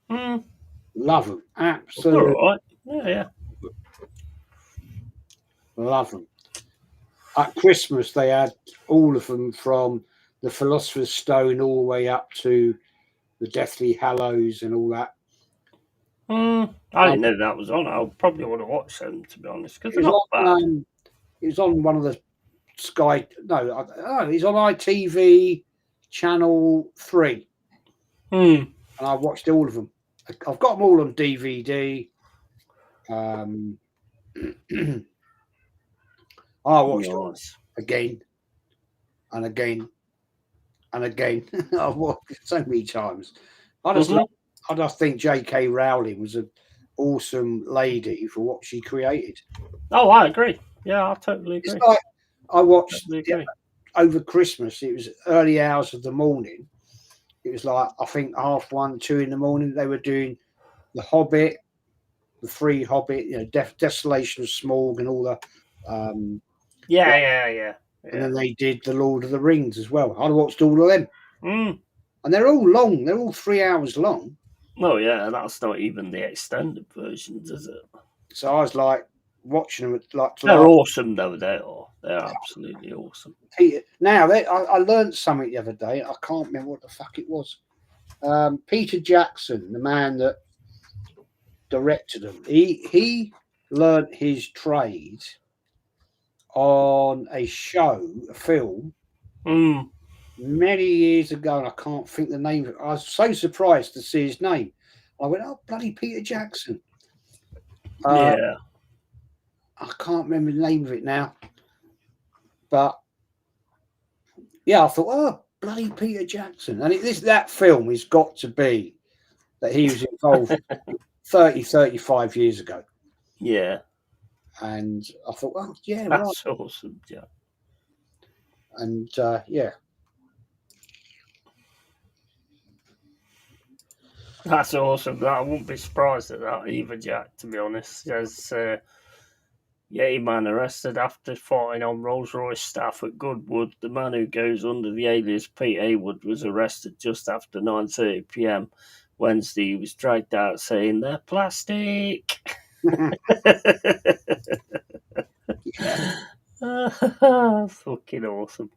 them. Love them. Absolutely. All right. Yeah. Love them. At Christmas, they had all of them, from the Philosopher's Stone all the way up to the Deathly Hallows and all that. I didn't know that was on. I probably want to watch them, to be honest, because they're not bad. It was on one of the Sky. No, it's on ITV Channel 3. And I watched all of them. I've got them all on DVD. I watched them again and again and again. I've watched it so many times. I just think J.K. Rowling was an awesome lady for what she created. Oh, I agree. Yeah, I totally agree. It's like I watched over Christmas. It was early hours of the morning. It was like, I think 1:30, 2 in the morning. They were doing The Hobbit, the 3 Hobbit, Desolation of Smaug, and all the. Yeah. And then they did The Lord of the Rings as well. I watched all of them. And they're all long. They're all 3 hours long. Oh, yeah, that's not even the extended versions, is it? So I was like watching them. They're awesome, though. They're absolutely awesome. Now, I learned something the other day. I can't remember what the fuck it was. Peter Jackson, the man that directed them, he learned his trade on a film many years ago, and I can't think the name of it. I was so surprised to see his name. I went, "Oh, bloody Peter Jackson." Yeah. I can't remember the name of it now. But yeah, I thought, "Oh, bloody Peter Jackson." And that film has got to be that he was involved 35 years ago. Yeah. And I thought, "Oh, yeah, that's awesome, yeah." And yeah. That's awesome. I wouldn't be surprised at that either, Jack, to be honest. There's Yeti man arrested after fighting on Rolls-Royce staff at Goodwood. The man who goes under the alias Pete Haywood was arrested just after 9:30 p.m. Wednesday. He was dragged out saying, "They're plastic." Fucking awesome.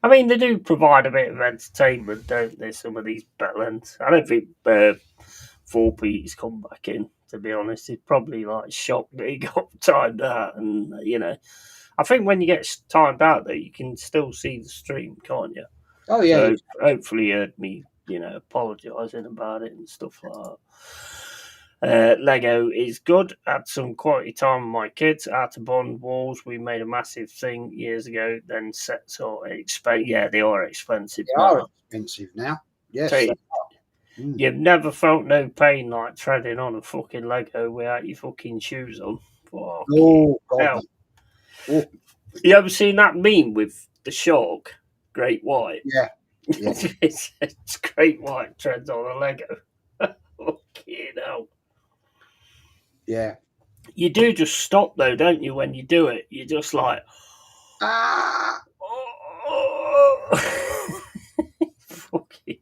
I mean, they do provide a bit of entertainment, don't they? Some of these bellends. I don't think 4P's come back in, to be honest. He's probably like shocked that he got timed out. And, I think when you get timed out, though, you can still see the stream, can't you? Oh, yeah. So hopefully he heard me apologising about it and stuff like that. Lego is good. Had some quality time with my kids. Artabon walls. We made a massive thing years ago. Then sets are expensive. Yeah, they are expensive. They are expensive now. Yes. So you've never felt no pain like treading on a fucking Lego without your fucking shoes on. Oh, God. Oh. You ever seen that meme with the shark, Great White? Yeah. It's Great White treads on a Lego. Fucking hell. Yeah. You do just stop though, don't you? When you do it, you're just like, fucking.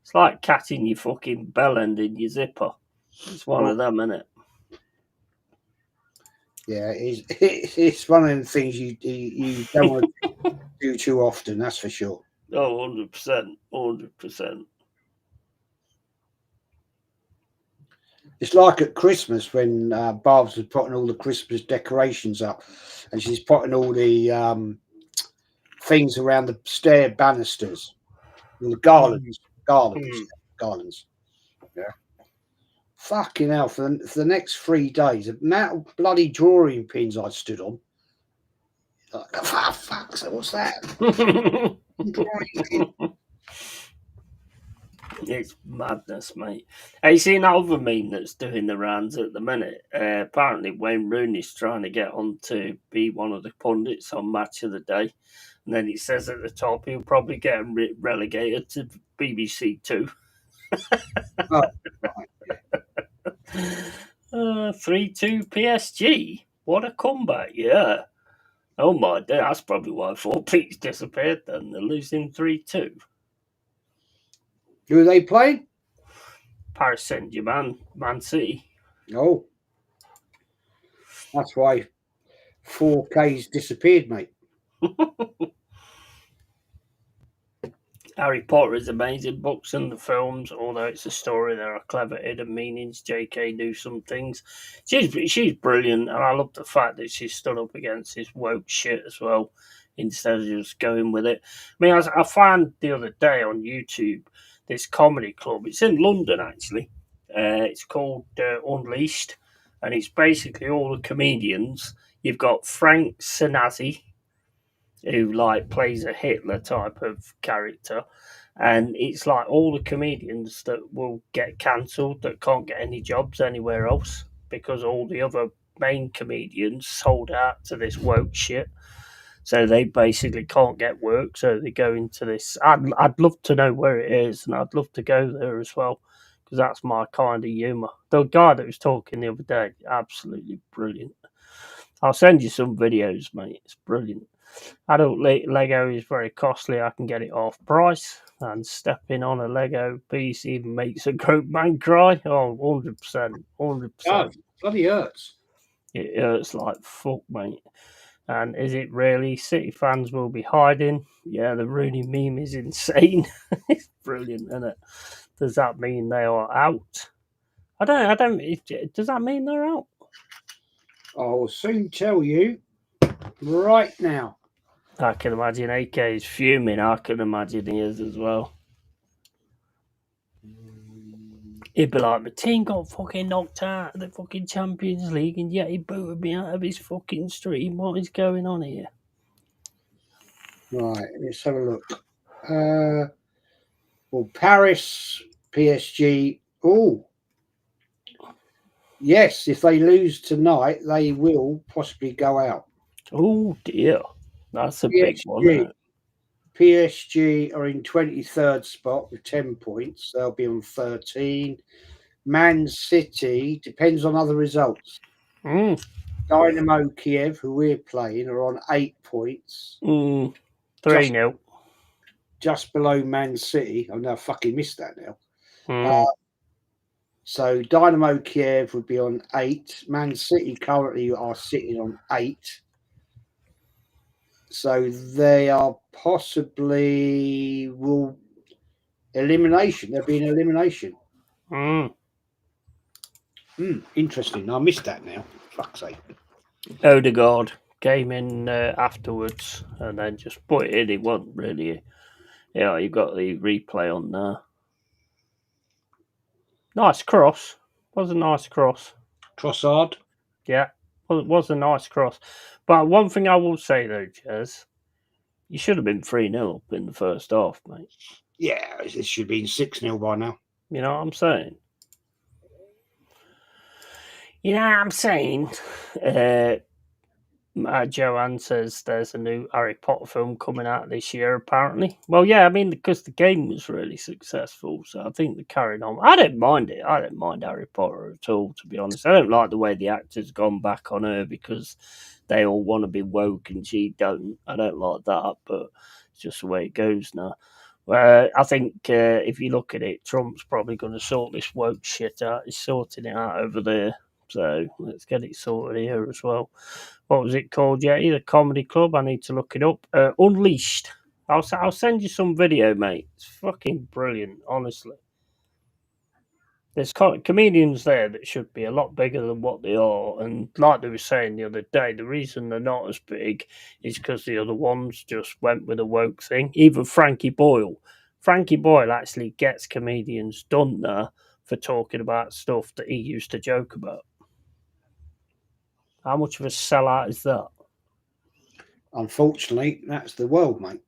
It's like catching your fucking bell end in your zipper. It's one of them, isn't it? Yeah, it's one of the things you don't want to do too often. That's for sure. Oh, 100%, 100%. It's like at Christmas when Barb's was putting all the Christmas decorations up, and she's putting all the things around the stair banisters, and the garlands. Yeah. Fucking hell! For the next 3 days, the amount of bloody drawing pins I stood on. Like, oh, fuck! So what's that? It's madness, mate. Have you seen that other meme that's doing the rounds at the minute? Apparently, Wayne Rooney's trying to get on to be one of the pundits on Match of the Day. And then it says at the top he'll probably get relegated to BBC Two. Oh, right. 3-2 PSG. What a comeback, yeah. Oh my God, that's probably why 4 Pete's disappeared then. They're losing 3-2. Who are they playing? Paris Saint-Germain, Man City. Oh. That's why 4K's disappeared, mate. Harry Potter is amazing. Books and the films, although it's a story, there are clever hidden meanings. JK do some things. She's brilliant, and I love the fact that she stood up against this woke shit as well, instead of just going with it. I mean, I found the other day on YouTube this comedy club. It's in London, actually. It's called Unleashed, and it's basically all the comedians. You've got Frank Sinatra, who plays a Hitler type of character, and it's like all the comedians that will get cancelled that can't get any jobs anywhere else because all the other main comedians sold out to this woke shit, so they basically can't get work, so they go into this. I'd love to know where it is, and I'd love to go there as well, because that's my kind of humour. The guy that was talking the other day, absolutely brilliant. I'll send you some videos, mate. It's brilliant. Adult Lego is very costly. I can get it off price, and stepping on a Lego piece even makes a grown man cry. Oh, 100%. 100%. Oh, bloody hurts. It hurts like fuck, mate. And is it really? City fans will be hiding. Yeah, the Rooney meme is insane. It's brilliant, isn't it? Does that mean they are out? I don't. Does that mean they're out? I'll soon tell you right now. I can imagine AK is fuming. I can imagine he is as well. He'd be like, my team got fucking knocked out of the fucking Champions League, and yet he booted me out of his fucking stream. What is going on here? Right, let's have a look. Well, Paris, PSG. Oh, yes, if they lose tonight, they will possibly go out. Oh, dear. That's a big one, isn't it? PSG are in 23rd spot with 10 points. They'll be on 13. Man City, depends on other results. Dinamo Kiev, who we're playing, are on 8 points. 3-0. Just below Man City. I've now fucking missed that now. So Dinamo Kiev would be on 8. Man City currently are sitting on 8. So they are possibly elimination. There'll be an elimination. Interesting. I missed that now. Fuck's sake. Odegaard came in afterwards and then just put it in. It wasn't really Yeah, you've got the replay on there. Nice cross. Was a nice cross. Trossard. Yeah, was a nice cross. But one thing I will say though, Jez, you should have been 3-0 up in the first half, mate. Yeah, it should be 6-0 by now. You know what I'm saying? You know what I'm saying? Joanne says there's a new Harry Potter film coming out this year, apparently. Well, yeah, I mean, because the game was really successful, so I think they're carrying on. I don't mind it. I don't mind Harry Potter at all, to be honest. I don't like the way the actor's gone back on her because they all want to be woke and she don't. I don't like that, but it's just the way it goes now. I think if you look at it, Trump's probably going to sort this woke shit out. He's sorting it out over there. So let's get it sorted here as well. What was it called? Yeah, the comedy club. I need to look it up. Unleashed. I'll send you some video, mate. It's fucking brilliant, honestly. There's comedians there that should be a lot bigger than what they are. And like they were saying the other day, the reason they're not as big is because the other ones just went with a woke thing. Even Frankie Boyle. Frankie Boyle actually gets comedians done there for talking about stuff that he used to joke about. How much of a sellout is that? Unfortunately, that's the world, mate.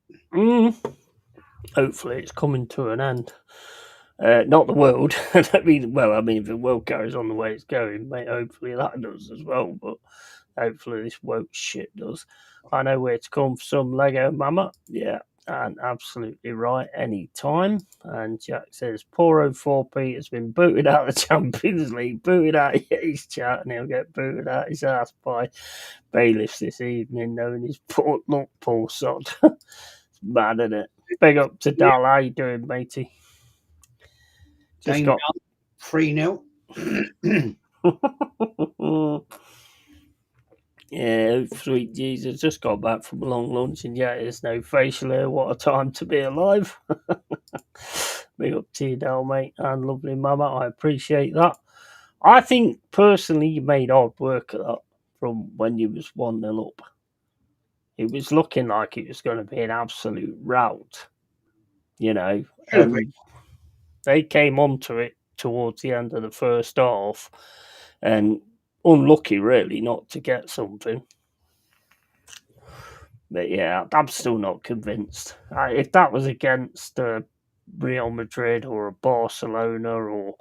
Hopefully, it's coming to an end. Not the world. I mean, if the world carries on the way it's going, mate, hopefully that does as well. But hopefully this woke shit does. I know where to come for some Lego Mama. Yeah, and absolutely right. Anytime. And Jack says, poor 04P has been booted out of the Champions League, booted out of his chat, and he'll get booted out his ass by bailiffs this evening, knowing his poor sod. It's mad, isn't it? Big up to Dal. How you doing, matey? Just got 3-0. Yeah, sweet Jesus. Just got back from a long lunch and yeah, there's no facial hair. What a time to be alive. Big up to you, Dal, mate, and lovely mama. I appreciate that. I think personally you made hard work of that from when you was 1-0 up. It was looking like it was going to be an absolute rout, you know. They came onto it towards the end of the first half and unlucky, really, not to get something. But yeah, I'm still not convinced. If that was against Real Madrid or a Barcelona or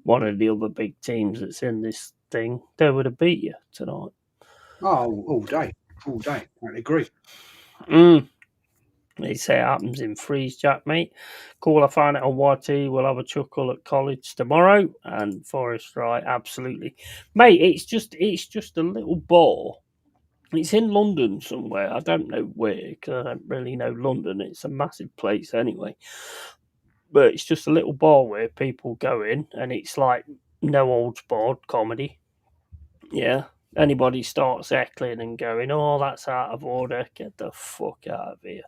one of the other big teams that's in this thing, they would have beat you tonight. Oh, all day. I agree. They say it happens in freeze, Jack, mate. Cool, I found it on YT. We'll have a chuckle at college tomorrow. And Forrest, right, absolutely. Mate, it's just a little bar. It's in London somewhere. I don't know where, because I don't really know London. It's a massive place anyway. But it's just a little bar where people go in, and it's like no holds barred comedy. Yeah. Anybody starts heckling and going, oh, that's out of order, get the fuck out of here.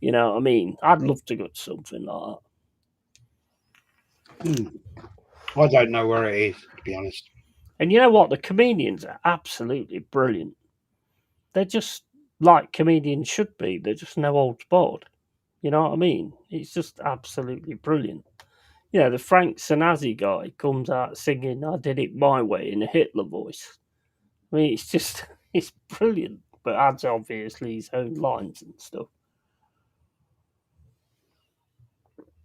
You know what I mean? I'd love to go to something like that. I don't know where it is, to be honest. And you know what? The comedians are absolutely brilliant. They're just like comedians should be. They're just no holds barred. You know what I mean? It's just absolutely brilliant. You know, the Frank Sinatra guy comes out singing I Did It My Way in a Hitler voice. I mean, it's brilliant. But adds obviously his own lines and stuff.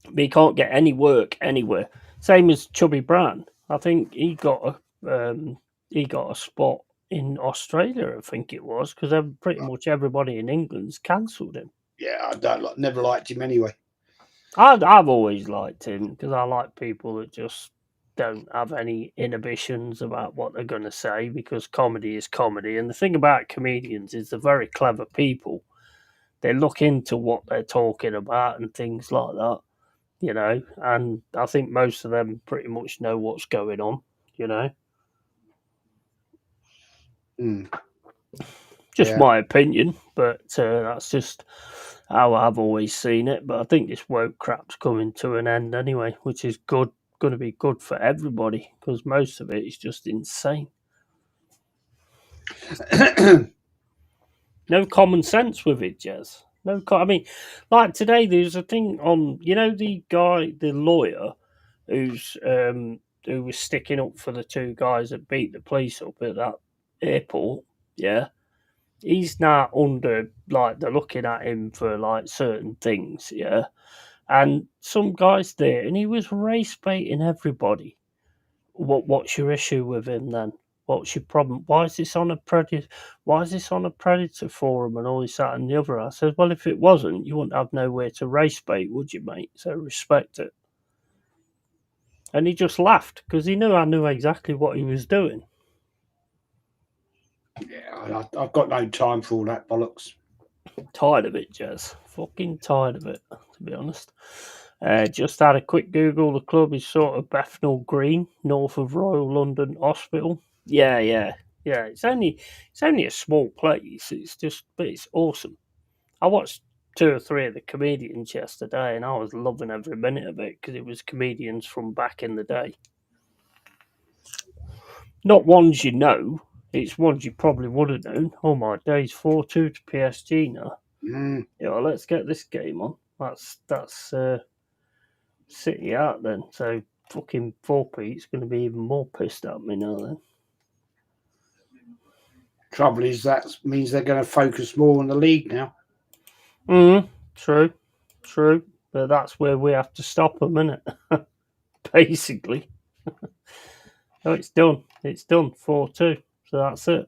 But he can't get any work anywhere. Same as Chubby Brown. I think he got a spot in Australia. I think it was because pretty much everybody in England's cancelled him. Yeah, I never liked him anyway. I've always liked him because I like people that just don't have any inhibitions about what they're going to say because comedy is comedy. And the thing about comedians is they're very clever people. They look into what they're talking about and things like that. You know, and I think most of them pretty much know what's going on, you know. Just my opinion, but that's just how I've always seen it. But I think this woke crap's coming to an end anyway, which is good, going to be good for everybody because most of it is just insane. No common sense with it, Jez. No, I mean, like today, there's a thing on. You know, the guy, the lawyer, who was sticking up for the two guys that beat the police up at that airport. Yeah, he's now under, like, they're looking at him for like certain things. Yeah, and some guys there, and he was race baiting everybody. What's your issue with him then? What's your problem? Why is this on a predator? Why is this on a predator forum and all this, that, and the other? I said, well, if it wasn't, you wouldn't have nowhere to race bait, would you, mate? So respect it. And he just laughed because he knew I knew exactly what he was doing. Yeah, I've got no time for all that bollocks. Tired of it, Jez. Fucking tired of it, to be honest. Just had a quick Google. The club is sort of Bethnal Green, north of Royal London Hospital. Yeah. It's only a small place. But it's awesome. I watched 2 or 3 of the comedians yesterday, and I was loving every minute of it because it was comedians from back in the day. Not ones you know. It's ones you probably would have known. Oh my days, 4-2 to PSG now. Yeah, well, let's get this game on. That's City out then. So fucking 4P's going to be even more pissed at me now then. Trouble is that means they're going to focus more on the league now. True. But that's where we have to stop them, isn't it? Basically. Oh, it's done. 4-2. So that's it.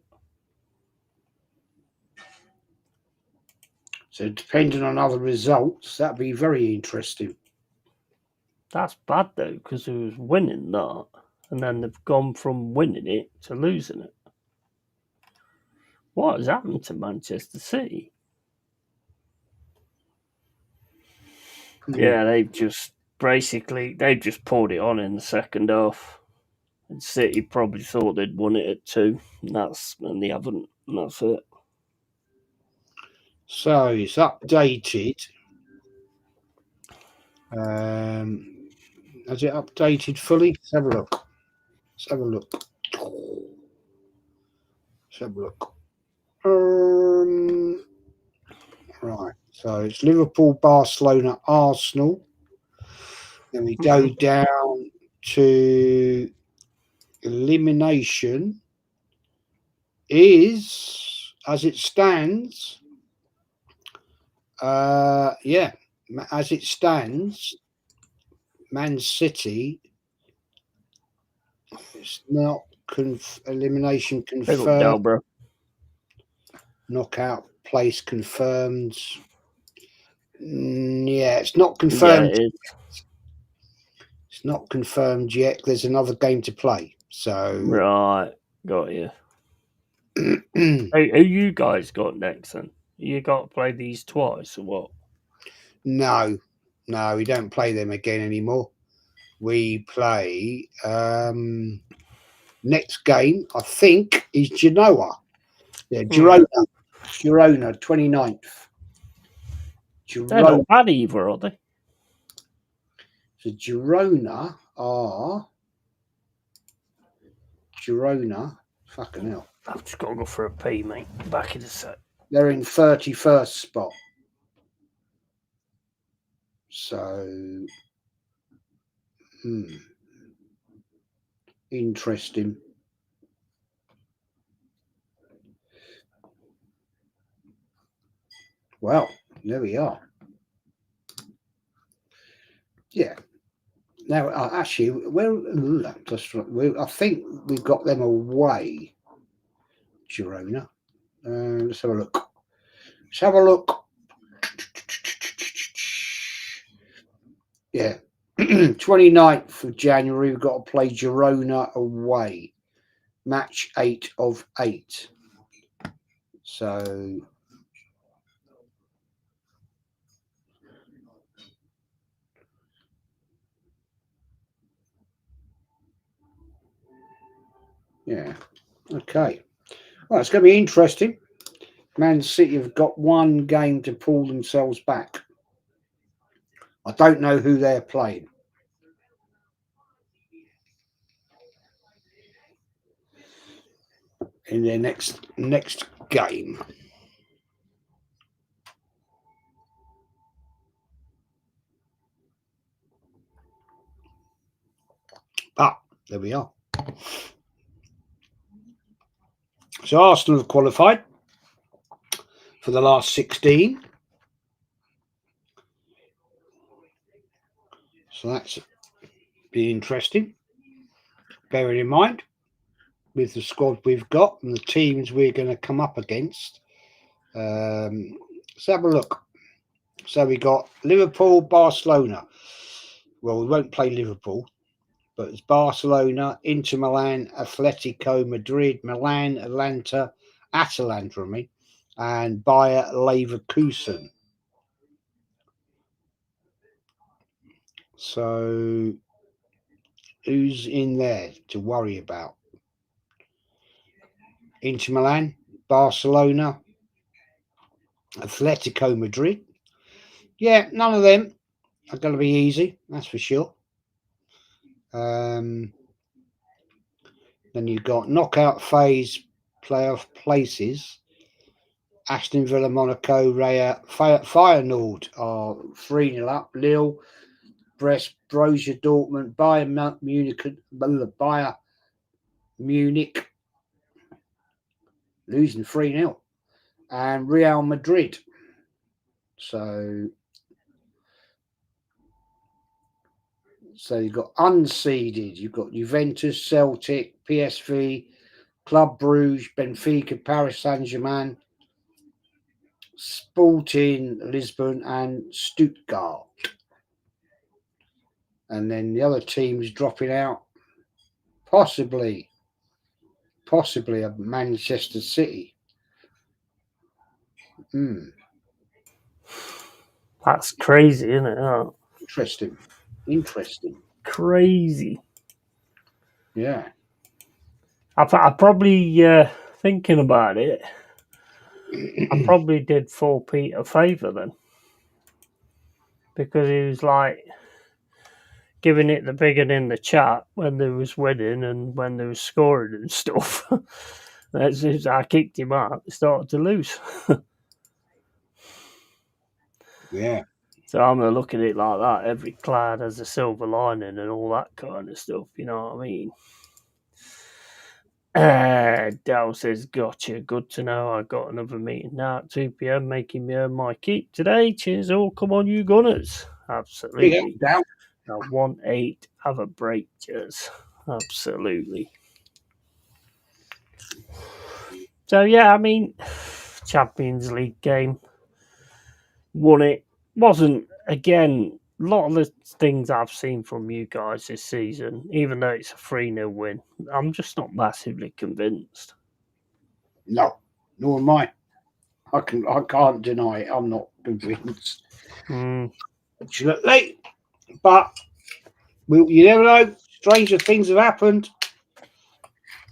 So depending on other results, that'd be very interesting. That's bad though, because he was winning that, and then they've gone from winning it to losing it. What has happened to Manchester City? Yeah, they've just poured it on in the second half. And City probably thought they'd won it at 2, and they haven't, and that's it. So it's updated. Has it updated fully? Let's have a look. Right. So it's Liverpool, Barcelona, Arsenal. Then we go down to elimination. Is, as it stands, as it stands, Man City. It's not elimination confirmed. Down, bro. Knockout place confirmed. Yeah, it's not confirmed. Yeah, it is. It's not confirmed yet. There's another game to play. So Right, got you. Who you guys got next then? You got to play these twice or what? No, we don't play them again anymore. We play next game, I think, is Genoa. Yeah, Girona, 29th. They're not bad either, are they? So Girona, fucking hell. I've just got to go for a pee, mate. Back in a sec. They're in 31st spot. So, interesting. Well, there we are. Yeah. Now, actually, I think we've got them away, Girona. Let's have a look. Yeah. 29th of January, we've got to play Girona away. Match 8 of 8. So... yeah. Okay. Well, it's going to be interesting. Man City have got one game to pull themselves back. I don't know who they're playing. In their next game. But there we are. So Arsenal have qualified for the last 16. So that's be interesting. Bearing in mind, with the squad we've got and the teams we're going to come up against. Let's have a look. So we got Liverpool, Barcelona. Well, we won't play Liverpool, but it's Barcelona, Inter Milan, Atletico Madrid, Milan, Atalanta, and Bayer Leverkusen. So who's in there to worry about? Inter Milan, Barcelona, Atletico Madrid. Yeah, none of them are going to be easy, that's for sure. Then you've got knockout phase playoff places. Aston Villa, Monaco, Feyenoord are 3-0 up. Lille, Brest, Borussia Dortmund, Bayern Munich losing 3-0, and Real Madrid. So you've got unseeded. You've got Juventus, Celtic, PSV, Club Brugge, Benfica, Paris Saint-Germain, Sporting Lisbon, and Stuttgart. And then the other teams dropping out, possibly a Manchester City. That's crazy, isn't it? Oh. Interesting. Crazy. Yeah. I probably, thinking about it, I probably did fall Pete a favour then. Because he was like giving it the big one in the chat when they was winning and when they was scoring and stuff. As soon as I kicked him out, they started to lose. Yeah. So I'm going to look at it like that. Every cloud has a silver lining and all that kind of stuff, you know what I mean? Dal says, gotcha. Good to know. I got another meeting now at 2 p.m. making me earn my keep today. Cheers all. Come on, you Gunners. Absolutely. Down. 1-8. Have a break, cheers. Absolutely. So, yeah, I mean, Champions League game. Won it. Wasn't, again, a lot of the things I've seen from you guys this season, even though it's a 3-0 win, I'm just not massively convinced. No, nor am I. I can't deny it. I'm not convinced. Fortunately. But you never know. Stranger things have happened.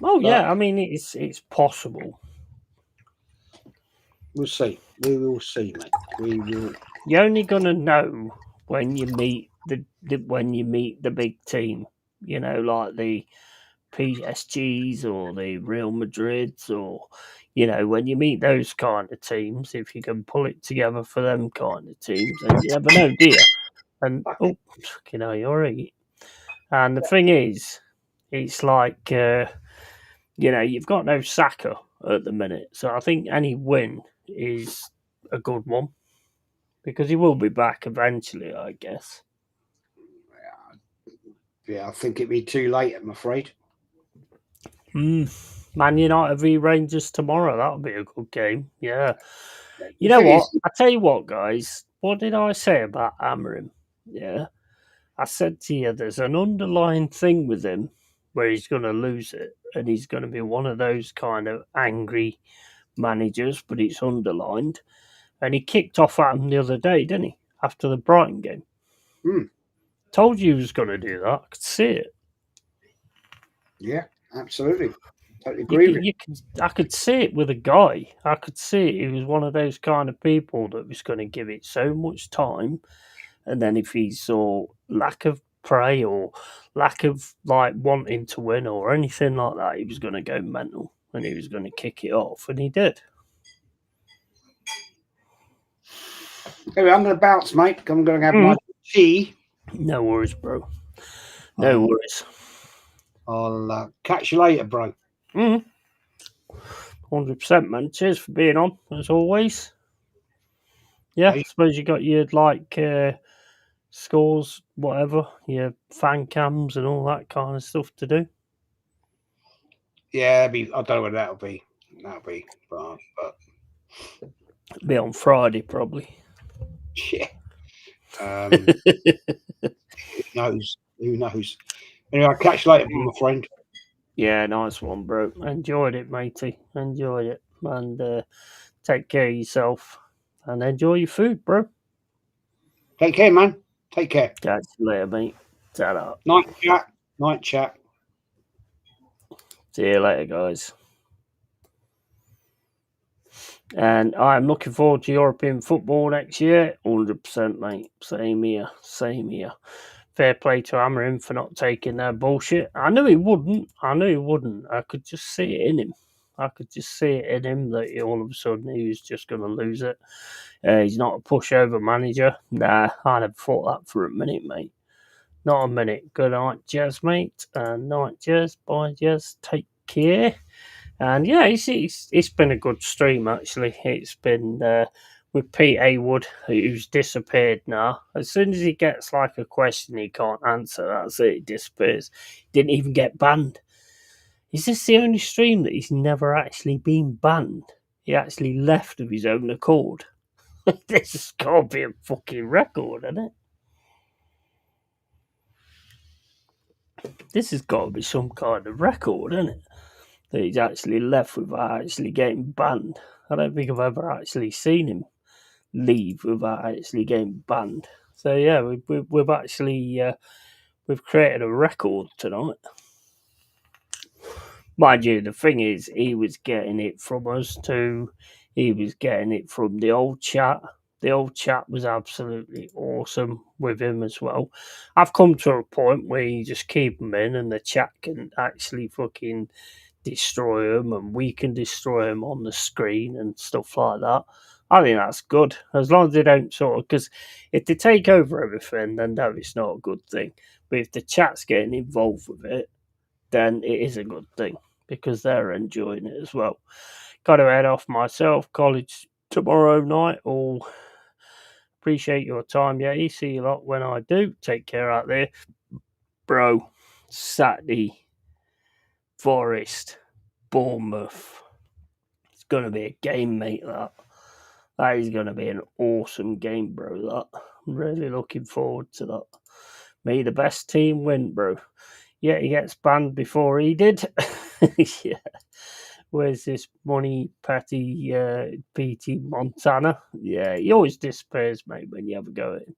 Oh, yeah, I mean, it's possible. We'll see. We will see, mate. We will. You're only gonna know when you meet the big team. You know, like the PSGs or the Real Madrids, or you know, when you meet those kind of teams. If you can pull it together for them kind of teams, and you never know, do you? And you know, you're right. And the thing is, it's like you know, you've got no Saka at the minute, so I think any win is a good one. Because he will be back eventually, I guess. Yeah, I think it'd be too late, I'm afraid. Man United v Rangers tomorrow. That'll be a good game. Yeah. You know what? I tell you what, guys. What did I say about Amorim? Yeah. I said to you, there's an underlying thing with him where he's going to lose it. And he's going to be one of those kind of angry managers, but it's underlined. And he kicked off at him the other day, didn't he? After the Brighton game. Told you he was going to do that. I could see it. Yeah, absolutely. Totally agree with you. I could see it with a guy. I could see it. He was one of those kind of people that was going to give it so much time. And then if he saw lack of prey or lack of like wanting to win or anything like that, he was going to go mental and he was going to kick it off. And he did. Anyway, I'm going to bounce, mate. I'm going to have my tea. No worries, bro. No worries. I'll catch you later, bro. 100%, man. Cheers for being on, as always. Yeah, I suppose you got your, like, scores, whatever, your fan cams and all that kind of stuff to do. Yeah, I don't know what that'll be. But It'll be on Friday, probably. yeah. Who knows? Anyway, I'll catch you later, my friend. Yeah, nice one, bro. Enjoyed it, matey. Enjoyed it. And take care of yourself. And enjoy your food, bro. Take care, man. Take care. Catch you later, mate. Ta-da. Night chat. See you later, guys. And I'm looking forward to European football next year. 100%, mate. Same here. Fair play to Amarim for not taking their bullshit. I knew he wouldn't. I could just see it in him. That all of a sudden he was just going to lose it. He's not a pushover manager. Nah, I never thought that for a minute, mate. Not a minute. Good night, Jez, mate. And night, Jez. Bye, Jez. Take care. And yeah, it's been a good stream, actually. It's been with Pete Haywood, who's disappeared now. As soon as he gets like a question he can't answer, that's it, he disappears. Didn't even get banned. Is this the only stream that he's never actually been banned? He actually left of his own accord. This has got to be a fucking record, isn't it? This has got to be some kind of record, isn't it? That he's actually left without actually getting banned. I don't think I've ever actually seen him leave without actually getting banned. So yeah, we've actually we've created a record tonight. Mind you, the thing is, he was getting it from us too. He was getting it from the old chat. The old chat was absolutely awesome with him as well. I've come to a point where you just keep him in and the chat can actually fucking destroy him and we can destroy him on the screen and stuff like that. I think that's good. As long as they don't sort of... Because if they take over everything, then no, it's not a good thing. But if the chat's getting involved with it, then it is a good thing because they're enjoying it as well. Got to head off myself. College tomorrow night. All appreciate your time, Yeti. See you lot when I do. Take care out there. Bro, Saturday, Forest, Bournemouth. It's going to be a game, mate, that is going to be an awesome game, bro, that. I'm really looking forward to that. May the best team win, bro. Yeah, he gets banned before he did. Yeah. Where's this money patty PT Montana? Yeah, he always disappears, mate, when you have a go at him.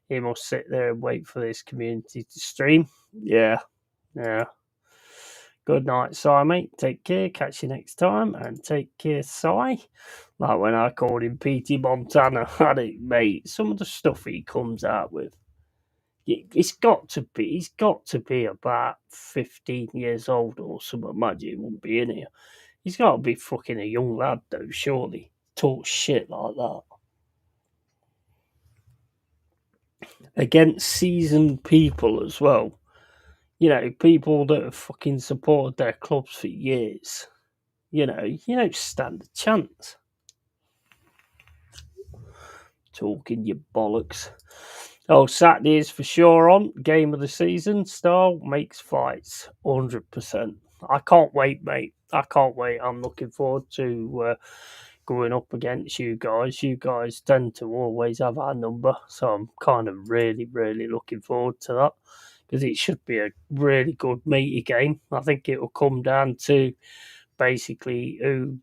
He must sit there and wait for this community to stream. Yeah. Good night, Si, mate. Take care. Catch you next time. And take care, Si. Like when I called him PT Montana. I think, mate, some of the stuff he comes out with. He's got to be about 15 years old or something. Imagine he wouldn't be in here. He's got to be fucking a young lad, though, surely. Talk shit like that. Against seasoned people as well. You know, people that have fucking supported their clubs for years. You know, you don't stand a chance. Talking your bollocks. Oh, Saturday is for sure on. Game of the season. Style makes fights. 100%. I can't wait, mate. I can't wait. I'm looking forward to going up against you guys. You guys tend to always have our number. So I'm kind of really, really looking forward to that. Because it should be a really good meaty game. I think it will come down to basically who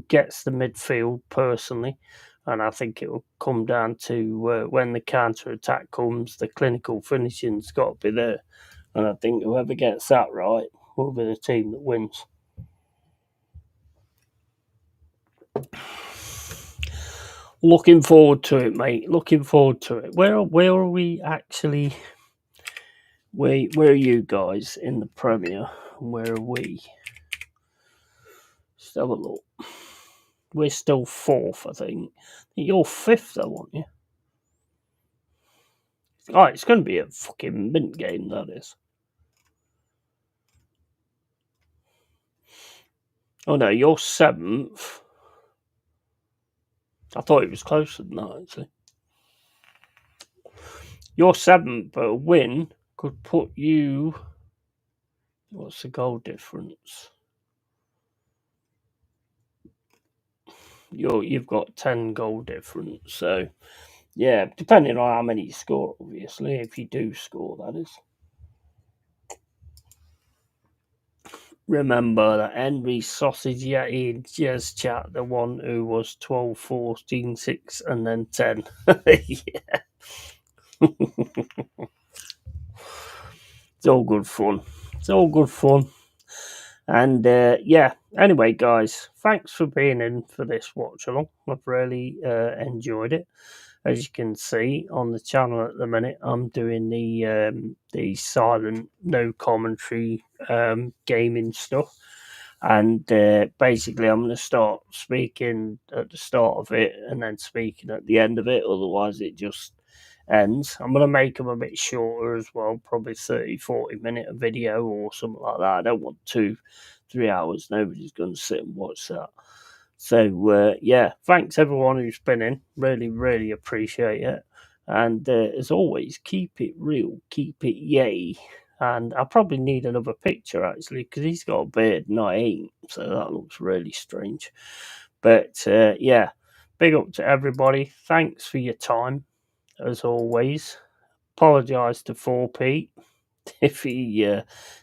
gets the midfield personally. And I think it will come down to when the counter-attack comes, the clinical finishing's got to be there. And I think whoever gets that right will be the team that wins. Looking forward to it, mate. Looking forward to it. Where are we actually... Where are you guys in the Premier? Where are we? Let's have a look. We're still fourth, I think. You're fifth, though, aren't you? Oh, it's going to be a fucking mint game, that is. Oh no, you're 7th. I thought it was closer than that, actually. You're 7th, but a win could put you... What's the goal difference? You've got 10 goal difference, so yeah, depending on how many you score, obviously, if you do score, that is. Remember that Henry Sausage Yeti in Jezza chat, the one who was 12, 14, 6, and then 10. Yeah. It's all good fun. It's all good fun. And yeah, anyway, guys, thanks for being in for this watch along. I've really enjoyed it. As you can see on the channel at the minute, I'm doing the silent, no commentary gaming stuff. And basically, I'm going to start speaking at the start of it and then speaking at the end of it. Otherwise, it just ends. I'm going to make them a bit shorter as well, probably 30-40 minute video or something like that. I don't want 2-3 hours. Nobody's going to sit and watch that. So yeah, thanks everyone who's been in. Really, really appreciate it. And as always, keep it real, keep it yay. And I probably need another picture actually, because he's got a beard and I ain't, so that looks really strange. But yeah, big up to everybody. Thanks for your time, as always. Apologise to 4Pete if he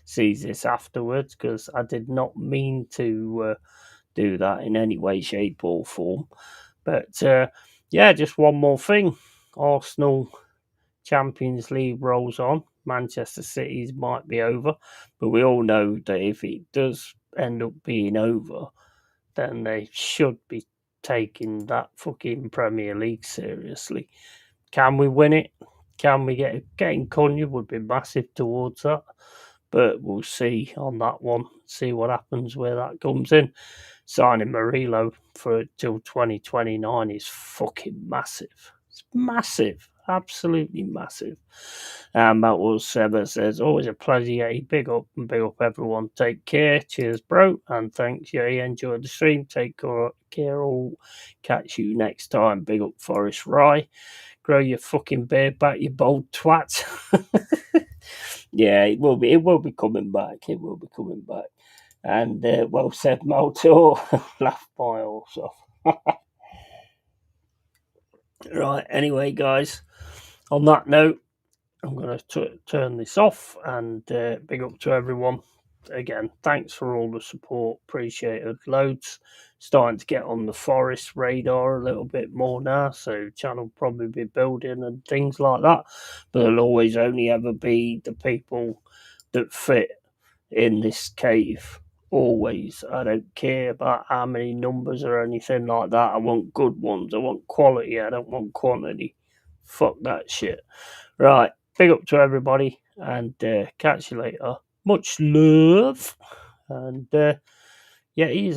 sees this afterwards, because I did not mean to do that in any way, shape, or form. But yeah, just one more thing. Arsenal Champions League rolls on. Manchester City's might be over, but we all know that if it does end up being over, then they should be taking that fucking Premier League seriously. Can we win it? Can we getting Cunha would be massive towards that, but we'll see on that one. See what happens where that comes in. Signing Murillo for till 2029 is fucking massive. It's massive. Absolutely massive. And that was Seba says, always a pleasure, Yeti. Big up and big up everyone. Take care. Cheers, bro. And thanks, Yeti. Enjoy the stream. Take care all. Catch you next time. Big up Forest Rye. Grow your fucking beard back, you bold twat. Yeah, it will be coming back. It will be coming back. And well said, Motor. Laugh my horse off. Right, anyway, guys, on that note, I'm going to turn this off and big up to everyone. Again, thanks for all the support. Appreciate it loads. Starting to get on the Forest radar a little bit more now, so channel will probably be building and things like that. But there'll always only ever be the people that fit in this cave. Always. I don't care about how many numbers or anything like that. I want good ones. I want quality. I don't want quantity. Fuck that shit. Right. Big up to everybody and catch you later. Much love. And yeah, he's